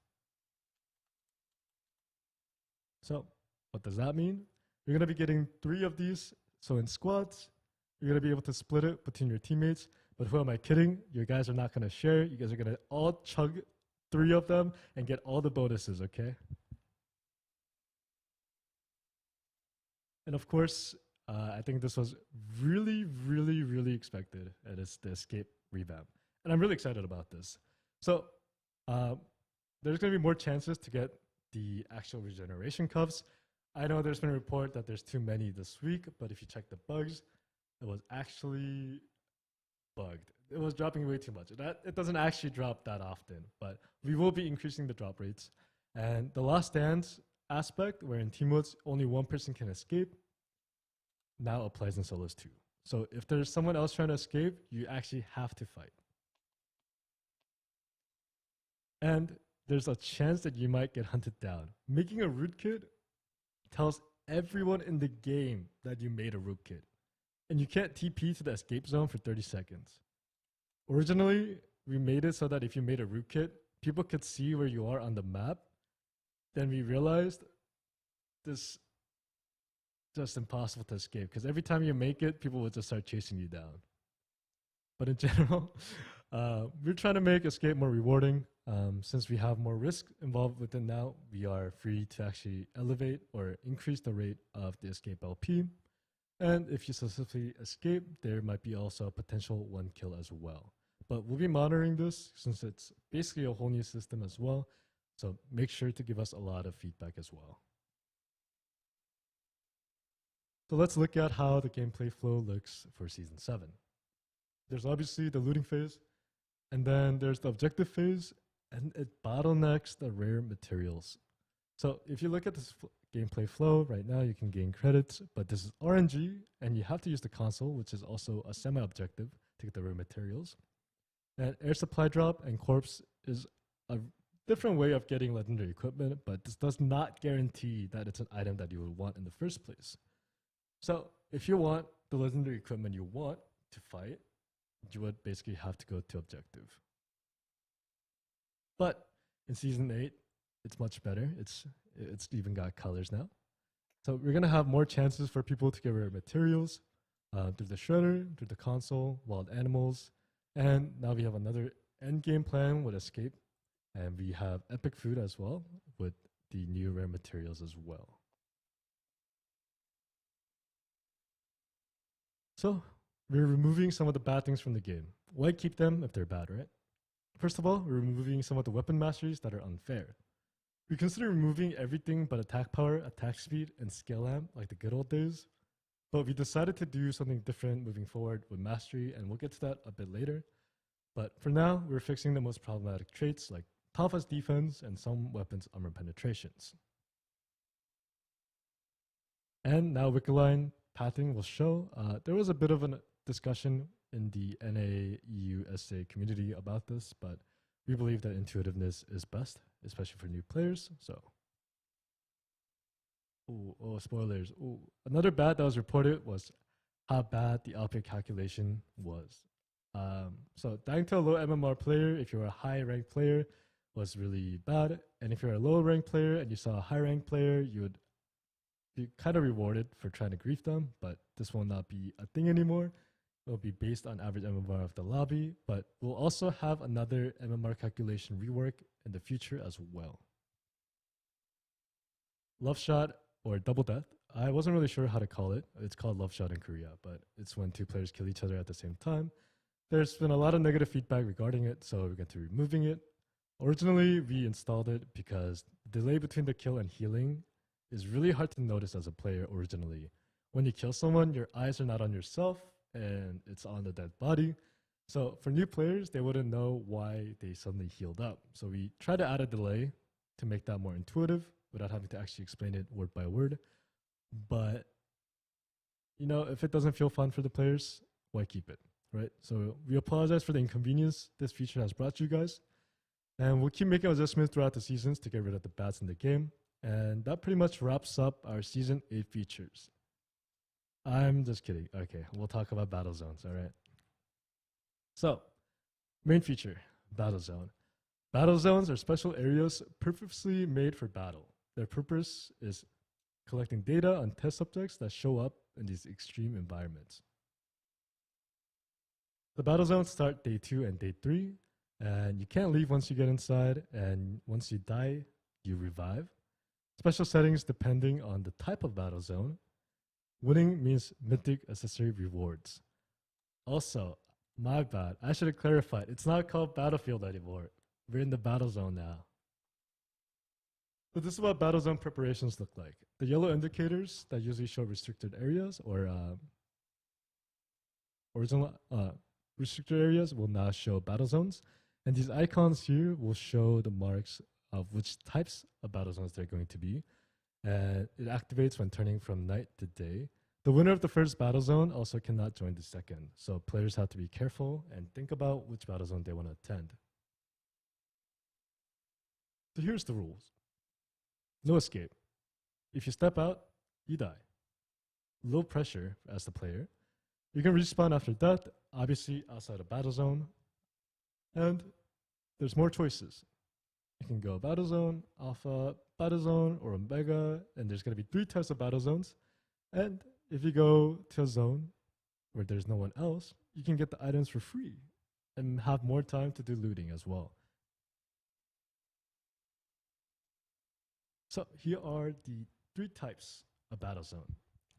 So what does that mean? You're going to be getting 3 of these. So in squads, you're going to be able to split it between your teammates. But who am I kidding? You guys are not going to share. You guys are going to all chug 3 of them and get all the bonuses, okay? And of course, I think this was really, really, really expected. And it's the escape revamp. And I'm really excited about this. So there's going to be more chances to get the actual regeneration cuffs. I know there's been a report that there's too many this week, but if you check the bugs, it was actually bugged. It was dropping way too much. It doesn't actually drop that often, but we will be increasing the drop rates. And the last stands aspect, where in team modes only one person can escape, now applies in solos too. So if there's someone else trying to escape, you actually have to fight. And there's a chance that you might get hunted down. Making a rootkit tells everyone in the game that you made a rootkit. And you can't TP to the escape zone for 30 seconds. Originally, we made it so that if you made a rootkit, people could see where you are on the map. Then we realized this just impossible to escape, because every time you make it, people would just start chasing you down. But in general, we're trying to make escape more rewarding. Since we have more risk involved with it now, we are free to actually elevate or increase the rate of the escape LP. And if you successfully escape, there might be also a potential 1 kill as well. But we'll be monitoring this since it's basically a whole new system as well. So make sure to give us a lot of feedback as well. So let's look at how the gameplay flow looks for Season 7. There's obviously the looting phase, and then there's the objective phase, and it bottlenecks the rare materials. So if you look at this gameplay flow, right now you can gain credits, but this is RNG, and you have to use the console, which is also a semi-objective to get the rare materials. And air supply drop and corpse is a different way of getting legendary equipment, but this does not guarantee that it's an item that you would want in the first place. So if you want the legendary equipment you want to fight, you would basically have to go to objective. But in Season 8, it's much better. It's even got colors now. So we're going to have more chances for people to get rare materials through the shredder, through the console, wild animals. And now we have another end game plan with escape. And we have epic food as well with the new rare materials as well. So we're removing some of the bad things from the game. Why keep them if they're bad, right? First of all, we're removing some of the weapon masteries that are unfair. We consider removing everything but attack power, attack speed, and skill amp like the good old days. But we decided to do something different moving forward with mastery, and we'll get to that a bit later. But for now, we're fixing the most problematic traits like Talfa's defense and some weapons' armor penetrations. And now Wickerline pathing will show. There was a bit of a discussion in the NAEUSA community about this, but we believe that intuitiveness is best, especially for new players. So, spoilers. Another bad that was reported was how bad the LP calculation was. So dying to a low MMR player, if you're a high ranked player, was really bad. And if you're a low ranked player and you saw a high ranked player, you would be kind of rewarded for trying to grief them. But this will not be a thing anymore. It will be based on average MMR of the lobby. But we'll also have another MMR calculation rework in the future as well. Love shot or double death. I wasn't really sure how to call it. It's called love shot in Korea, but it's when two players kill each other at the same time. There's been a lot of negative feedback regarding it, so we're going to be removing it. Originally, we installed it because the delay between the kill and healing is really hard to notice as a player originally. When you kill someone, your eyes are not on yourself and it's on the dead body. So for new players, they wouldn't know why they suddenly healed up. So we try to add a delay to make that more intuitive without having to actually explain it word by word. But, you know, if it doesn't feel fun for the players, why keep it, right? So we apologize for the inconvenience this feature has brought you guys. And we'll keep making adjustments throughout the seasons to get rid of the bats in the game. And that pretty much wraps up our Season 8 features. I'm just kidding. Okay, we'll talk about battle zones, all right? So, main feature, battle zone. Battle zones are special areas purposely made for battle. Their purpose is collecting data on test subjects that show up in these extreme environments. The battle zones start day 2 and day 3, and you can't leave once you get inside, and once you die, you revive. Special settings depending on the type of battle zone. Winning means mythic accessory rewards. Also, my bad, I should have clarified, it's not called Battlefield anymore. We're in the battle zone now. So this is what battle zone preparations look like. The yellow indicators that usually show restricted areas or original restricted areas will now show battle zones. And these icons here will show the marks of which types of battle zones they're going to be. And it activates when turning from night to day. The winner of the first battle zone also cannot join the second. So players have to be careful and think about which battle zone they want to attend. So here's the rules. No escape. If you step out, you die. Low pressure as the player. You can respawn after death, obviously outside a battle zone. And there's more choices. You can go battle zone, alpha, battle zone, or omega, and there's going to be 3 types of battle zones. And if you go to a zone where there's no one else, you can get the items for free and have more time to do looting as well. So here are the 3 types of battle zone.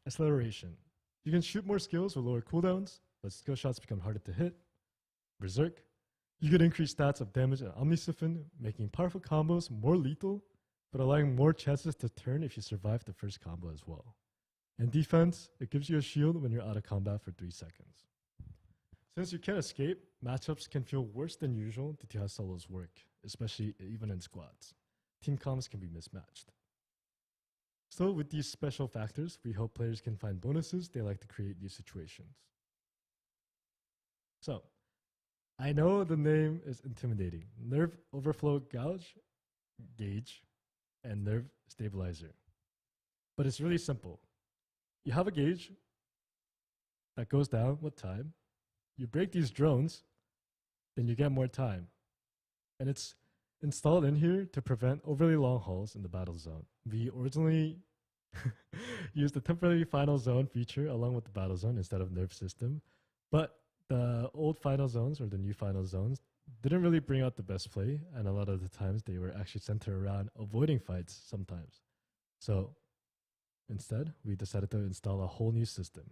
Acceleration. You can shoot more skills with lower cooldowns, but skill shots become harder to hit. Berserk. You can increase stats of damage and Omnisiphon, making powerful combos more lethal, but allowing more chances to turn if you survive the first combo as well. And defense, it gives you a shield when you're out of combat for 3 seconds. Since you can't escape, matchups can feel worse than usual due to how solos work, especially even in squads. Team comms can be mismatched. So with these special factors, we hope players can find bonuses they like to create these situations. So, I know the name is intimidating. Nerve Overflow Gauge, and Nerve Stabilizer. But it's really simple. You have a gauge that goes down with time. You break these drones, then you get more time. And it's installed in here to prevent overly long hauls in the battle zone. We originally used the temporary final zone feature along with the battle zone instead of nerve system, but the old final zones or the new final zones didn't really bring out the best play, and a lot of the times they were actually centered around avoiding fights sometimes. So instead, we decided to install a whole new system.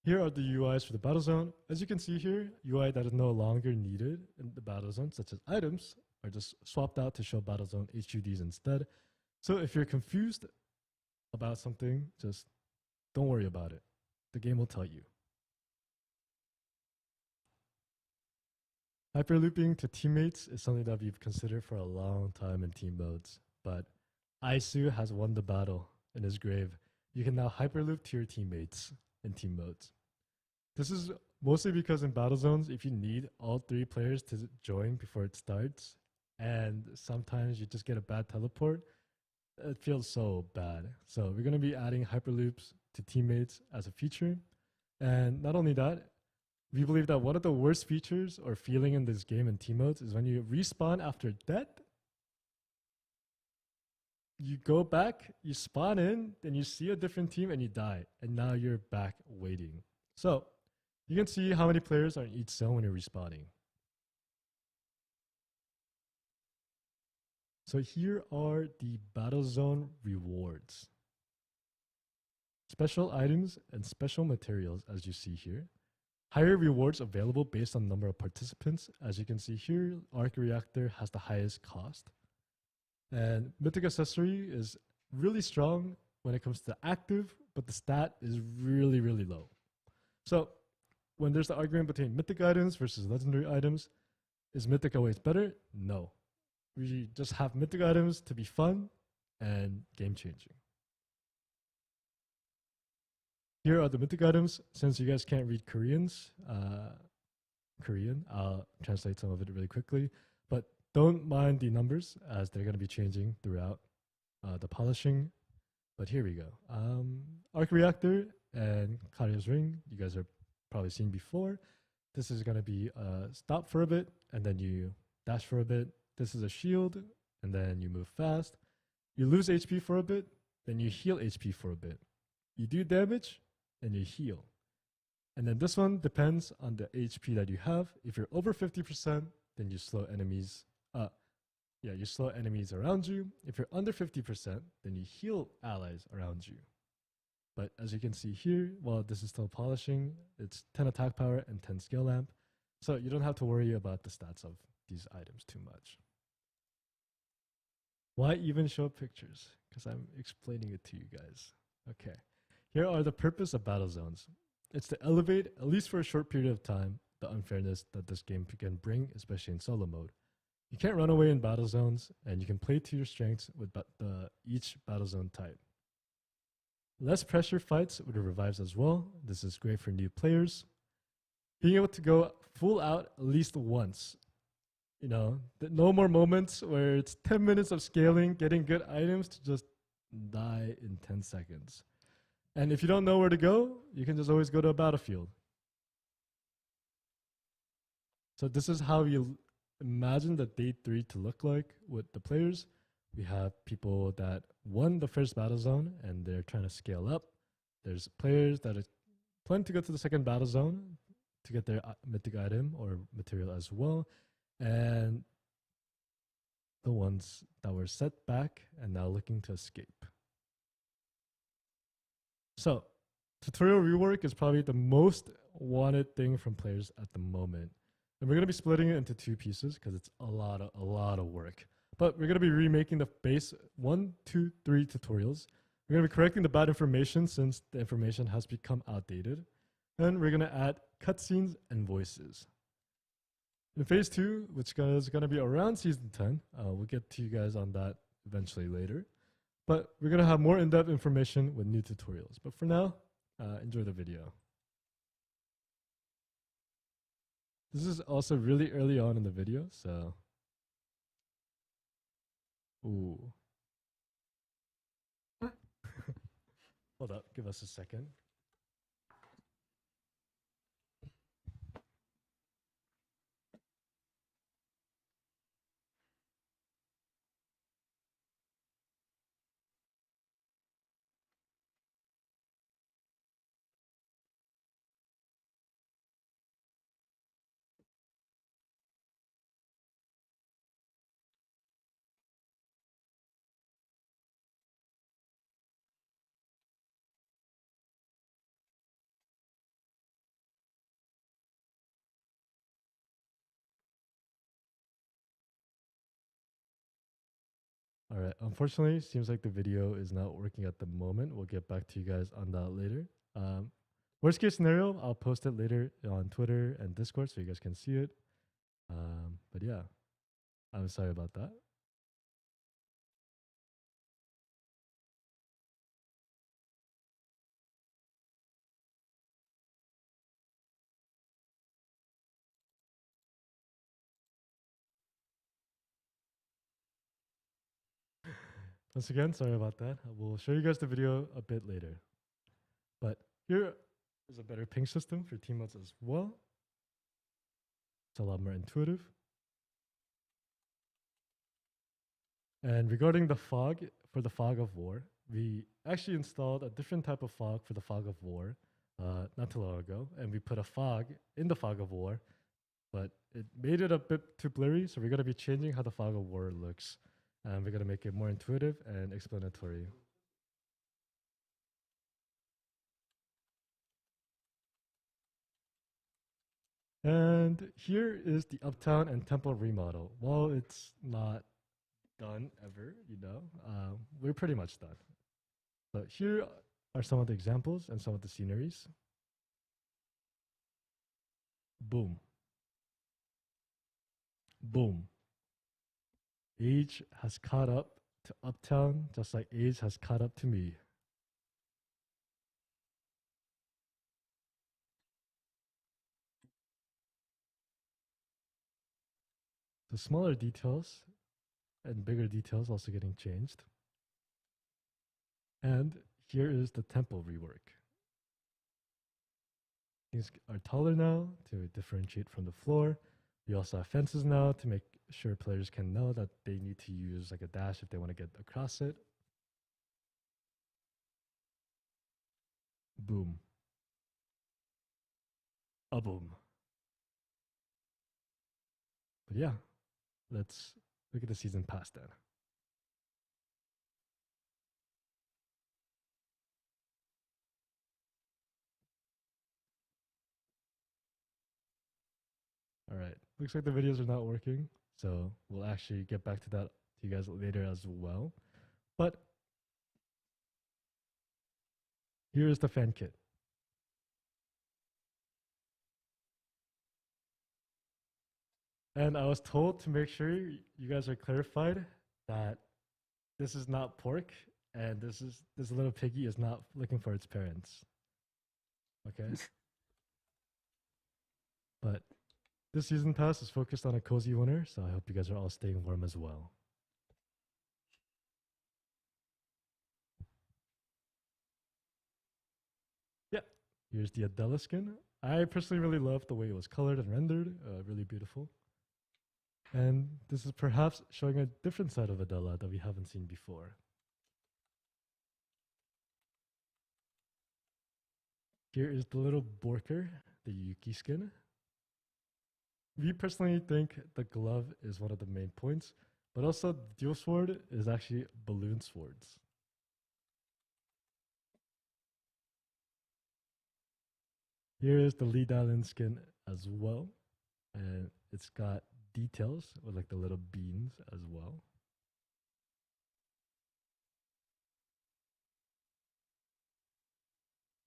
Here are the UIs for the battle zone. As you can see here, UI that is no longer needed in the battle zone, such as items, are just swapped out to show battle zone HUDs instead. So if you're confused about something, just don't worry about it. The game will tell you. Hyperlooping to teammates is something that we've considered for a long time in team modes, but Aisu has won the battle in his grave. You can now hyperloop to your teammates in team modes. This is mostly because in battle zones, if you need all 3 players to join before it starts, and sometimes you just get a bad teleport, it feels so bad. So we're going to be adding hyperloops to teammates as a feature. And not only that, we believe that one of the worst features or feeling in this game in team modes is when you respawn after death. You go back, you spawn in, then you see a different team and you die. And now you're back waiting. So you can see how many players are in each zone when you're respawning. So here are the battle zone rewards. Special items and special materials, as you see here. Higher rewards available based on number of participants. As you can see here, Arc Reactor has the highest cost. And Mythic Accessory is really strong when it comes to active, but the stat is really, really low. So when there's the argument between Mythic items versus Legendary items, is Mythic always better? No. We just have Mythic items to be fun and game-changing. Here are the Mythic items. Since you guys can't read Korean, I'll translate some of it really quickly. But don't mind the numbers as they're going to be changing throughout the polishing. But here we go. Arc Reactor and Karya's Ring, you guys are probably seen before. This is going to be stop for a bit, and then you dash for a bit. This is a shield, and then you move fast. You lose HP for a bit, then you heal HP for a bit. You do damage, and you heal. And then this one depends on the HP that you have. If you're over 50%, then you slow enemies. You slow enemies around you. If you're under 50%, then you heal allies around you. But as you can see here, while this is still polishing, it's 10 attack power and 10 skill lamp. So you don't have to worry about the stats of these items too much. Why even show pictures? Because I'm explaining it to you guys. Okay. Here are the purpose of battle zones. It's to elevate, at least for a short period of time, the unfairness that this game can bring, especially in solo mode. You can't run away in battle zones, and you can play to your strengths with each battle zone type. Less pressure fights with the revives as well. This is great for new players. Being able to go full out at least once. You know, no more moments where it's 10 minutes of scaling, getting good items to just die in 10 seconds. And if you don't know where to go, you can just always go to a battlefield. So this is how you imagine the day 3 to look like with the players. We have people that won the first battle zone and they're trying to scale up. There's players that are planning to go to the second battle zone to get their mythic item or material as well. And the ones that were set back and now looking to escape. So, tutorial rework is probably the most wanted thing from players at the moment. And we're going to be splitting it into 2 pieces because it's a lot of work. But we're going to be remaking the base 1, 2, 3 tutorials. We're going to be correcting the bad information since the information has become outdated. And we're going to add cutscenes and voices. In phase 2, which is going to be around season 10, we'll get to you guys on that eventually later. But we're going to have more in-depth information with new tutorials. But for now, enjoy the video. This is also really early on in the video, so... Ooh. Hold up, give us a second. All right, unfortunately, seems like the video is not working at the moment. We'll get back to you guys on that later. Worst case scenario, I'll post it later on Twitter and Discord so you guys can see it. But yeah, I'm sorry about that. Once again, sorry about that. I will show you guys the video a bit later. But here is a better ping system for team modes as well. It's a lot more intuitive. And regarding the fog, for the fog of war, we actually installed a different type of fog for the fog of war not too long ago. And we put a fog in the fog of war, but it made it a bit too blurry. So we're going to be changing how the fog of war looks. And we're going to make it more intuitive and explanatory. And here is the Uptown and Temple remodel. While it's not done ever, we're pretty much done. So here are some of the examples and some of the sceneries. Boom. Boom. Age has caught up to Uptown just like age has caught up to me. The smaller details and bigger details also getting changed. And here is the temple rework. Things are taller now to differentiate from the floor. We also have fences now to make sure players can know that they need to use like a dash if they want to get across it. Boom. A boom. But yeah, let's look at the season pass then. All right, looks like the videos are not working, so we'll actually get back to that to you guys later as well. But here is the fan kit. And I was told to make sure you guys are clarified that this is not pork and this little piggy is not looking for its parents. Okay? But this season pass is focused on a cozy winter, so I hope you guys are all staying warm as well. Yeah, here's the Adela skin. I personally really love the way it was colored and rendered, really beautiful. And this is perhaps showing a different side of Adela that we haven't seen before. Here is the little Borker, the Yuki skin. We personally think the glove is one of the main points, but also the dual sword is actually balloon swords. Here is the Lee Dalin skin as well, and it's got details with like the little beans as well.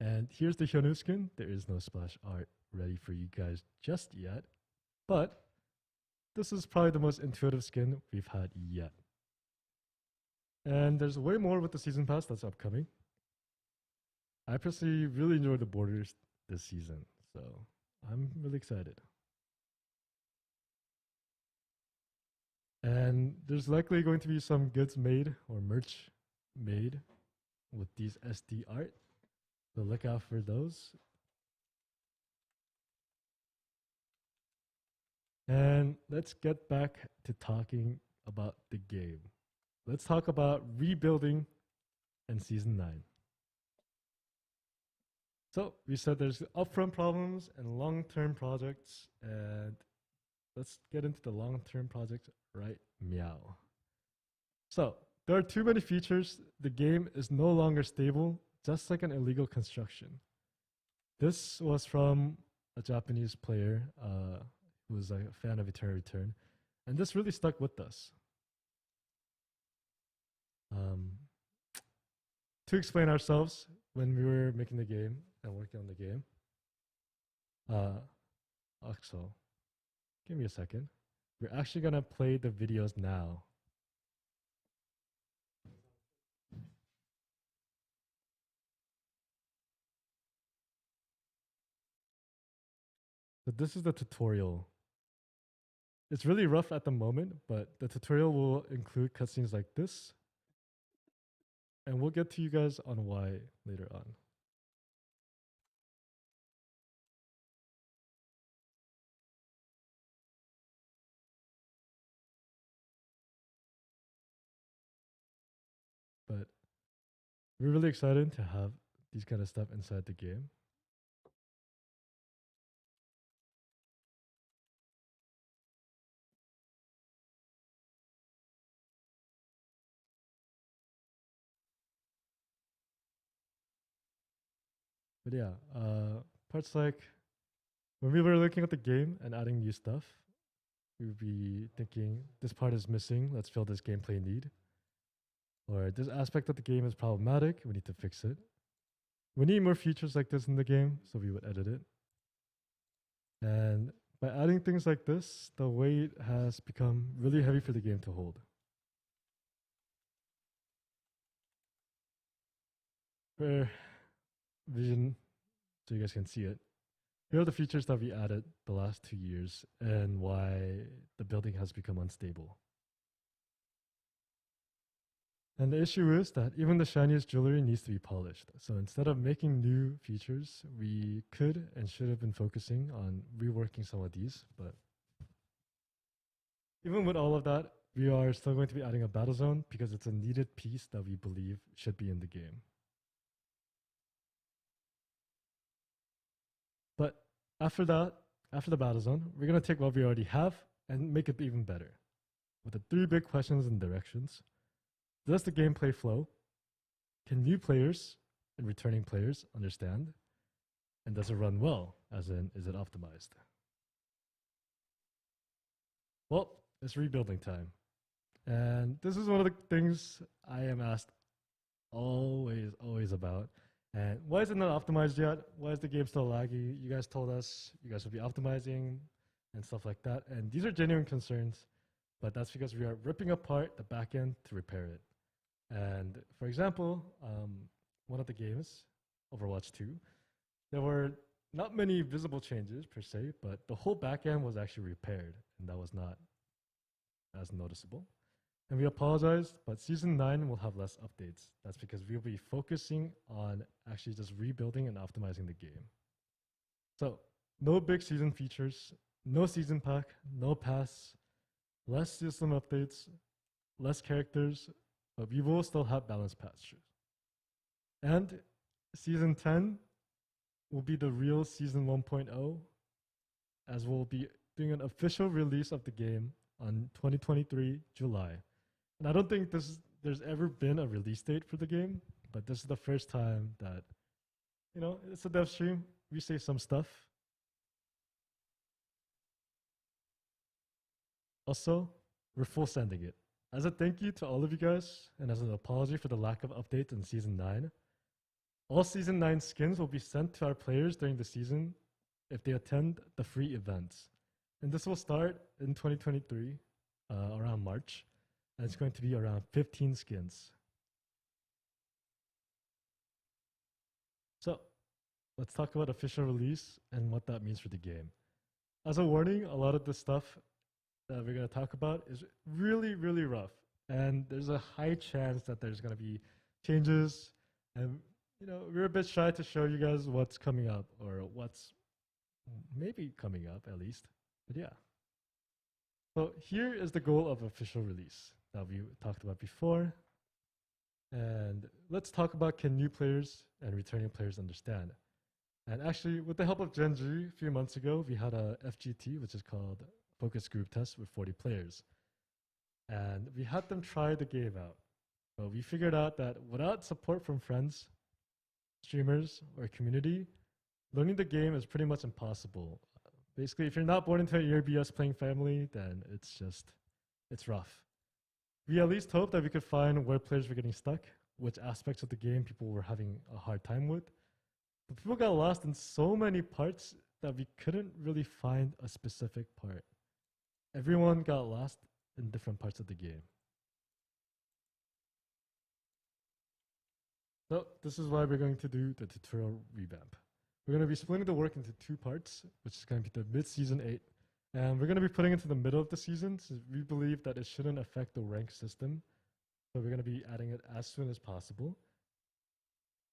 And here's the Hyunwoo skin. There is no splash art ready for you guys just yet, but this is probably the most intuitive skin we've had yet. And there's way more with the season pass that's upcoming. I personally really enjoyed the borders this season, so I'm really excited. And there's likely going to be some goods made or merch made with these SD art. So look out for those. And let's get back to talking about the game. Let's talk about rebuilding in Season 9. So we said there's upfront problems and long-term projects, and let's get into the long-term projects right meow. So there are too many features. The game is no longer stable, just like an illegal construction. This was from a Japanese player who was a fan of Eternal Return, and this really stuck with us. To explain ourselves, when we were making the game and working on the game, Axel, give me a second. We're actually gonna play the videos now. So this is the tutorial. It's really rough at the moment, but the tutorial will include cutscenes like this. And we'll get to you guys on why later on. we're really excited to have these kind of stuff inside the game. But yeah, parts like when we were looking at the game and adding new stuff, we would be thinking this part is missing, let's fill this gameplay need. Or this aspect of the game is problematic, we need to fix it. We need more features like this in the game, so we would edit it. And by adding things like this, the weight has become really heavy for the game to hold. For vision, so you guys can see it. Here are the features that we added the last 2 years and why the building has become unstable. And the issue is that even the shiniest jewelry needs to be polished. So instead of making new features, we could and should have been focusing on reworking some of these. But even with all of that, we are still going to be adding a battle zone because it's a needed piece that we believe should be in the game. But after that, after the battle zone, we're going to take what we already have and make it even better. With the 3 big questions and directions. Does the gameplay flow? Can new players and returning players understand? And does it run well? As in, is it optimized? Well, it's rebuilding time. And this is one of the things I am asked always about. And why is it not optimized yet? Why is the game still laggy? You guys told us you guys would be optimizing and stuff like that. And these are genuine concerns, but that's because we are ripping apart the backend to repair it. And for example, one of the games, Overwatch 2, there were not many visible changes per se, but the whole backend was actually repaired, and that was not as noticeable. And we apologize, but Season 9 will have less updates. That's because we'll be focusing on actually just rebuilding and optimizing the game. So, no big season features, no season pack, no pass, less system updates, less characters, but we will still have balanced patches. And Season 10 will be the real Season 1.0, as we'll be doing an official release of the game on 2023 July. And I don't think there's ever been a release date for the game, but this is the first time that, you know, it's a dev stream, we say some stuff. Also, we're full sending it. As a thank you to all of you guys, and as an apology for the lack of updates in Season 9, all Season 9 skins will be sent to our players during the season if they attend the free events. And this will start in 2023, around March, and it's going to be around 15 skins. So, let's talk about official release and what that means for the game. As a warning, a lot of the stuff that we're going to talk about is really rough, and there's a high chance that there's going to be changes, and you know, we're a bit shy to show you guys what's coming up or what's maybe coming up at least. But yeah. So here is the goal of official release that we talked about before. And let's talk about, can new players and returning players understand? And actually, with the help of Gen G, a few months ago, we had a FGT, which is called Focus Group Test, with 40 players. And we had them try the game out. But we figured out that without support from friends, streamers, or community, learning the game is pretty much impossible. Basically, if you're not born into an ERBS playing family, then it's rough. We at least hope that we could find where players were getting stuck, which aspects of the game people were having a hard time with. But people got lost in so many parts that we couldn't really find a specific part. Everyone got lost in different parts of the game. So this is why we're going to do the tutorial revamp. We're going to be splitting the work into 2 parts, which is going to be the mid-season 8. And we're going to be putting it into the middle of the season, since we believe that it shouldn't affect the rank system. So we're going to be adding it as soon as possible.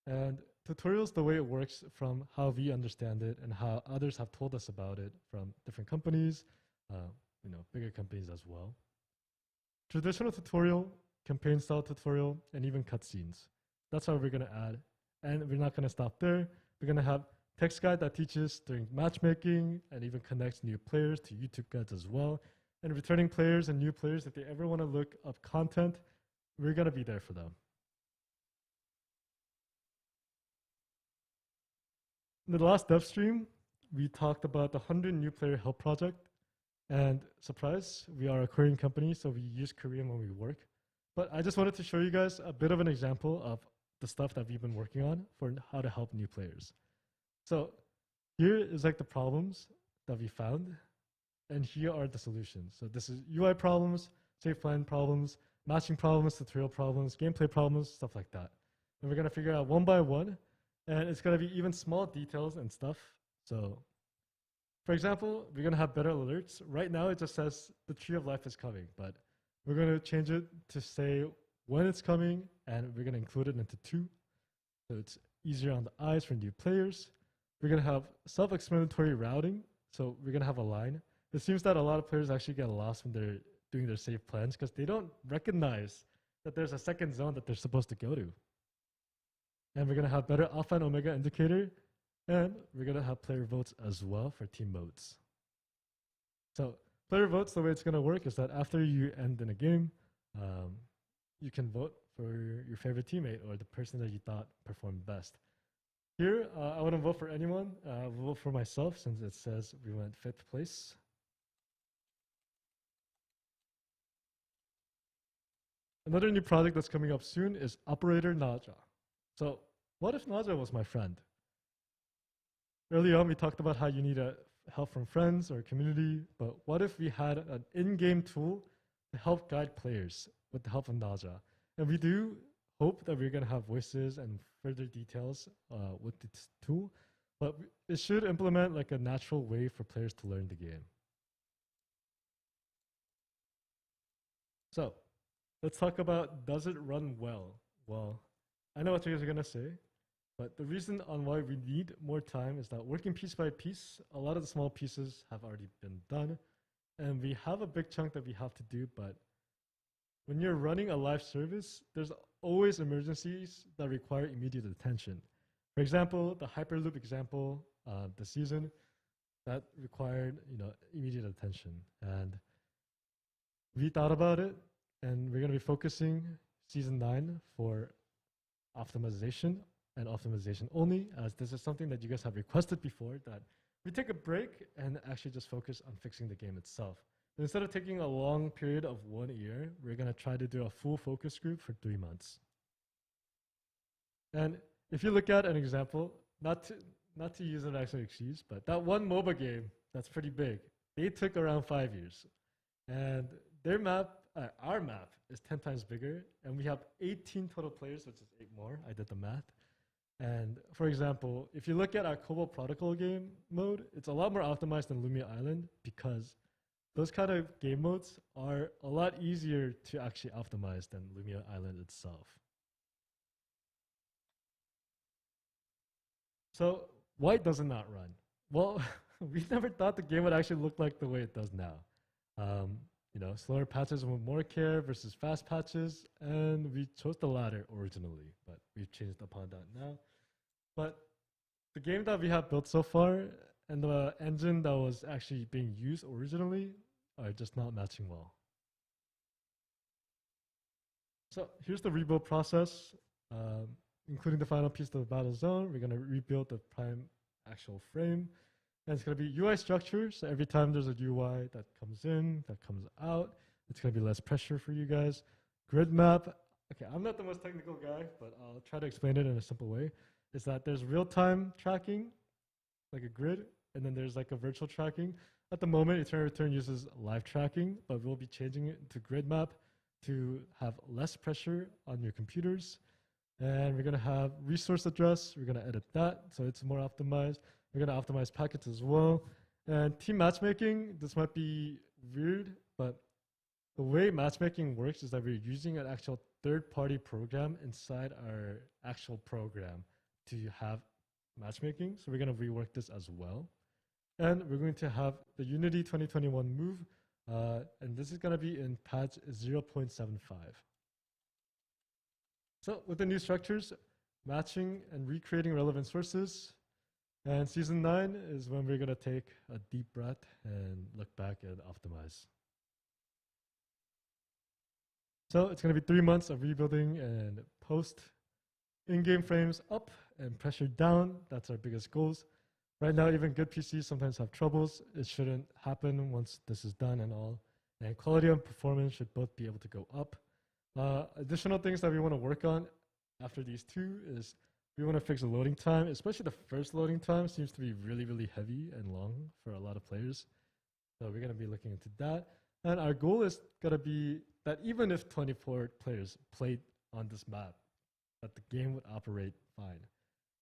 And tutorials, the way it works from how we understand it and how others have told us about it from different companies, you know, bigger companies as well. Traditional tutorial, campaign style tutorial, and even cutscenes. That's how we're going to add. And we're not going to stop there. We're going to have text guide that teaches during matchmaking and even connects new players to YouTube guides as well. And returning players and new players, if they ever want to look up content, we're going to be there for them. In the last dev stream, we talked about the 100 new player help project. And surprise, we are a Korean company, so we use Korean when we work. But I just wanted to show you guys a bit of an example of the stuff that we've been working on for how to help new players. So here is like the problems that we found, and here are the solutions. So this is UI problems, save plan problems, matching problems, tutorial problems, gameplay problems, stuff like that. And we're gonna figure out one by one, and it's gonna be even small details and stuff. So for example, we're gonna have better alerts. Right now it just says the tree of life is coming, but we're gonna change it to say when it's coming, and we're gonna include it into 2. So it's easier on the eyes for new players. We're gonna have self-explanatory routing. So we're gonna have a line. It seems that a lot of players actually get lost when they're doing their save plans because they don't recognize that there's a second zone that they're supposed to go to. And we're gonna have better alpha and omega indicator, and we're gonna have player votes as well for team modes. So player votes, the way it's gonna work is that after you end in a game, you can vote for your favorite teammate or the person that you thought performed best. Here, I wouldn't vote for anyone. I'll vote for myself since it says we went 5th place. Another new project that's coming up soon is Operator Naja. So what if Naja was my friend? Early on, we talked about how you need help from friends or community, but what if we had an in-game tool to help guide players with the help of Naja? And we do hope that we're going to have voices and further details with this tool, but it should implement like a natural way for players to learn the game. So let's talk about, does it run well? Well, I know what you guys are going to say, but the reason on why we need more time is that working piece by piece, a lot of the small pieces have already been done, and we have a big chunk that we have to do, but when you're running a live service, there's always emergencies that require immediate attention. For example, the Hyperloop example, the season, that required immediate attention. And we thought about it, and we're going to be focusing season 9 for optimization and optimization only, as this is something that you guys have requested before, that we take a break and actually just focus on fixing the game itself. Instead of taking a long period of 1 year, we're going to try to do a full focus group for 3 months. And if you look at an example, not to use an actual excuse, but that one MOBA game that's pretty big, they took around 5 years. And their map, our map, is 10 times bigger, and we have 18 total players, which is 8 more. I did the math. And for example, if you look at our Cobalt Protocol game mode, it's a lot more optimized than Lumia Island because those kind of game modes are a lot easier to actually optimize than Lumia Island itself. So why does it not run? Well, we never thought the game would actually look like the way it does now. Slower patches with more care versus fast patches, and we chose the latter originally, but we've changed upon that now. But the game that we have built so far and the engine that was actually being used originally are just not matching well. So here's the rebuild process, including the final piece of the battle zone. We're going to rebuild the prime actual frame. And it's going to be UI structure. So every time there's a UI that comes in, that comes out, it's going to be less pressure for you guys. Grid map. Okay, I'm not the most technical guy, but I'll try to explain it in a simple way. Is that there's real-time tracking, like a grid, and then there's like a virtual tracking. At the moment, Eternal Return uses live tracking, but we'll be changing it to grid map to have less pressure on your computers. And we're going to have resource address. We're going to edit that so it's more optimized. We're going to optimize packets as well. And team matchmaking, this might be weird, but the way matchmaking works is that we're using an actual third-party program inside our actual program to have matchmaking. So we're going to rework this as well. And we're going to have the Unity 2021 move, and this is going to be in patch 0.75. So with the new structures, matching and recreating relevant sources, and season 9 is when we're gonna take a deep breath and look back and optimize. So it's gonna be 3 months of rebuilding and post in-game frames up and pressure down. That's our biggest goals. Right now, even good PCs sometimes have troubles. It shouldn't happen once this is done and all. And quality and performance should both be able to go up. Additional things that we want to work on after these two is we want to fix the loading time, especially the first loading time seems to be really, really heavy and long for a lot of players. So we're going to be looking into that. And our goal is going to be that even if 24 players played on this map, that the game would operate fine.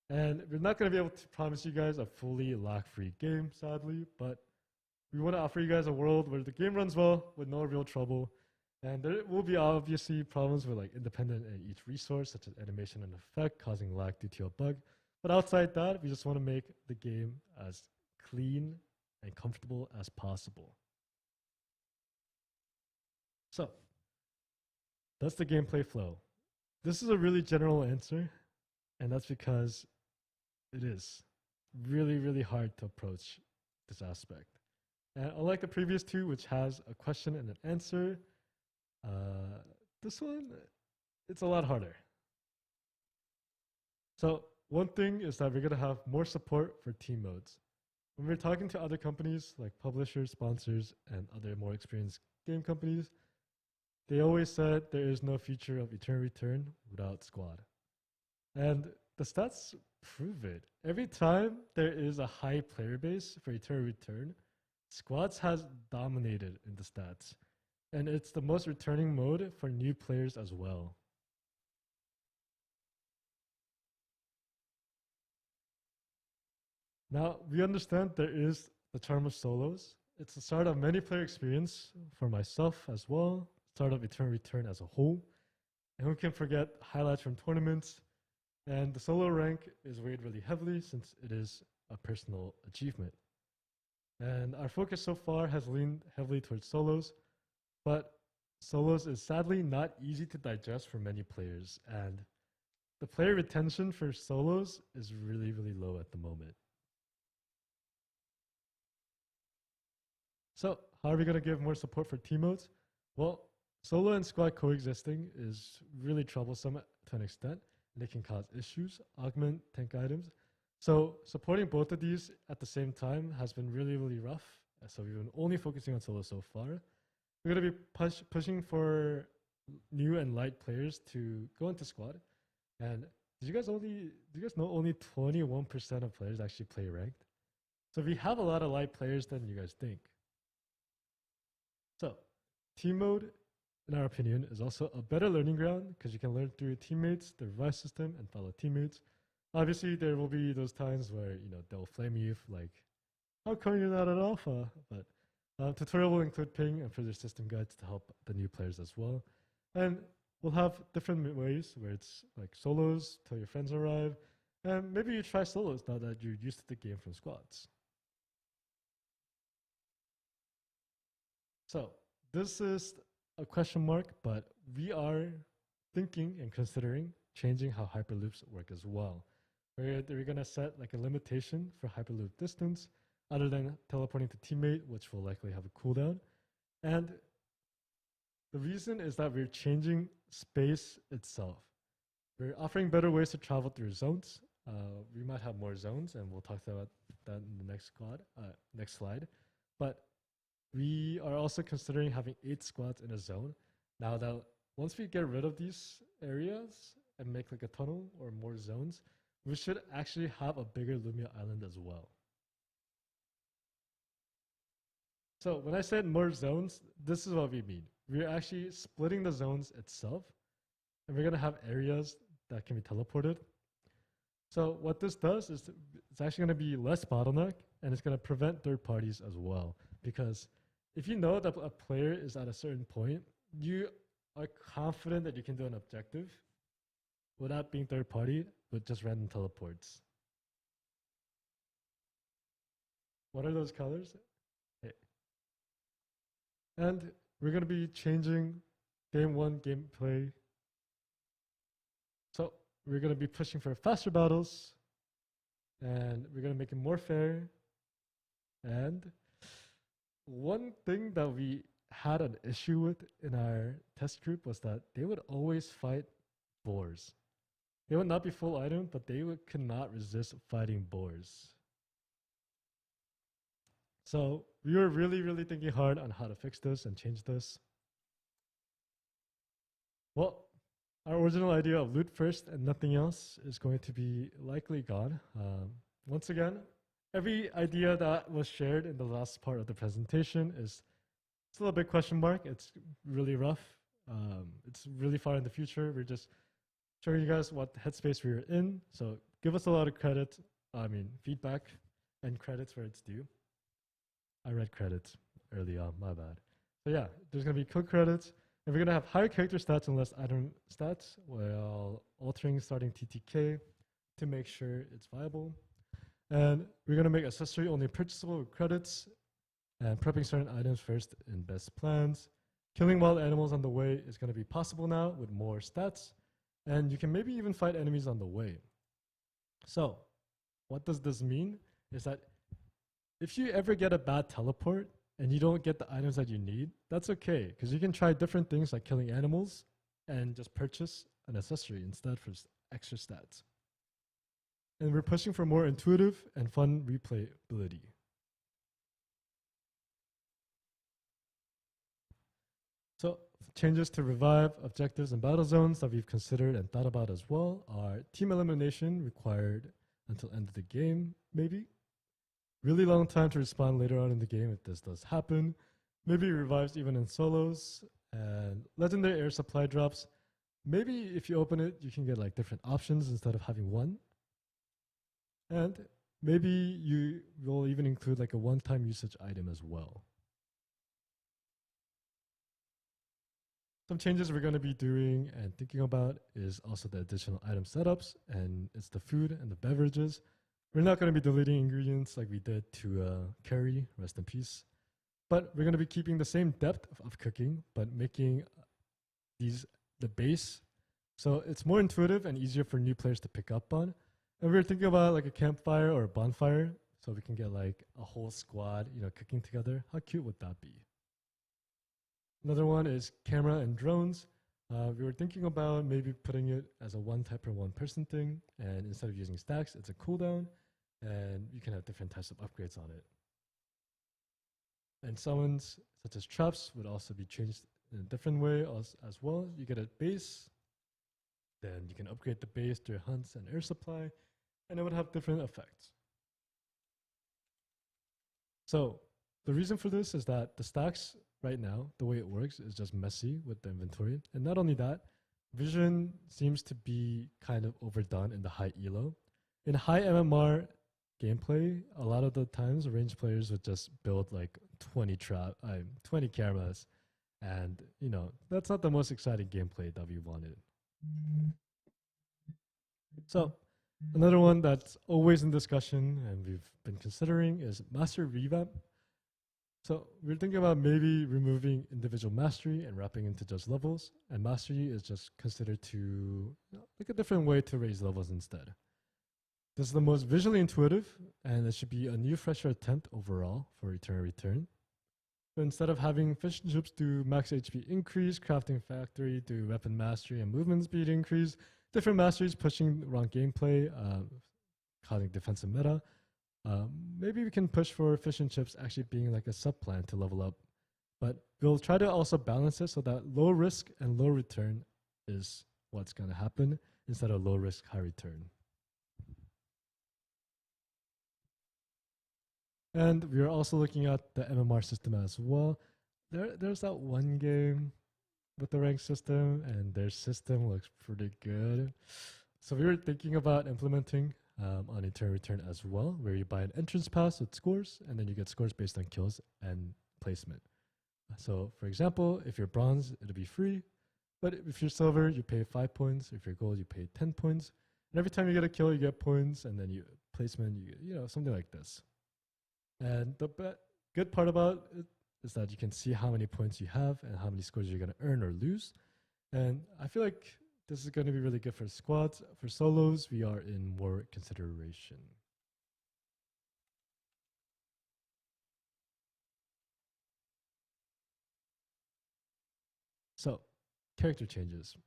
And we're not going to be able to promise you guys a fully lag-free game, sadly, but we want to offer you guys a world where the game runs well with no real trouble. And there will be obviously problems with like independent in each resource, such as animation and effect, causing lag due to a bug. But outside that, we just want to make the game as clean and comfortable as possible. So, that's the gameplay flow. This is a really general answer, and that's because it is really, really hard to approach this aspect. And unlike the previous two, which has a question and an answer, this one, it's a lot harder. So one thing is that we're going to have more support for team modes. When we're talking to other companies like publishers, sponsors, and other more experienced game companies, they always said there is no future of Eternal Return without squad. And the stats prove it. Every time there is a high player base for Eternal Return, squads has dominated in the stats. And it's the most returning mode for new players as well. Now, we understand there is the charm of solos. It's the start of many player experience for myself as well, start of Eternal Return as a whole. And who can forget highlights from tournaments? And the solo rank is weighed really heavily since it is a personal achievement. And our focus so far has leaned heavily towards solos, but solos is sadly not easy to digest for many players, and the player retention for solos is really, really low at the moment. So how are we going to give more support for team modes? Well, solo and squad coexisting is really troublesome to an extent, and it can cause issues, augment tank items. So supporting both of these at the same time has been really, really rough. So we've been only focusing on solo so far. We're going to be pushing for new and light players to go into squad. And did you guys know only 21% of players actually play ranked? So we have a lot of light players than you guys think. So team mode, in our opinion, is also a better learning ground because you can learn through your teammates, the revive system, and follow teammates. Obviously, there will be those times where they'll flame you for like, how come you're not at alpha? But tutorial will include ping and further system guides to help the new players as well. And we'll have different ways where it's like solos till your friends arrive. And maybe you try solos now that you're used to the game from squads. So this is a question mark, but we are thinking and considering changing how hyperloops work as well. We're going to set like a limitation for hyperloop distance other than teleporting to teammate, which will likely have a cooldown. And the reason is that we're changing space itself. We're offering better ways to travel through zones. We might have more zones, and we'll talk about that in the next slide. But we are also considering having 8 squads in a zone. Now that once we get rid of these areas and make like a tunnel or more zones, we should actually have a bigger Lumia Island as well. So when I said more zones, this is what we mean. We're actually splitting the zones itself, and we're going to have areas that can be teleported. So what this does is it's actually going to be less bottleneck, and it's going to prevent third parties as well. Because if you know that a player is at a certain point, you are confident that you can do an objective without being third party with just random teleports. What are those colors? Hey. And we're going to be changing game 1 gameplay we're going to be pushing for faster battles, and we're going to make it more fair. And one thing that we had an issue with in our test group was that they would always fight boars. They would not be full item, but they could not resist fighting boars. So we were really, really thinking hard on how to fix this and change this. Well, our original idea of loot first and nothing else is going to be likely gone. Once again, every idea that was shared in the last part of the presentation is still a big question mark. It's really rough. It's really far in the future. We're just showing you guys what headspace we were in. So give us a lot of credit, feedback and credits where it's due. I read credits early on, my bad. So yeah, there's gonna be code credits, and we're gonna have higher character stats and less item stats while altering starting TTK to make sure it's viable. And we're gonna make accessory only purchasable with credits and prepping certain items first in best plans. Killing wild animals on the way is gonna be possible now with more stats, and you can maybe even fight enemies on the way. So what does this mean is that if you ever get a bad teleport and you don't get the items that you need, that's okay, because you can try different things like killing animals and just purchase an accessory instead for extra stats. And we're pushing for more intuitive and fun replayability. So changes to revive, objectives, and battle zones that we've considered and thought about as well are team elimination required until end of the game, maybe. Really long time to respawn later on in the game if this does happen. Maybe revives even in solos. And legendary air supply drops. Maybe if you open it, you can get like different options instead of having one. And maybe you will even include like a one-time usage item as well. Some changes we're going to be doing and thinking about is also the additional item setups, and it's the food and the beverages. We're not going to be deleting ingredients like we did to Carrie, rest in peace. But we're going to be keeping the same depth of cooking, but making the base so it's more intuitive and easier for new players to pick up on. And we were thinking about like a campfire or a bonfire, so we can get like a whole squad, cooking together. How cute would that be? Another one is camera and drones. We were thinking about maybe putting it as a one type or one person thing, and instead of using stacks, it's a cooldown, and you can have different types of upgrades on it. And summons, such as traps, would also be changed in a different way as well. You get a base, then you can upgrade the base through hunts and air supply, and it would have different effects. So the reason for this is that the stacks right now, the way it works is just messy with the inventory. And not only that, vision seems to be kind of overdone in the high elo. In high MMR gameplay, a lot of the times range players would just build like 20 cameras, and that's not the most exciting gameplay that we wanted. So another one that's always in discussion and we've been considering is master revamp. So we're thinking about maybe removing individual mastery and wrapping into just levels, and mastery is just considered to like a different way to raise levels instead. This is the most visually intuitive, and it should be a new, fresher attempt overall for Return. So instead of having fish and chips do max HP increase, crafting factory do weapon mastery and movement speed increase, different masteries pushing wrong gameplay, causing defensive meta. Maybe we can push for fish and chips actually being like a sub plan to level up, but we'll try to also balance it so that low risk and low return is what's going to happen instead of low risk, high return. And we are also looking at the MMR system as well. There's that one game with the rank system, and their system looks pretty good. So we were thinking about implementing on Eternal Return as well, where you buy an entrance pass with scores, and then you get scores based on kills and placement. So for example, if you're bronze, it'll be free, but if you're silver, you pay 5 points. If you're gold, you pay 10 points. And every time you get a kill, you get points, and then you placement, you get, something like this. And the good part about it is that you can see how many points you have and how many scores you're going to earn or lose. And I feel like This is going to be really good for squads. For solos, we are in more consideration. So, character changes.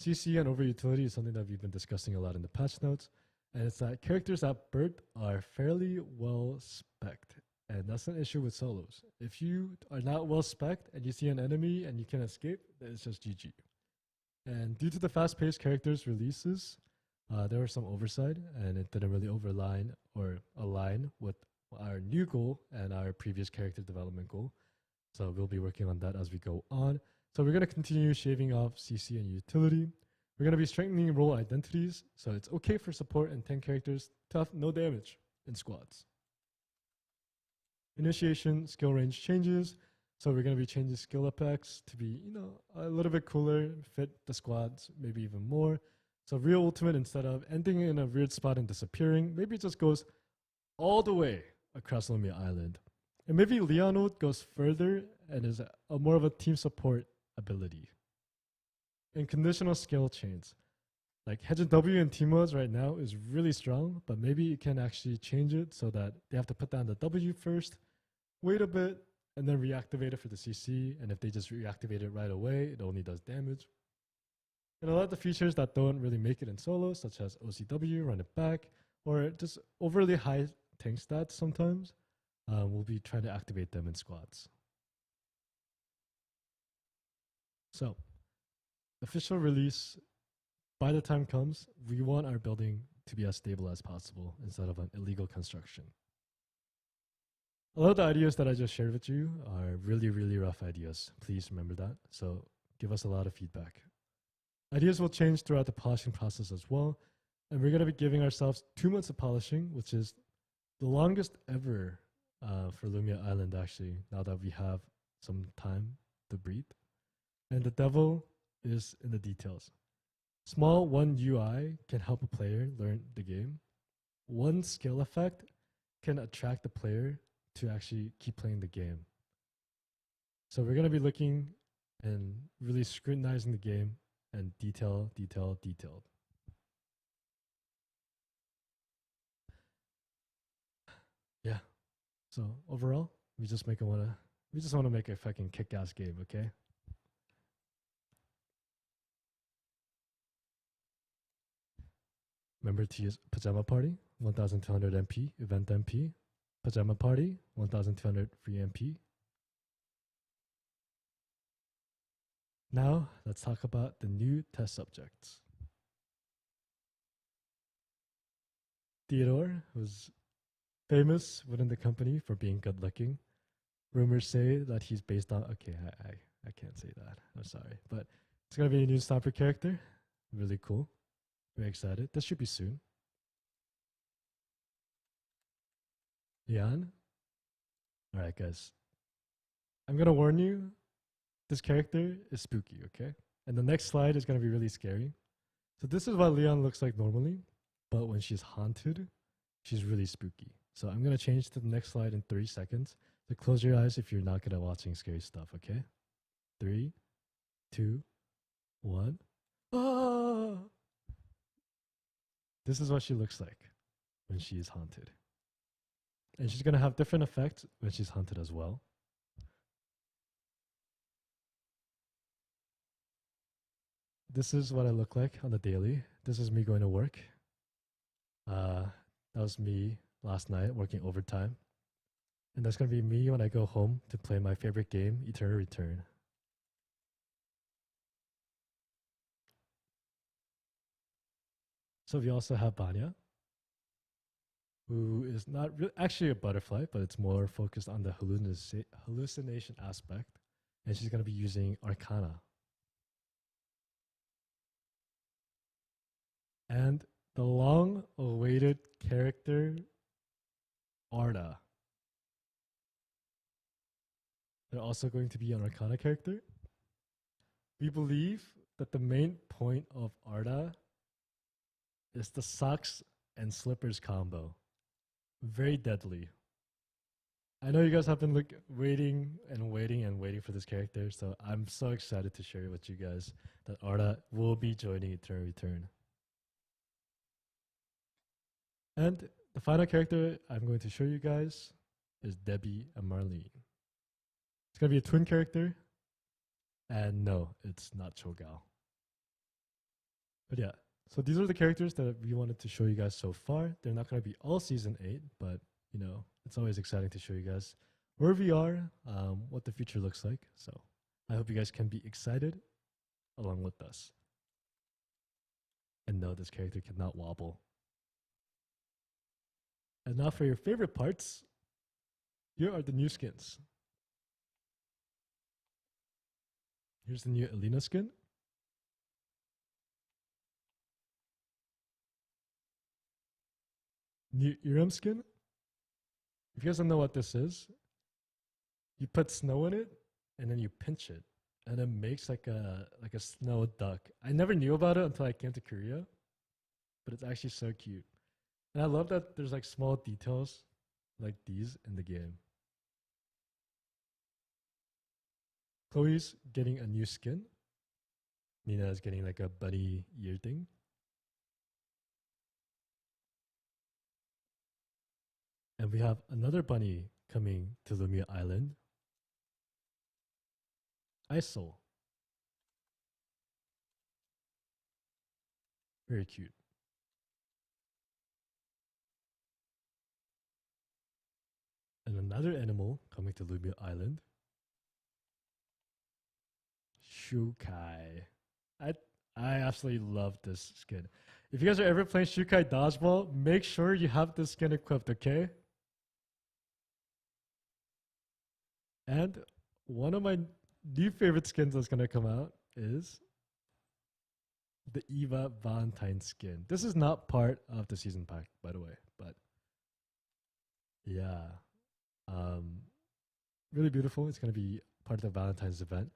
CC and over utility is something that we've been discussing a lot in the patch notes, and it's that characters at birth are fairly well spec'd, and that's an issue with solos. If you are not well spec'd and you see an enemy and you can't escape, then it's just GG. And due to the fast-paced characters releases, there was some oversight, and it didn't really align with our new goal and our previous character development goal. So we'll be working on that as we go on. So we're going to continue shaving off CC and utility. We're going to be strengthening role identities, so it's okay for support and 10 characters to have no damage in squads. Initiation, skill range changes. So we're going to be changing skill effects to be, a little bit cooler, fit the squads, maybe even more. So real ultimate, instead of ending in a weird spot and disappearing, maybe it just goes all the way across Lumia Island. And maybe Leon ult goes further and is a more of a team support ability. And conditional skill chains. Like Hedge and W in team modes right now is really strong, but maybe you can actually change it so that they have to put down the W first, wait a bit, and then reactivate it for the CC. And if they just reactivate it right away, it only does damage. And a lot of the features that don't really make it in solo, such as OCW, run it back, or just overly high tank stats sometimes, we'll be trying to activate them in squads. So, official release, by the time comes, we want our building to be as stable as possible instead of an illegal construction. A lot of the ideas that I just shared with you are really, really rough ideas. Please remember that. So give us a lot of feedback. Ideas will change throughout the polishing process as well. And we're going to be giving ourselves 2 months of polishing, which is the longest ever for Lumia Island, actually, now that we have some time to breathe. And the devil is in the details. Small one UI can help a player learn the game. One skill effect can attract the player to actually keep playing the game. So we're going to be looking and really scrutinizing the game and detailed. Yeah. So overall, we just want to make a fucking kick-ass game, okay? Remember to use Pajama Party, 1200 MP, Event MP, Pajama Party, 1200 free MP. Now, let's talk about the new test subjects. Theodore was famous within the company for being good looking. Rumors say that he's based on, okay, I can't say that, I'm sorry, but it's going to be a new sniper character. Really cool. Very excited. This should be soon. Jan? Alright, guys. I'm going to warn you, this character is spooky, okay? And the next slide is going to be really scary. So this is what Leon looks like normally, but when she's haunted, she's really spooky. So I'm going to change to the next slide in 3 seconds. So close your eyes if you're not good at watching scary stuff, okay? 3, 2, 1. Ah! This is what she looks like when she is haunted. And she's going to have different effects when she's haunted as well. This is what I look like on the daily. This is me going to work. That was me last night working overtime. And that's going to be me when I go home to play my favorite game, Eternal Return. So we also have Banya, who is not actually a butterfly, but it's more focused on the hallucination aspect. And she's going to be using Arcana. And the long-awaited character, Arda. They're also going to be an Arcana character. We believe that the main point of Arda is the socks and slippers combo. Very deadly. I know you guys have been waiting and waiting and waiting for this character, so I'm so excited to share with you guys that Arda will be joining Eternal Return. And the final character I'm going to show you guys is Debbie and Marlene. It's going to be a twin character, and no, it's not Chogao. But yeah, so these are the characters that we wanted to show you guys so far. They're not going to be all Season 8, but you know, it's always exciting to show you guys where we are, what the future looks like. So I hope you guys can be excited along with us. And no, this character cannot wobble. And now for your favorite parts, here are the new skins. Here's the new Elena skin. New Irem skin. If you guys don't know what this is, you put snow in it and then you pinch it and it makes like a snow duck. I never knew about it until I came to Korea, but it's actually so cute. And I love that there's like small details like these in the game. Chloe's getting a new skin. Nina is getting like a bunny ear thing. And we have another bunny coming to Lumia Island. Isol. Very cute. And another animal coming to Lumia Island. Shukai. I absolutely love this skin. If you guys are ever playing Shukai Dodgeball, make sure you have this skin equipped, okay? And one of my new favorite skins that's gonna come out is the Eva Valentine skin. This is not part of the season pack, by the way, but yeah. Really beautiful. It's gonna be part of the Valentine's event.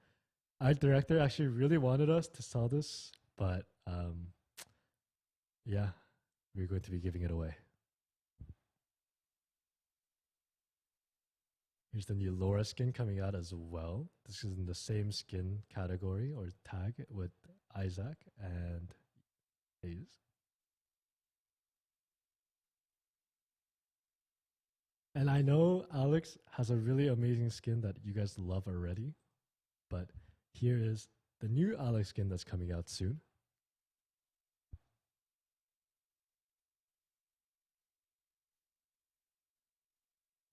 Our director actually really wanted us to sell this, but yeah, we're going to be giving it away. Here's the new Laura skin coming out as well. This is in the same skin category or tag with Isaac and Hayes. And I know Alex has a really amazing skin that you guys love already, but here is the new Alex skin that's coming out soon.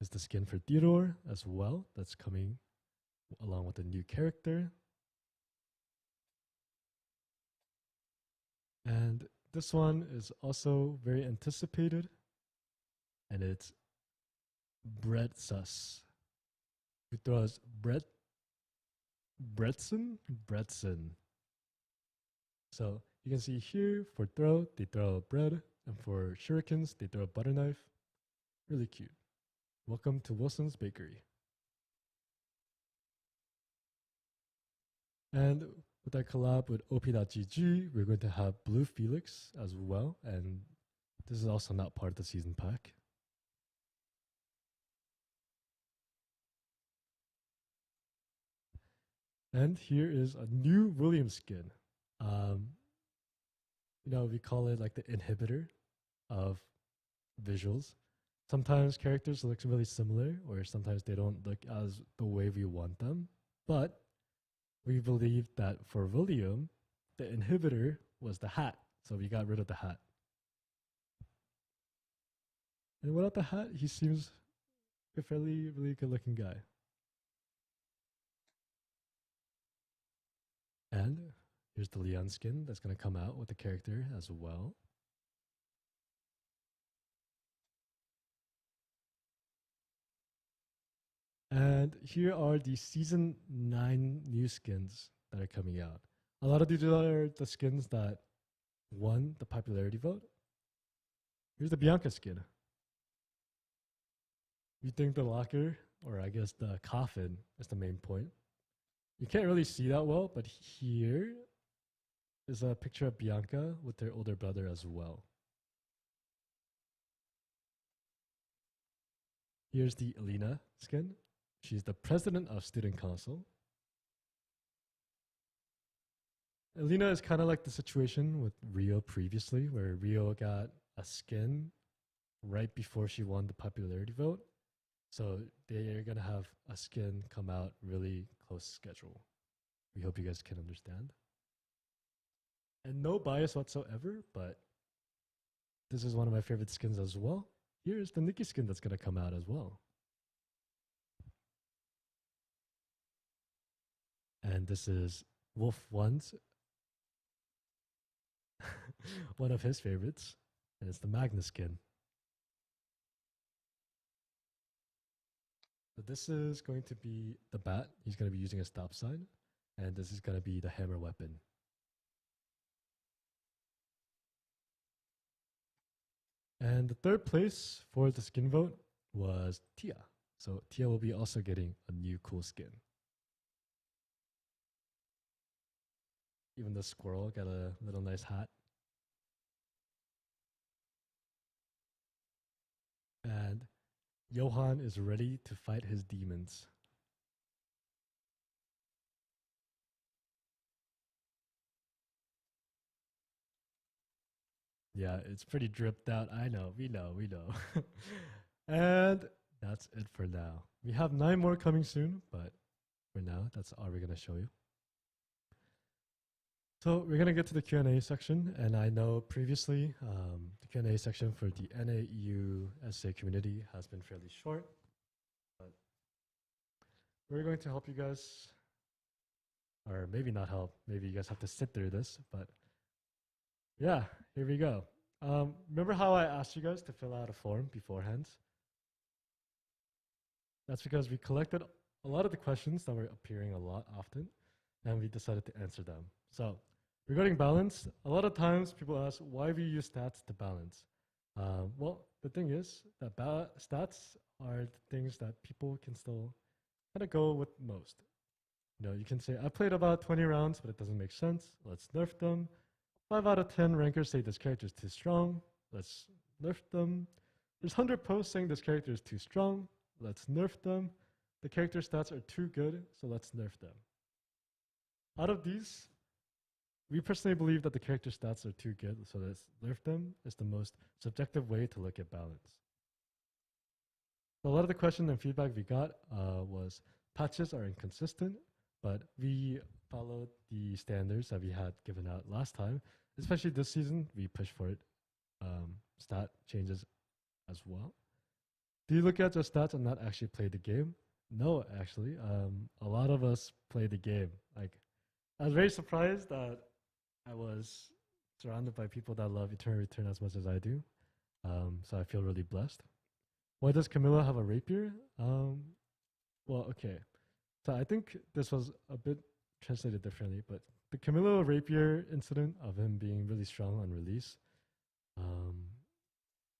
Is the skin for Theodore as well that's coming along with a new character. And this one is also very anticipated, and it's Brett Sus, who throws Bretson. So you can see here for throw, they throw bread, and for shurikens, they throw a butter knife. Really cute. Welcome to Wilson's Bakery. And with that collab with OP.GG, we're going to have Blue Felix as well. And this is also not part of the season pack. And here is a new William skin. You know, we call it like the inhibitor of visuals. Sometimes characters look really similar, or sometimes they don't look as the way we want them. But we believe that for William, the inhibitor was the hat. So we got rid of the hat. And without the hat, he seems a fairly, really good looking guy. And here's the Leon skin that's going to come out with the character as well. And here are the Season 9 new skins that are coming out. A lot of these are the skins that won the popularity vote. Here's the Bianca skin. You think the locker, or I guess the coffin, is the main point. You can't really see that well, but here is a picture of Bianca with their older brother as well. Here's the Alina skin. She's the president of Student Council. Alina is kind of like the situation with Rio previously, where Rio got a skin right before she won the popularity vote. So they're going to have a skin come out really close schedule. We hope you guys can understand. And no bias whatsoever, but this is one of my favorite skins as well. Here's the Nikki skin that's going to come out as well. And this is Wolf One's one of his favorites, and it's the Magnus skin. So this is going to be the bat. He's going to be using a stop sign, and this is going to be the hammer weapon. And the third place for the skin vote was Tia. So Tia will be also getting a new cool skin. Even the squirrel got a little nice hat. And Johan is ready to fight his demons. Yeah, it's pretty dripped out. I know, we know. And that's it for now. We have 9 more coming soon, but for now, that's all we're going to show you. So we're going to get to the Q&A section, and I know previously the Q&A section for the NAEU essay community has been fairly short, but we're going to help you guys, or maybe not help, maybe you guys have to sit through this, but yeah, here we go. Remember how I asked you guys to fill out a form beforehand? That's because we collected a lot of the questions that were appearing a lot often, and we decided to answer them. So regarding balance, a lot of times people ask why we use stats to balance. Well, the thing is that stats are the things that people can still kind of go with most. You know, you can say, I played about 20 rounds, but it doesn't make sense. Let's nerf them. 5 out of 10 rankers say this character is too strong. Let's nerf them. There's 100 posts saying this character is too strong. Let's nerf them. The character stats are too good, so let's nerf them. Out of these, we personally believe that the character stats are too good, so let's nerf them is the most subjective way to look at balance. So a lot of the question and feedback we got was patches are inconsistent, but we followed the standards that we had given out last time. Especially this season, we push for it. Stat changes as well. Do you look at your stats and not actually play the game? No, actually. A lot of us play the game. Like, I was very surprised that I was surrounded by people that love Eternal Return as much as I do. So I feel really blessed. Why does Camilla have a rapier? Well, okay. So I think this was a bit translated differently, but the Camillo rapier incident of him being really strong on release,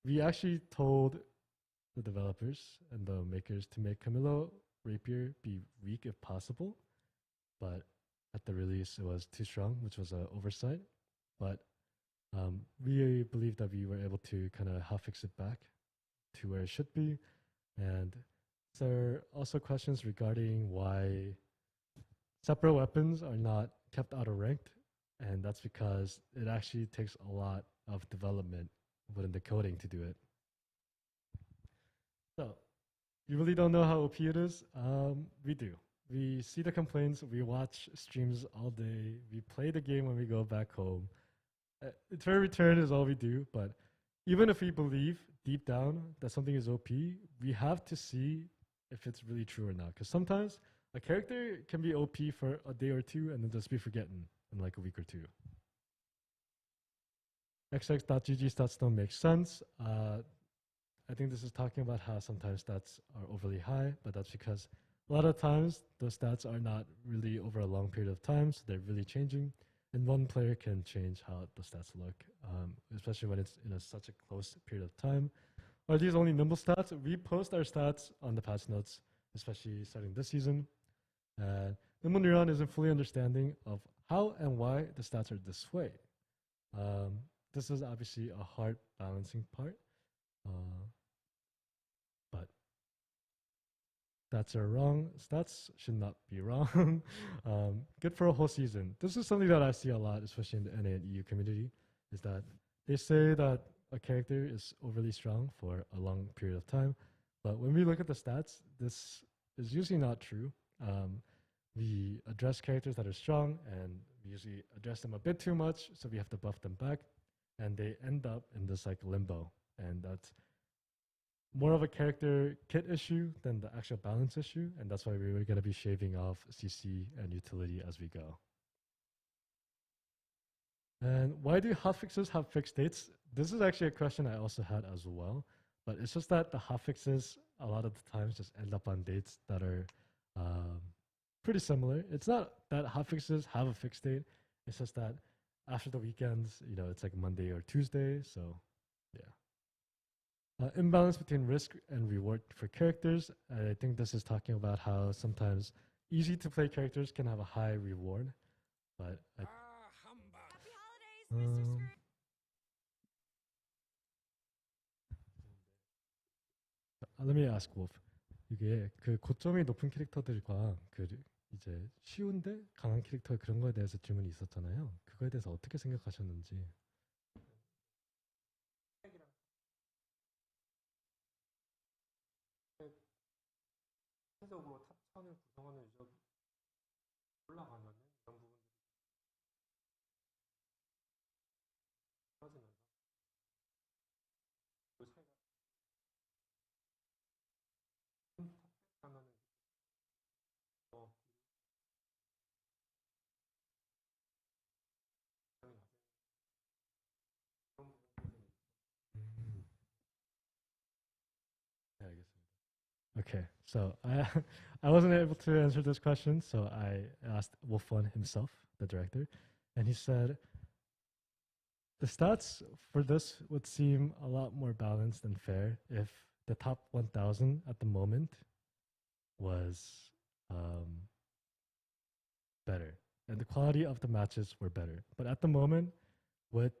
we actually told the developers and the makers to make Camillo rapier be weak if possible, but at the release it was too strong, which was an oversight. But we believe that we were able to kind of hotfix it back to where it should be. And there are also questions regarding why separate weapons are not kept auto ranked, and that's because it actually takes a lot of development within the coding to do it. So, you really don't know how OP it is? We do. We see the complaints, we watch streams all day, we play the game when we go back home. Eternal Return is all we do, but even if we believe deep down that something is OP, we have to see if it's really true or not. Because sometimes a character can be OP for a day or two and then just be forgotten in like a week or two. XX.gg stats don't make sense. I think this is talking about how sometimes stats are overly high, but that's because a lot of times those stats are not really over a long period of time, so they're really changing. And one player can change how the stats look, especially when it's in such a close period of time. Are these only nimble stats? We post our stats on the patch notes, especially starting this season. Nimble Neuron isn't fully understanding of how and why the stats are this way. This is obviously a hard balancing part, but stats are wrong. Stats should not be wrong. Good for a whole season. This is something that I see a lot, especially in the NA and EU community, is that they say that a character is overly strong for a long period of time. But when we look at the stats, this is usually not true. We address characters that are strong, and we usually address them a bit too much, so we have to buff them back, and they end up in this like limbo. And that's more of a character kit issue than the actual balance issue, and that's why we were going to be shaving off CC and utility as we go. And why do hotfixes have fixed dates? This is actually a question I also had as well, but it's just that the hotfixes a lot of the times just end up on dates that are pretty similar. It's not that hotfixes have a fixed date, it's just that after the weekends, you know, it's like Monday or Tuesday, so yeah. Imbalance between risk and reward for characters. I think this is talking about how sometimes easy to play characters can have a high reward, but let me ask Wolf. 이게 그 고점이 높은 캐릭터들과 그 이제 쉬운데 강한 캐릭터 그런 거에 대해서 질문이 있었잖아요. 그거에 대해서 어떻게 생각하셨는지. 전체적으로 탑천을 구성하는 유저 올라가면은 이런 부분들이 떨어지면서 그 차이가 탑백하면은 더 네, 알겠습니다. Okay, so I wasn't able to answer this question, so I asked Wolf1 himself, the director, and he said the stats for this would seem a lot more balanced and fair if the top 1,000 at the moment was better and the quality of the matches were better. But at the moment, with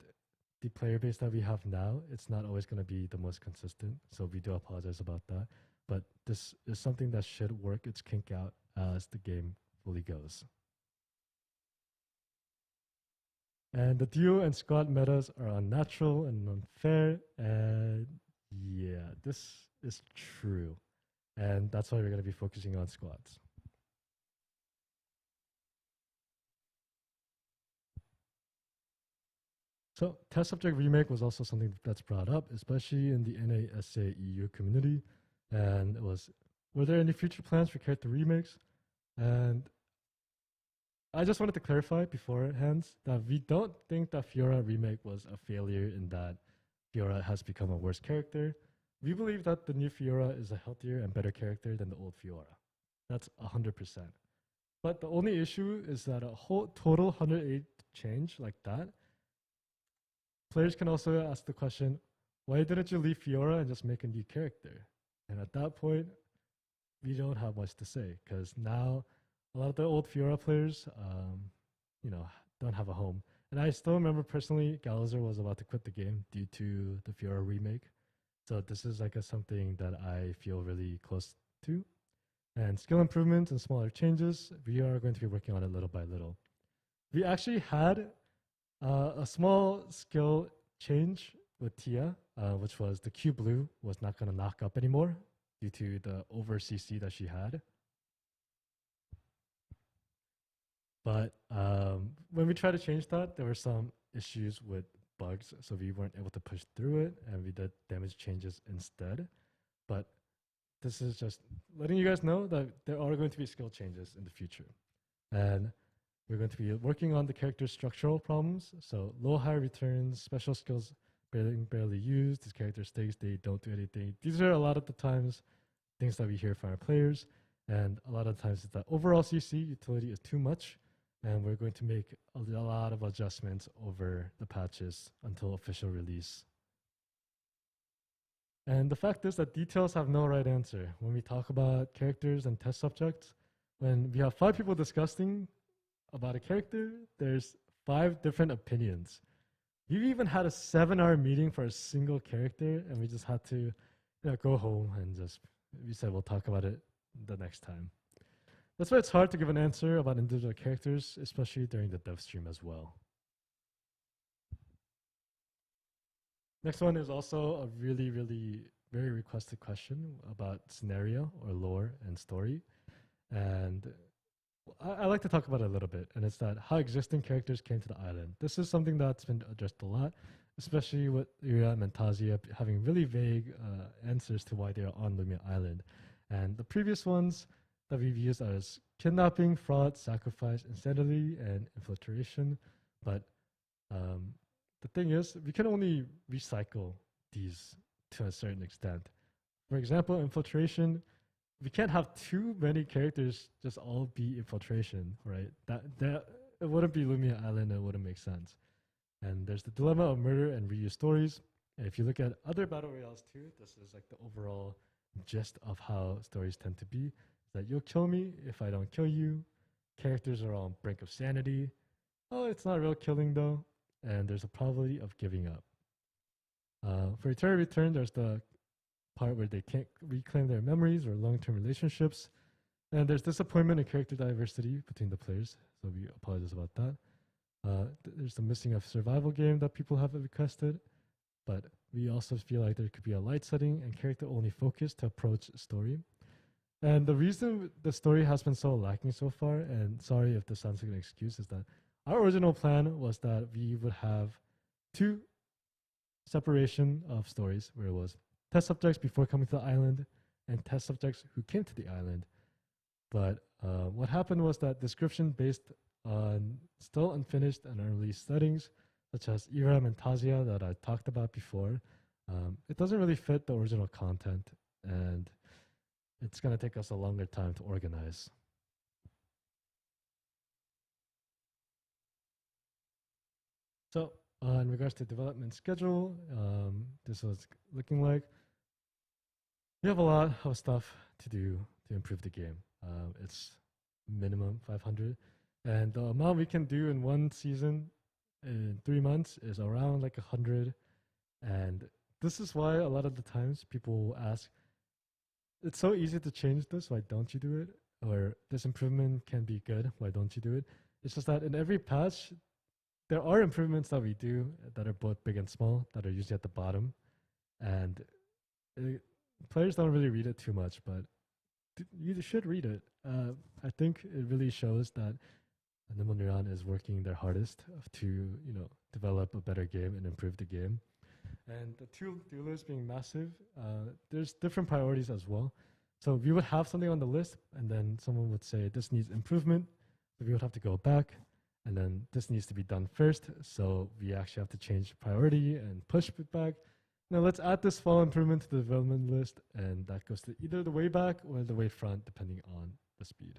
the player base that we have now, it's not always going to be the most consistent. So we do apologize about that. But this is something that should work its kink out as the game fully goes. And the duo and squad metas are unnatural and unfair. And yeah, this is true. And that's why we're going to be focusing on squads. So test subject remake was also something that's brought up, especially in the NASA EU community. And it was, were there any future plans for character remakes? And I just wanted to clarify beforehand that we don't think that Fiora remake was a failure in that Fiora has become a worse character. We believe that the new Fiora is a healthier and better character than the old Fiora. That's 100%. But the only issue is that a whole total 108 change like that, players can also ask the question, why didn't you leave Fiora and just make a new character? And at that point, we don't have much to say because now a lot of the old Fiora players, you know, don't have a home. And I still remember personally, Gallagher was about to quit the game due to the Fiora remake. So this is like something that I feel really close to. And skill improvements and smaller changes, we are going to be working on it little by little. We actually had a small skill change with Tia, which was the Q blue was not going to knock up anymore due to the over CC that she had. But when we tried to change that, there were some issues with bugs, so we weren't able to push through it, and we did damage changes instead. But this is just letting you guys know that there are going to be skill changes in the future. And we're going to be working on the character's structural problems, so low-high returns, special skills barely used, these character stakes, they don't do anything. These are a lot of the times things that we hear from our players, and a lot of times it's that overall CC utility is too much, and we're going to make a lot of adjustments over the patches until official release. And the fact is that details have no right answer. When we talk about characters and test subjects, when we have 5 people discussing about a character, there's 5 different opinions. We even had a 7-hour meeting for a single character, and we just had to go home and we said we'll talk about it the next time. That's why it's hard to give an answer about individual characters, especially during the dev stream as well. Next one is also a really, really very requested question about scenario or lore and story. And I like to talk about it a little bit, and it's that how existing characters came to the island. This is something that's been addressed a lot, especially with Ira and Tazia having really vague answers to why they are on Lumia Island. And the previous ones that we've used are kidnapping, fraud, sacrifice, insanity, and infiltration. But the thing is, we can only recycle these to a certain extent. For example, infiltration, we can't have too many characters just all be infiltration, right? That it wouldn't be Lumia Island, it wouldn't make sense. And there's the dilemma of murder and reuse stories. And if you look at other battle royales too, this is like the overall gist of how stories tend to be. That you'll kill me if I don't kill you. Characters are on brink of sanity. Oh, it's not real killing though. And there's a probability of giving up. For Eternal Return, there's the part where they can't reclaim their memories or long-term relationships. And there's disappointment in character diversity between the players. So we apologize about that. There's the missing of survival game that people have requested. But we also feel like there could be a light setting and character-only focus to approach story. And the reason the story has been so lacking so far, and sorry if this sounds like an excuse, is that our original plan was that we would have 2 separation of stories, where it was test subjects before coming to the island and test subjects who came to the island. But what happened was that description based on still unfinished and unreleased settings, such as Iram and Tazia that I talked about before, it doesn't really fit the original content, and it's going to take us a longer time to organize. So in regards to development schedule, this was looking like we have a lot of stuff to do to improve the game. It's minimum 500, and the amount we can do in one season in 3 months is around like 100. And this is why a lot of the times people will ask, it's so easy to change this, why don't you do it? Or this improvement can be good, why don't you do it? It's just that in every patch, there are improvements that we do that are both big and small that are usually at the bottom. And players don't really read it too much, but you should read it. I think it really shows that Nimble Neuron is working their hardest to develop a better game and improve the game. And the 2 lists being massive, there's different priorities as well. So we would have something on the list, and then someone would say this needs improvement. So we would have to go back, and then this needs to be done first. So we actually have to change priority and push it back. Now let's add this small improvement to the development list, and that goes to either the way back or the way front, depending on the speed.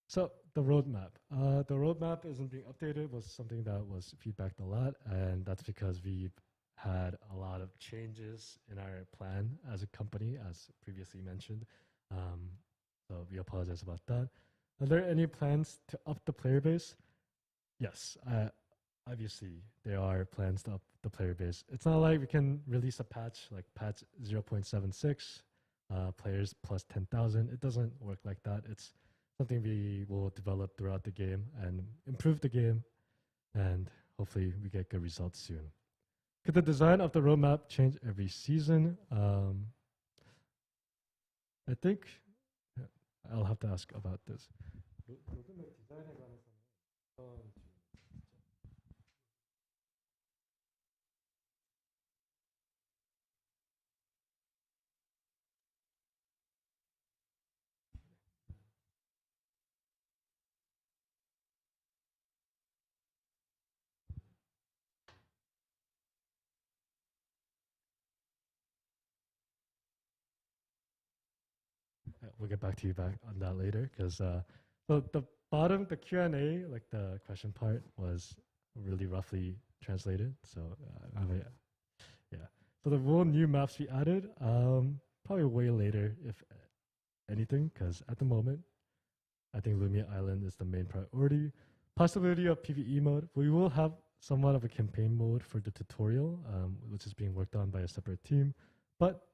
So the roadmap. The roadmap isn't being updated was something that was feedbacked a lot, and that's because we've had a lot of changes in our plan as a company, as previously mentioned. So we apologize about that. Are there any plans to up the player base? Yes, obviously there are plans to up the player base. It's not like we can release a patch like patch 0.76, players plus 10,000. It doesn't work like that. It's something we will develop throughout the game and improve the game, and hopefully we get good results soon. Could the design of the roadmap change every season? I think I'll have to ask about this. We'll get back to you on that later, because so the bottom, the Q&A, like the question part, was really roughly translated. So yeah. So the real new maps we added, probably way later, if anything, because at the moment, I think Lumia Island is the main priority. Possibility of PvE mode. We will have somewhat of a campaign mode for the tutorial, which is being worked on by a separate team. But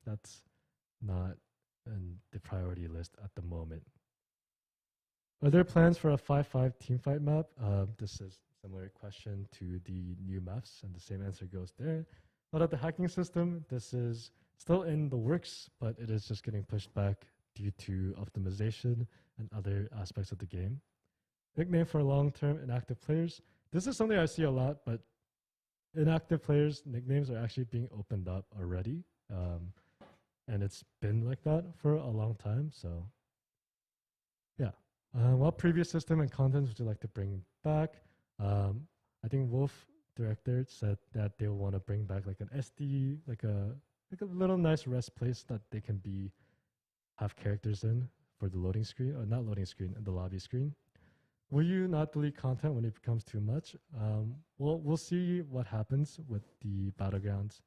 that's not in the priority list at the moment. Are there plans for a 5-5 teamfight map? This is a similar question to the new maps, and the same answer goes there. About the hacking system, this is still in the works, but it is just getting pushed back due to optimization and other aspects of the game. Nickname for long-term inactive players. This is something I see a lot, but inactive players' nicknames are actually being opened up already. And it's been like that for a long time, so yeah. What previous system and contents would you like to bring back? I think Wolf director said that they want to bring back like an SD, like a little nice rest place that they can have characters in for the loading screen, or not loading screen, the lobby screen. Will you not delete content when it becomes too much? Well, we'll see what happens with the battlegrounds,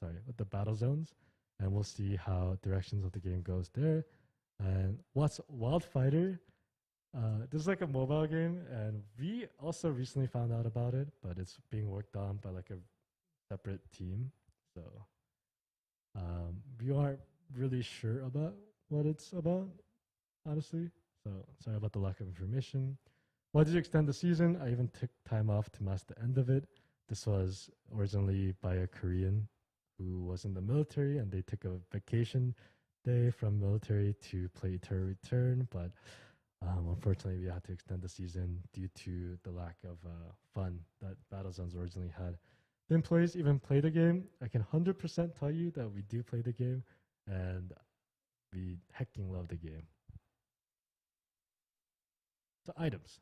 with the battle zones, and we'll see how directions of the game goes there. And what's Wildfighter? This is like a mobile game, and we also recently found out about it, but it's being worked on by like a separate team. So we aren't really sure about what it's about, honestly. So sorry about the lack of information. Why did you extend the season? I even took time off to match the end of it. This was originally by a Korean who was in the military, and they took a vacation day from military to play Eternal Return, but unfortunately we had to extend the season due to the lack of fun that Battlezones originally had. The employees even play the game. I can 100% tell you that we do play the game, and we hecking love the game. So items.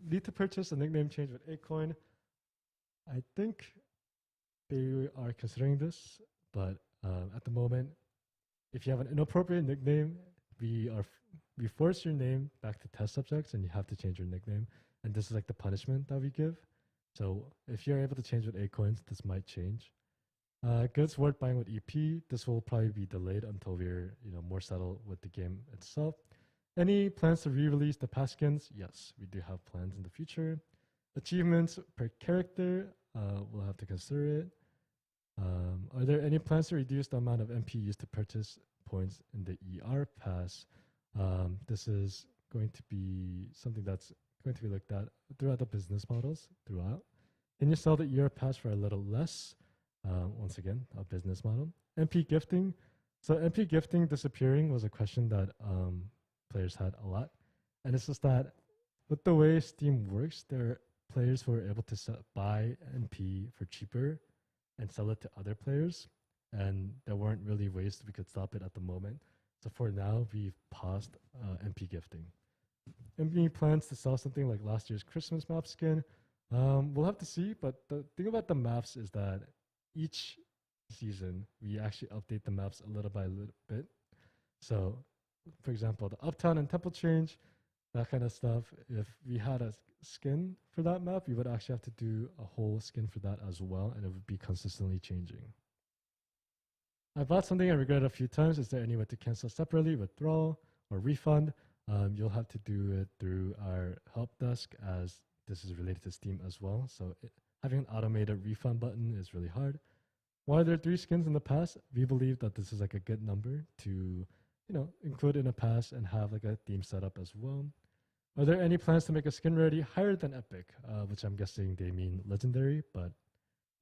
Need to purchase a nickname change with Acoin. I think they are considering this, but at the moment, if you have an inappropriate nickname, we force your name back to test subjects, and you have to change your nickname. And this is like the punishment that we give. So if you're able to change with Acoins, this might change. Goods worth buying with EP. This will probably be delayed until we're more settled with the game itself. Any plans to re-release the past skins? Yes, we do have plans in the future. Achievements per character, we'll have to consider it. Are there any plans to reduce the amount of MP used to purchase points in the ER pass? This is going to be something that's going to be looked at throughout the business models throughout. Can you sell the ER pass for a little less? Once again, a business model. MP gifting. So MP gifting disappearing was a question that players had a lot. And it's just that with the way Steam works, there are players who are able to buy MP for cheaper and sell it to other players. And there weren't really ways we could stop it at the moment. So for now, we've paused MP gifting. MP plans to sell something like last year's Christmas map skin. We'll have to see, but the thing about the maps is that each season, we actually update the maps a little by a little bit. So, for example, the Uptown and Temple change, that kind of stuff. If we had a skin for that map, we would actually have to do a whole skin for that as well, and it would be consistently changing. I bought something I regret a few times. Is there any way to cancel separately, withdrawal, or refund? You'll have to do it through our help desk, as this is related to Steam as well. So having an automated refund button is really hard. Why are there 3 skins in the pass? We believe that this is like a good number to include in a pass and have like a theme setup as well. Are there any plans to make a skin ready higher than epic? Which I'm guessing they mean legendary, but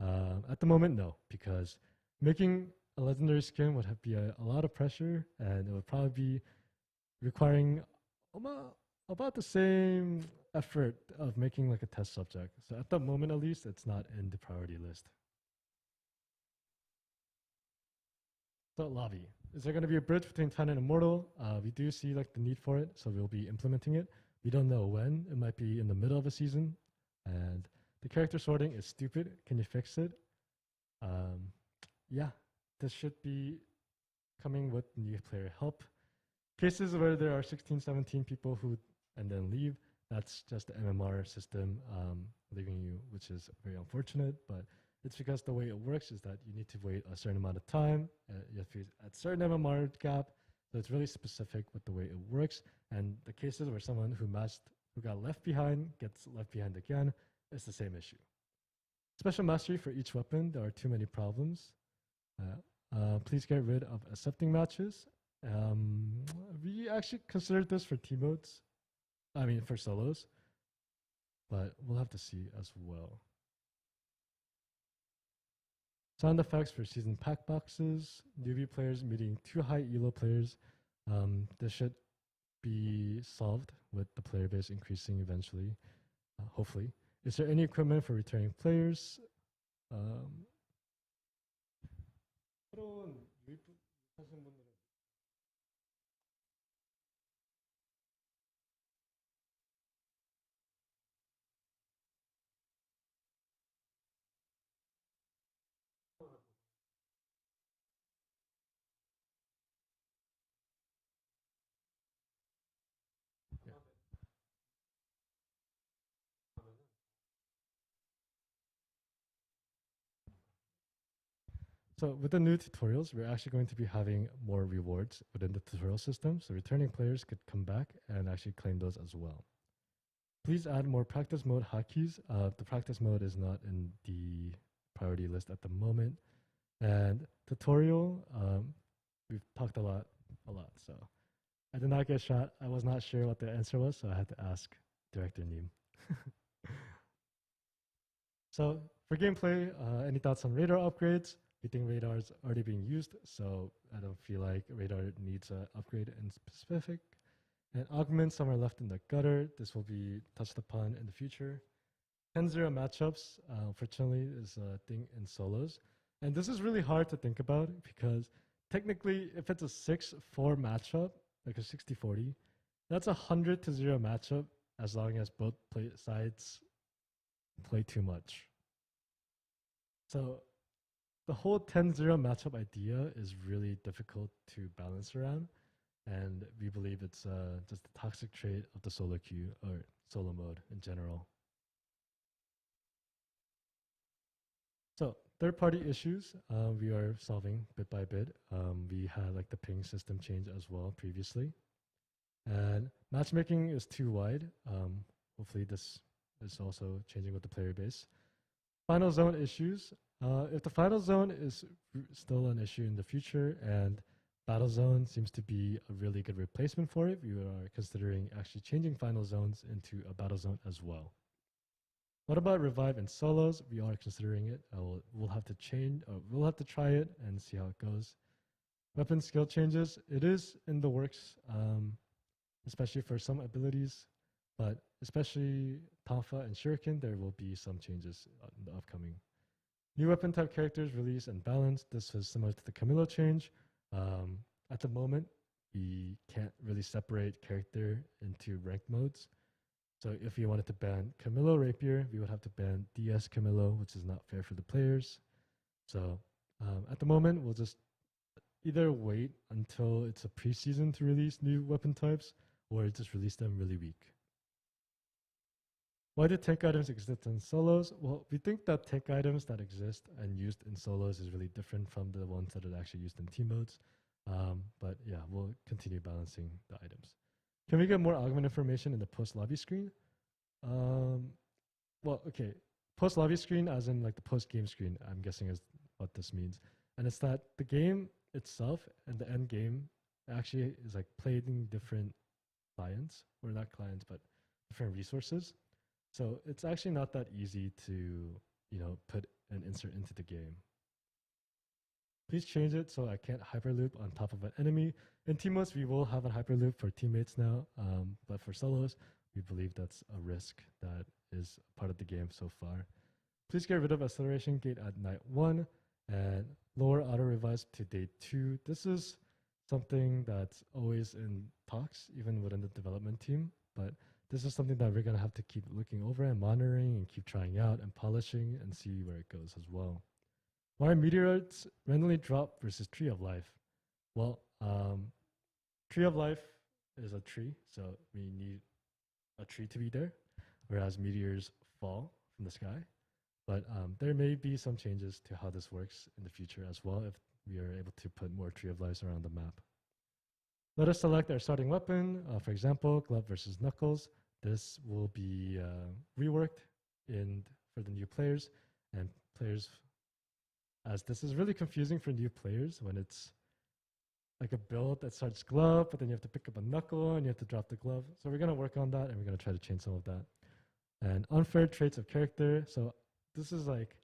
at the moment, no, because making a legendary skin would be a lot of pressure, and it would probably be requiring about the same effort of making like a test subject. So at the moment, at least, it's not in the priority list. So lobby. Is there going to be a bridge between Titan and Immortal? We do see like the need for it, so we'll be implementing it. We don't know when. It might be in the middle of a season. And the character sorting is stupid. Can you fix it? Yeah, this should be coming with new player help. Cases where there are 16, 17 people who and then leave, that's just the MMR system leaving you, which is very unfortunate, but it's because the way it works is that you need to wait a certain amount of time. You have to be at certain MMR gap. So it's really specific with the way it works. And the cases where someone who got left behind gets left behind again, it's the same issue. Special mastery for each weapon, there are too many problems. Please get rid of accepting matches. We actually considered this for team modes. I mean, for solos. But we'll have to see as well. Sound effects for season pack boxes. Newbie players meeting too high elo players. This should be solved with the player base increasing eventually, hopefully. Is there any equipment for returning players? So with the new tutorials, we're actually going to be having more rewards within the tutorial system. So returning players could come back and actually claim those as well. Please add more practice mode hotkeys. The practice mode is not in the priority list at the moment. And tutorial, we've talked a lot. So I did not get shot. I was not sure what the answer was, so I had to ask Director Neem. So for gameplay, any thoughts on radar upgrades? We think radar is already being used, so I don't feel like radar needs an upgrade in specific. And augment somewhere left in the gutter. This will be touched upon in the future. 10-0 matchups, unfortunately, is a thing in solos. And this is really hard to think about because technically, if it's a 6-4 matchup, like a 60-40, that's a 100-0 matchup as long as both sides play too much. So the whole 10-0 matchup idea is really difficult to balance around, and we believe it's just a toxic trait of the solo queue or solo mode in general. So third-party issues we are solving bit by bit. We had like the ping system change as well previously, and matchmaking is too wide. Hopefully this is also changing with the player base. Final zone issues. If the final zone is still an issue in the future and battle zone seems to be a really good replacement for it, we are considering actually changing final zones into a battle zone as well. What about revive and solos? We are considering it. We'll have to we'll have to try it and see how it goes. Weapon skill changes. It is in the works, especially for some abilities, but especially Tanfa and Shuriken, there will be some changes in the upcoming. New weapon type characters release and balance. This was similar to the Camilo change. At the moment, we can't really separate character into ranked modes. So if you wanted to ban Camilo Rapier, we would have to ban DS Camilo, which is not fair for the players. So at the moment, we'll just either wait until it's a preseason to release new weapon types or just release them really weak. Why do tank items exist in solos? Well, we think that tank items that exist and used in solos is really different from the ones that are actually used in team modes. But yeah, we'll continue balancing the items. Can we get more augment information in the post-lobby screen? Well, okay. Post-lobby screen as in like the post-game screen, I'm guessing is what this means. And it's that the game itself and the end game actually is like played in different clients, or not clients, but different resources. So it's actually not that easy to, put an insert into the game. Please change it so I can't hyperloop on top of an enemy. In team modes, we will have a hyperloop for teammates now, but for solos, we believe that's a risk that is part of the game so far. Please get rid of acceleration gate at night 1 and lower auto revives to day 2. This is something that's always in talks, even within the development team, but this is something that we're going to have to keep looking over and monitoring and keep trying out and polishing and see where it goes as well. Why are meteorites randomly drop versus Tree of Life? Well, Tree of Life is a tree, so we need a tree to be there, whereas meteors fall from the sky. But there may be some changes to how this works in the future as well if we are able to put more Tree of Lives around the map. Let us select our starting weapon. For example, Glove versus Knuckles. This will be reworked for the new players, and players as this is really confusing for new players when it's like a build that starts glove, but then you have to pick up a knuckle and you have to drop the glove. So we're gonna work on that and we're gonna try to change some of that. And unfair traits of character. So this is like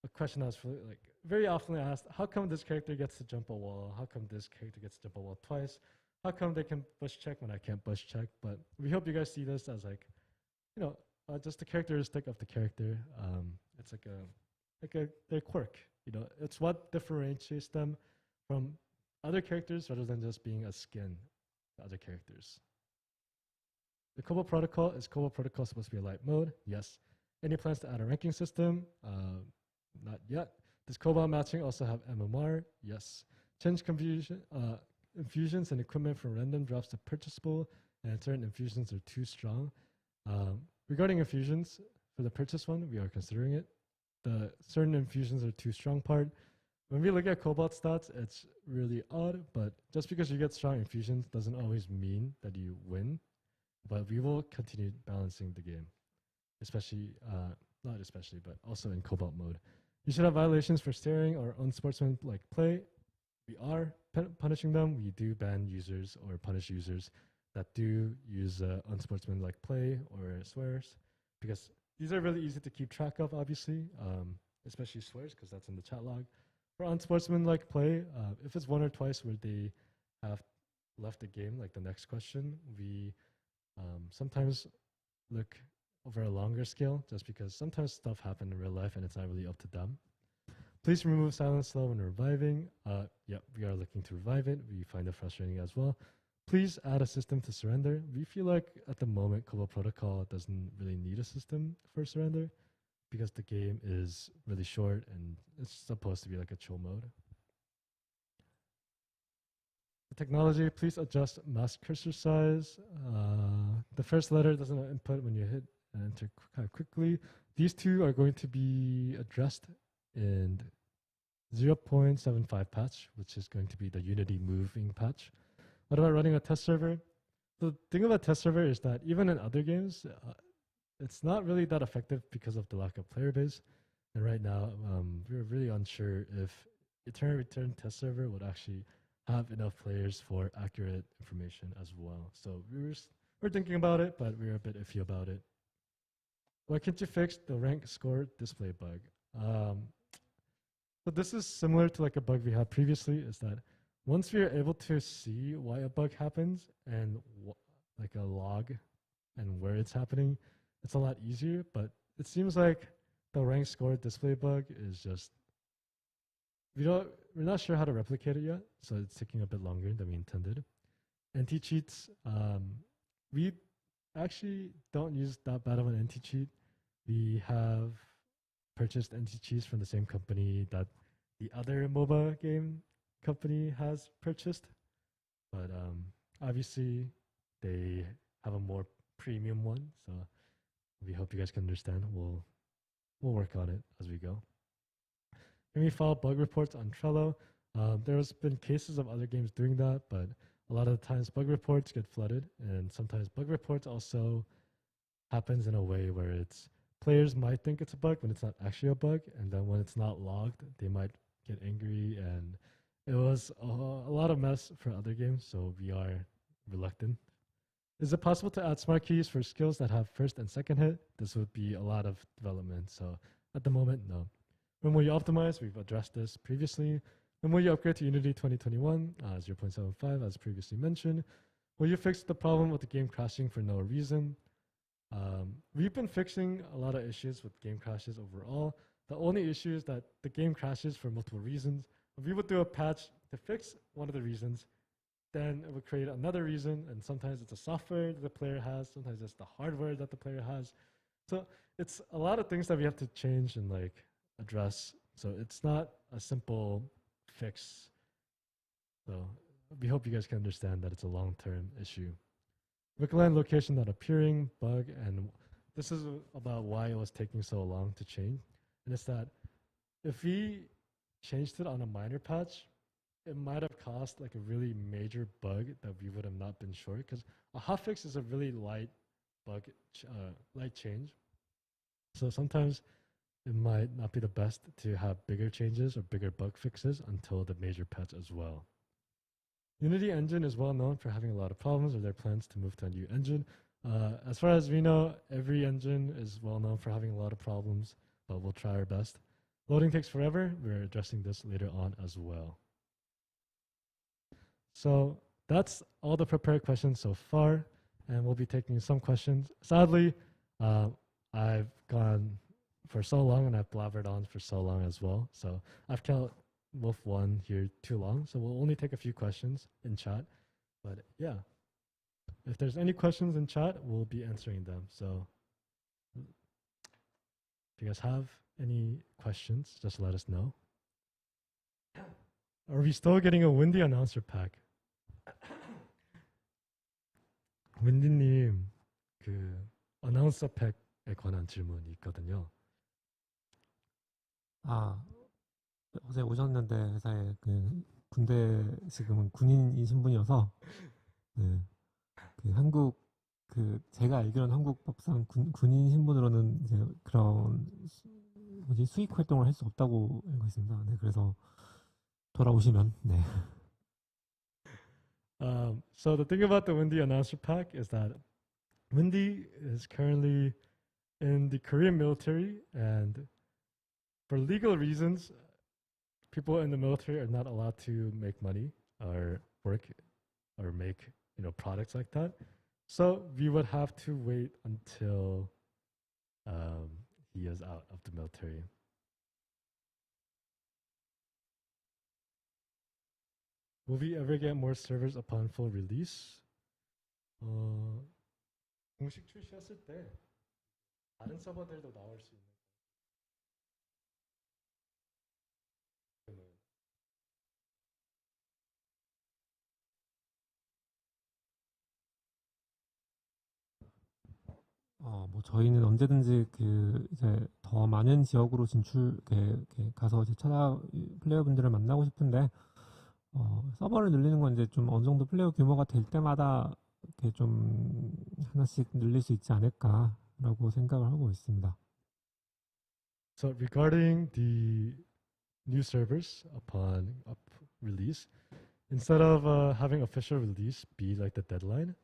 a question I was like very often asked: how come this character gets to jump a wall? How come this character gets to jump a wall twice? How come they can push check when I can't push check? But we hope you guys see this as like, you know, just a characteristic of the character. It's like their quirk. You know, it's what differentiates them from other characters rather than just being a skin to other characters. The Cobalt Protocol, is Cobalt Protocol supposed to be a light mode? Yes. Any plans to add a ranking system? Not yet. Does Cobalt matching also have MMR? Yes. Change infusions and equipment from random drops to purchasable, and certain infusions are too strong. Regarding infusions, for the purchase one, we are considering it. The certain infusions are too strong part. When we look at Cobalt stats, it's really odd, but just because you get strong infusions doesn't always mean that you win. But we will continue balancing the game, especially, not especially, but also in Cobalt mode. You should have violations for staring or unsportsmanlike play. We are punishing them. We do ban users or punish users that do use unsportsmanlike play or swears, because these are really easy to keep track of, obviously, especially swears, because that's in the chat log. For unsportsmanlike play, if it's one or twice where they have left the game, like the next question, we sometimes look over a longer scale, just because sometimes stuff happens in real life and it's not really up to them. Please remove silent slow when reviving. Yep, we are looking to revive it. We find it frustrating as well. Please add a system to surrender. We feel like at the moment Cobalt Protocol doesn't really need a system for surrender because the game is really short and it's supposed to be like a chill mode. The technology, please adjust mouse cursor size. The first letter doesn't input when you hit and enter kind of quickly. These two are going to be addressed in 0.75 patch, which is going to be the Unity moving patch. What about running a test server? The thing about test server is that even in other games, it's not really that effective because of the lack of player base. And right now, we're really unsure if Eternal Return test server would actually have enough players for accurate information as well. So we're thinking about it, but we're a bit iffy about it. Why can't you fix the rank score display bug? So this is similar to like a bug we had previously, is that once we are able to see why a bug happens and like a log and where it's happening, it's a lot easier. But it seems like the rank score display bug is just, we're not sure how to replicate it yet, so it's taking a bit longer than we intended. Anti-cheats, we actually don't use that bad of an anti-cheat. We have purchased anti-cheats from the same company that the other MOBA game company has purchased, but obviously they have a more premium one, so we hope you guys can understand. We'll work on it as we go. Can we file bug reports on Trello? There's been cases of other games doing that, but a lot of the times bug reports get flooded, and sometimes bug reports also happens in a way where it's players might think it's a bug when it's not actually a bug, and then when it's not logged, they might get angry, and it was a lot of mess for other games, so we are reluctant. Is it possible to add smart keys for skills that have first and second hit? This would be a lot of development, so at the moment, no. When will you optimize? We've addressed this previously. When will you upgrade to Unity 2021? 0.75, as previously mentioned. Will you fix the problem with the game crashing for no reason? We've been fixing a lot of issues with game crashes overall. The only issue is that the game crashes for multiple reasons. If we would do a patch to fix one of the reasons, then it would create another reason, and sometimes it's a software that the player has, sometimes it's the hardware that the player has. So it's a lot of things that we have to change and like address. So it's not a simple fix. So we hope you guys can understand that it's a long-term issue. Wickland location not appearing, bug, and this is about why it was taking so long to change. And it's that if we changed it on a minor patch, it might have caused like a really major bug that we would have not been sure, because a hotfix is a really light bug, light change. So sometimes it might not be the best to have bigger changes or bigger bug fixes until the major patch as well. Unity engine is well known for having a lot of problems with their plans to move to a new engine. As far as we know, every engine is well known for having a lot of problems, but we'll try our best. Loading takes forever. We're addressing this later on as well. So that's all the prepared questions so far, and we'll be taking some questions. Sadly, I've gone for so long and I've blabbered on for so long as well. So I've kept Wolf 1 here too long, so we'll only take a few questions in chat. But yeah, if there's any questions in chat, we'll be answering them. So if you guys have any questions, just let us know. Are we still getting a Windy announcer pack? 윈디님, 그 어나운서 팩에 관한 질문이 있거든요. 아, 어제 오셨는데 회사에 그 군대 지금은 군인이신 분이어서 네, 그 한국 그 제가 알기로는 한국 법상 군인 신분으로는 이제 그런 뭐지 수익 활동을 할 수 없다고 알고 있습니다. 네, 그래서 돌아오시면 네. So the thing about the Windy announcer pack is that Windy is currently in the Korean military, and for legal reasons, people in the military are not allowed to make money or work or make products like that. So we would have to wait until he is out of the military. Will we ever get more servers upon full release? 공식 출시했을 때 다른 서버들도 나올 수 있는 뭐 저희는 언제든지 그 이제 더 많은 지역으로 이렇게 가서 이제 플레이어분들을 만나고 싶은데 서버를 늘리는 건 이제 좀 어느 정도 플레이어 규모가 될 때마다 이렇게 좀 하나씩 늘릴 수 있지 않을까라고 생각을 하고 있습니다. So regarding the new servers upon release, instead of having official release be like the deadline,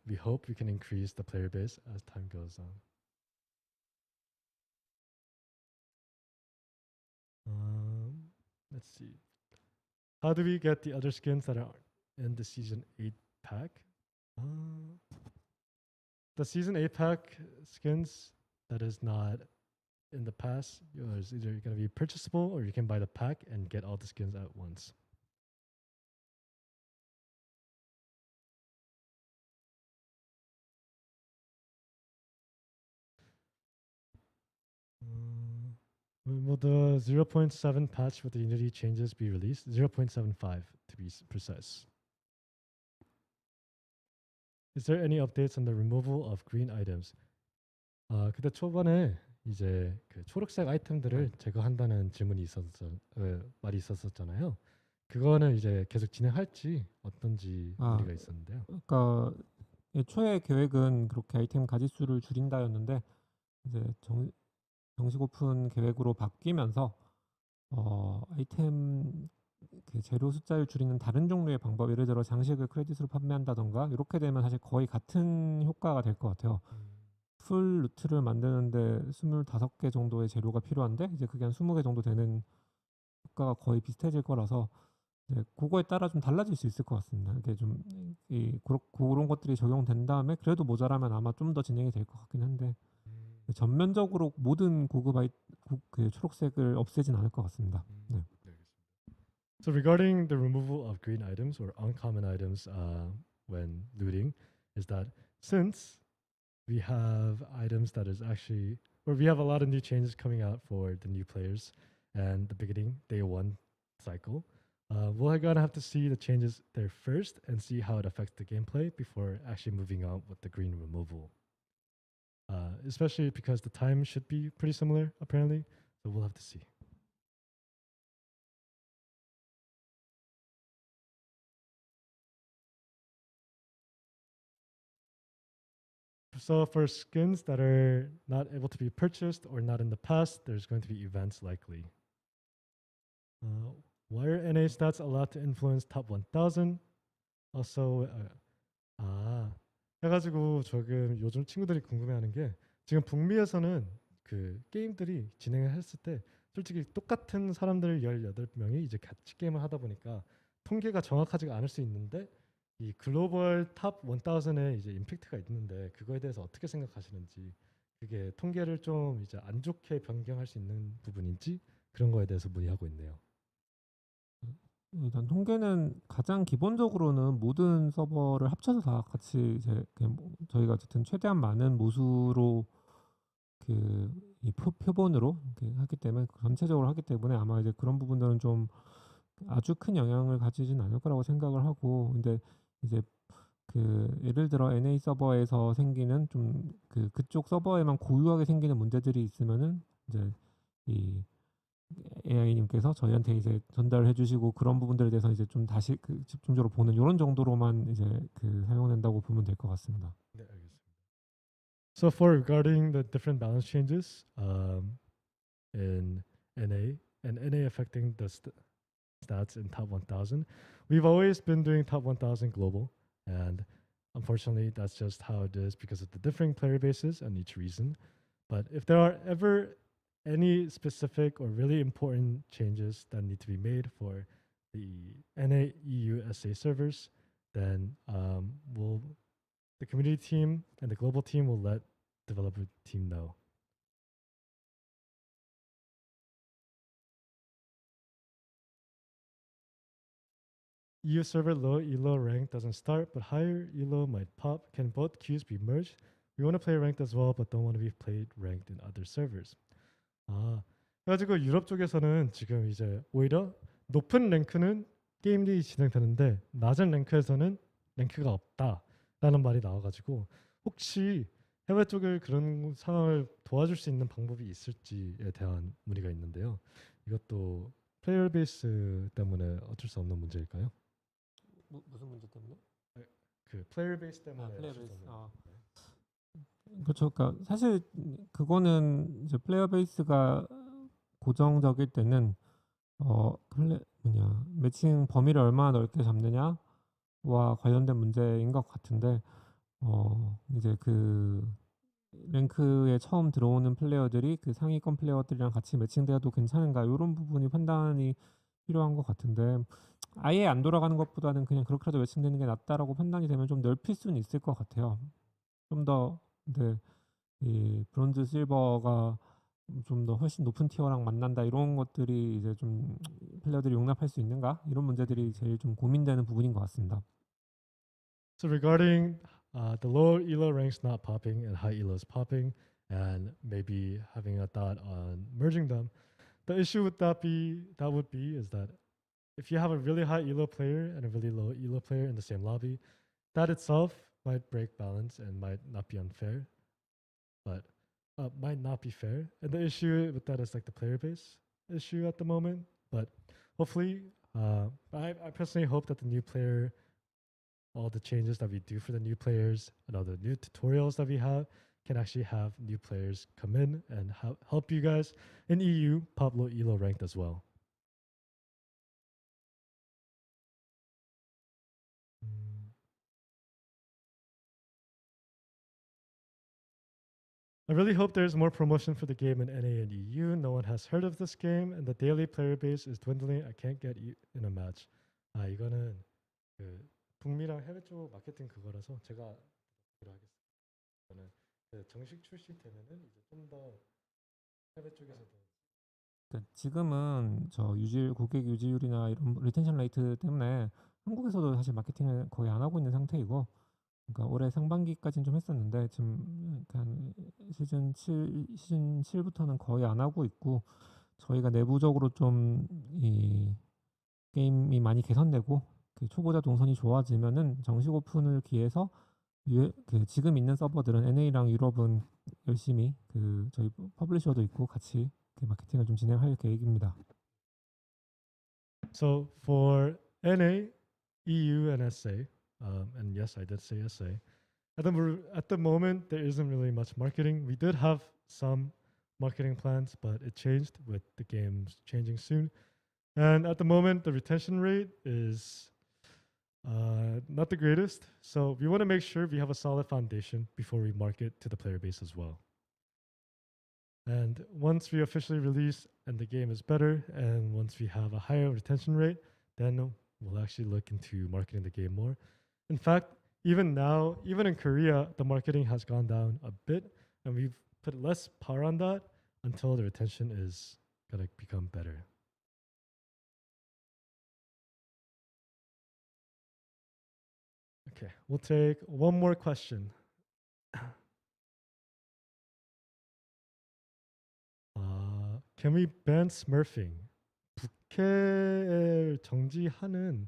we hope we can increase the player base as time goes on. Let's see. How do we get the other skins that are in the Season 8 pack? The Season 8 pack skins that is not in the past is either going to be purchasable or you can buy the pack and get all the skins at once. Will the 0.7 patch with the Unity changes be released? 0.75 to be precise. Is there any updates on the removal of green items? 그때 초반에 이제 그 초록색 아이템들을 제거한다는 질문이 말이 있었었잖아요. 그거는 이제 계속 진행할지 어떤지 문의가 있었는데요. 그러니까 애초에 계획은 그렇게 아이템 가짓수를 줄인다였는데 이제 정식 오픈 계획으로 바뀌면서 아이템 그 재료 숫자를 줄이는 다른 종류의 방법, 예를 들어 장식을 크레딧으로 판매한다던가 이렇게 되면 사실 거의 같은 효과가 될 것 같아요. 풀 루트를 만드는데 25개 정도의 재료가 필요한데 이제 그게 한 20개 정도 되는 효과가 거의 비슷해질 거라서 이제 그거에 따라 좀 달라질 수 있을 것 같습니다. 이게 좀 그런 것들이 적용된 다음에 그래도 모자라면 아마 좀 더 진행이 될 것 같긴 한데 전면적으로 모든 그 초록색을 없애진 않을 것 같습니다. 네. So regarding the removal of green items or uncommon items when looting, is that since we have items that is actually, or we have a lot of new changes coming out for the new players and the beginning day one cycle, we're gonna have to see the changes there first and see how it affects the gameplay before actually moving on with the green removal. Especially because the time should be pretty similar apparently, so we'll have to see. So for skins that are not able to be purchased or not in the past, there's going to be events likely. Why are NA stats allowed to influence top 1000? Also, 해가지고 조금 요즘 친구들이 궁금해하는 게 지금 북미에서는 그 게임들이 진행을 했을 때 솔직히 똑같은 사람들 18명이 이제 같이 게임을 하다 보니까 통계가 정확하지가 않을 수 있는데 이 글로벌 탑 1000에 이제 임팩트가 있는데 그거에 대해서 어떻게 생각하시는지 그게 통계를 좀 이제 안 좋게 변경할 수 있는 부분인지 그런 거에 대해서 문의하고 있네요. 일단 통계는 가장 기본적으로는 모든 서버를 합쳐서 다 같이 이제 그냥 저희가 어쨌든 최대한 많은 모수로 이 표본으로 이렇게 하기 때문에 전체적으로 하기 때문에 아마 이제 그런 부분들은 좀 아주 큰 영향을 가지진 않을 거라고 생각을 하고 근데 이제 예를 들어 NA 서버에서 생기는 좀 그쪽 서버에만 고유하게 생기는 문제들이 있으면은 이제 이 AI님께서 저희한테 이제 전달해 주시고 그런 부분들에 대해서 이제 좀 다시 집중적으로 보는 이런 정도로만 이제 사용된다고 보면 될 것 같습니다. 네, 알겠습니다. So for regarding the different balance changes in NA and NA affecting the stats in top 1000, we've always been doing top 1000 global, and unfortunately that's just how it is because of the differing player bases and each reason. But if there are ever any specific or really important changes that need to be made for the NA EU SA servers, then the community team and the global team will let developer team know. EU server low elo rank doesn't start, but higher elo might pop. Can both queues be merged? We want to play ranked as well, but don't want to be played ranked in other servers. 그래가지고 유럽 쪽에서는 지금 이제 오히려 높은 랭크는 게임이 진행되는데 낮은 랭크에서는 랭크가 없다라는 말이 나와가지고 혹시 해외 쪽을 그런 상황을 도와줄 수 있는 방법이 있을지에 대한 문의가 있는데요. 이것도 플레이어 베이스 때문에 어쩔 수 없는 문제일까요? 무슨 문제 때문에? 그 플레이어 베이스 때문에. 플레이어 베이스. 그렇죠. 그러니까 사실 그거는 이제 플레이어 베이스가 고정적일 때는 매칭 범위를 얼마나 넓게 잡느냐와 관련된 문제인 것 같은데 이제 랭크에 처음 들어오는 플레이어들이 상위권 플레이어들이랑 같이 매칭되어도 괜찮은가 이런 부분이 판단이 필요한 것 같은데 아예 안 돌아가는 것보다는 그냥 그렇게라도 매칭되는 게 낫다라고 판단이 되면 좀 넓힐 수는 있을 것 같아요. 좀 더 근데 이 브론즈 실버가 좀 더 훨씬 높은 티어랑 만난다 이런 것들이 이제 좀 플레이어들이 용납할 수 있는가 이런 문제들이 제일 좀 고민되는 부분인 것 같습니다. So regarding the low elo ranks not popping and high elos popping, and maybe having a thought on merging them, the issue with that would be is that if you have a really high elo player and a really low elo player in the same lobby, that itself might break balance and might not be unfair, but might not be fair. And the issue with that is like the player base issue at the moment. But hopefully, I personally hope that the new player, all the changes that we do for the new players and all the new tutorials that we have can actually have new players come in and help you guys in EU pop low elo ranked as well. I really hope there's more promotion for the game in NA and EU. No one has heard of this game, and the daily player base is dwindling. I can't get in a match. 이거는 북미랑 해외 쪽 마케팅 그거라서 제가 하겠습니다. 저는 정식 출시되면은 이제 좀 더 해외 쪽에서도. 지금은 고객 유지율이나 이런 리텐션 레이트 때문에 한국에서도 사실 마케팅을 거의 안 하고 있는 상태이고. 그러니까 올해 상반기까지는 좀 했었는데 지금 한 시즌 7부터는 거의 안 하고 있고 저희가 내부적으로 좀 이 게임이 많이 개선되고 초보자 동선이 좋아지면은 정식 오픈을 기해서 지금 있는 서버들은 NA랑 유럽은 열심히 저희 퍼블리셔도 있고 같이 마케팅을 좀 진행할 계획입니다. So for NA, EU, and SA, and yes, I did say SA. at the moment there isn't really much marketing. We did have some marketing plans, but it changed with the games changing soon. And at the moment, the retention rate is not the greatest. So we want to make sure we have a solid foundation before we market to the player base as well. And once we officially release and the game is better, and once we have a higher retention rate, then we'll actually look into marketing the game more. In fact, even now, even in Korea, the marketing has gone down a bit, and we've put less power on that until the retention is gonna become better. Okay, we'll take one more question. Can we ban smurfing? 부캐를 정지하는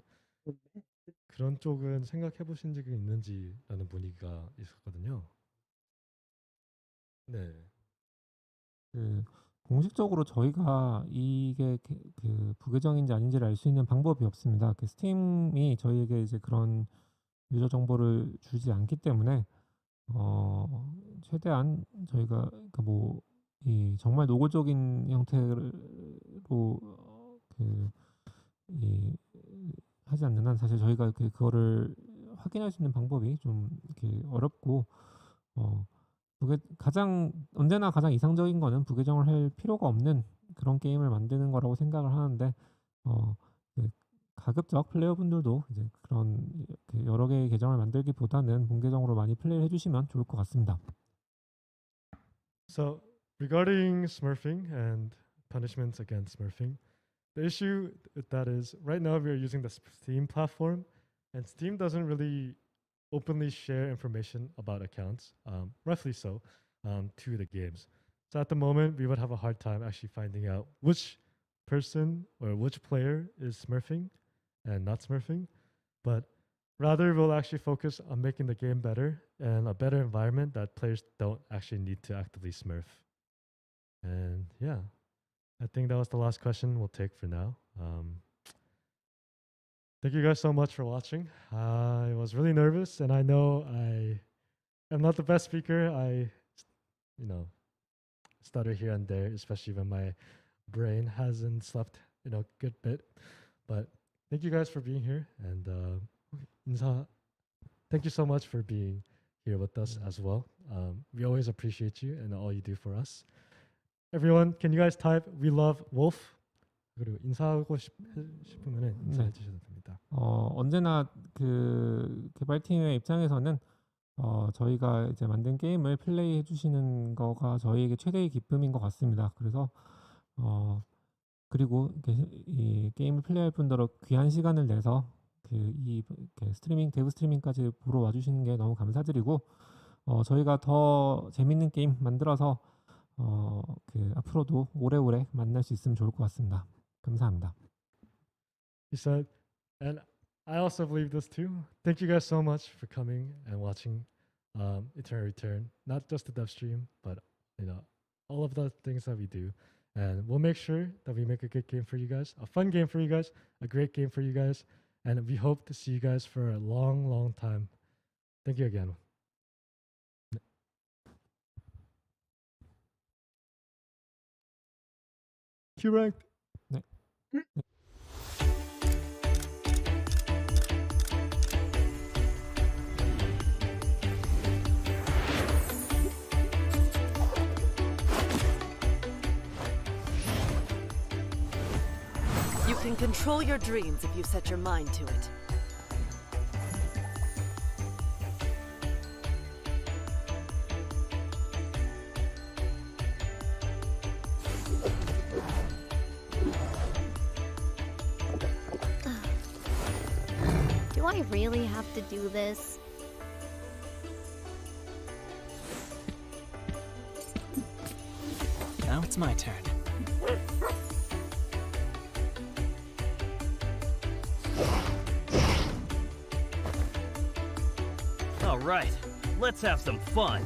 그런 쪽은 생각해 보신 적이 있는지라는 문의가 있었거든요. 네. 공식적으로 저희가 이게 그 부계정인지 아닌지를 알 수 있는 방법이 없습니다. 스팀이 저희에게 이제 그런 유저 정보를 주지 않기 때문에 최대한 저희가 이 정말 노골적인 형태로 하지 않는 한 사실 저희가 그거를 확인할 수 있는 방법이 좀 이렇게 어렵고 언제나 가장 이상적인 거는 부계정을 할 필요가 없는 그런 게임을 만드는 거라고 생각을 하는데 가급적 플레이어분들도 이제 그런 여러 개의 계정을 만들기보다는 본계정으로 많이 플레이를 해주시면 좋을 것 같습니다. So regarding smurfing and punishments against smurfing, the issue with that is right now we are using the Steam platform, and Steam doesn't really openly share information about accounts, roughly so, to the games. So at the moment, we would have a hard time actually finding out which person or which player is smurfing and not smurfing. But rather, we'll actually focus on making the game better and a better environment that players don't actually need to actively smurf. And yeah, I think that was the last question we'll take for now. Thank you guys so much for watching. I was really nervous, and I know I am not the best speaker. I, stutter here and there, especially when my brain hasn't slept, a good bit. But thank you guys for being here, and 인사. Thank you so much for being here with us as well. We always appreciate you and all you do for us. Everyone, can you guys type "We love Wolf"? 그리고 인사하고 싶으면 인사해 주셔도 됩니다. 언제나 그 개발팀의 입장에서는 저희가 이제 만든 게임을 플레이해 주시는 거가 저희에게 최대의 기쁨인 것 같습니다. 그래서 그리고 이 게임을 플레이할 분들로 귀한 시간을 내서 데브 스트리밍까지 보러 와주시는 게 너무 감사드리고 저희가 더 재밌는 게임 만들어서 앞으로도 오래오래 만날 수 있으면 좋을 것 같습니다. 감사합니다. He said, and I also believe this too. Thank you guys so much for coming and watching Eternal Return. Not just the dev stream, but all of the things that we do. And we'll make sure that we make a good game for you guys, a fun game for you guys, a great game for you guys, and we hope to see you guys for a long, long time. Thank you again. Q ranked. You can control your dreams if you set your mind to it. Do I really have to do this? Now it's my turn. All right, let's have some fun.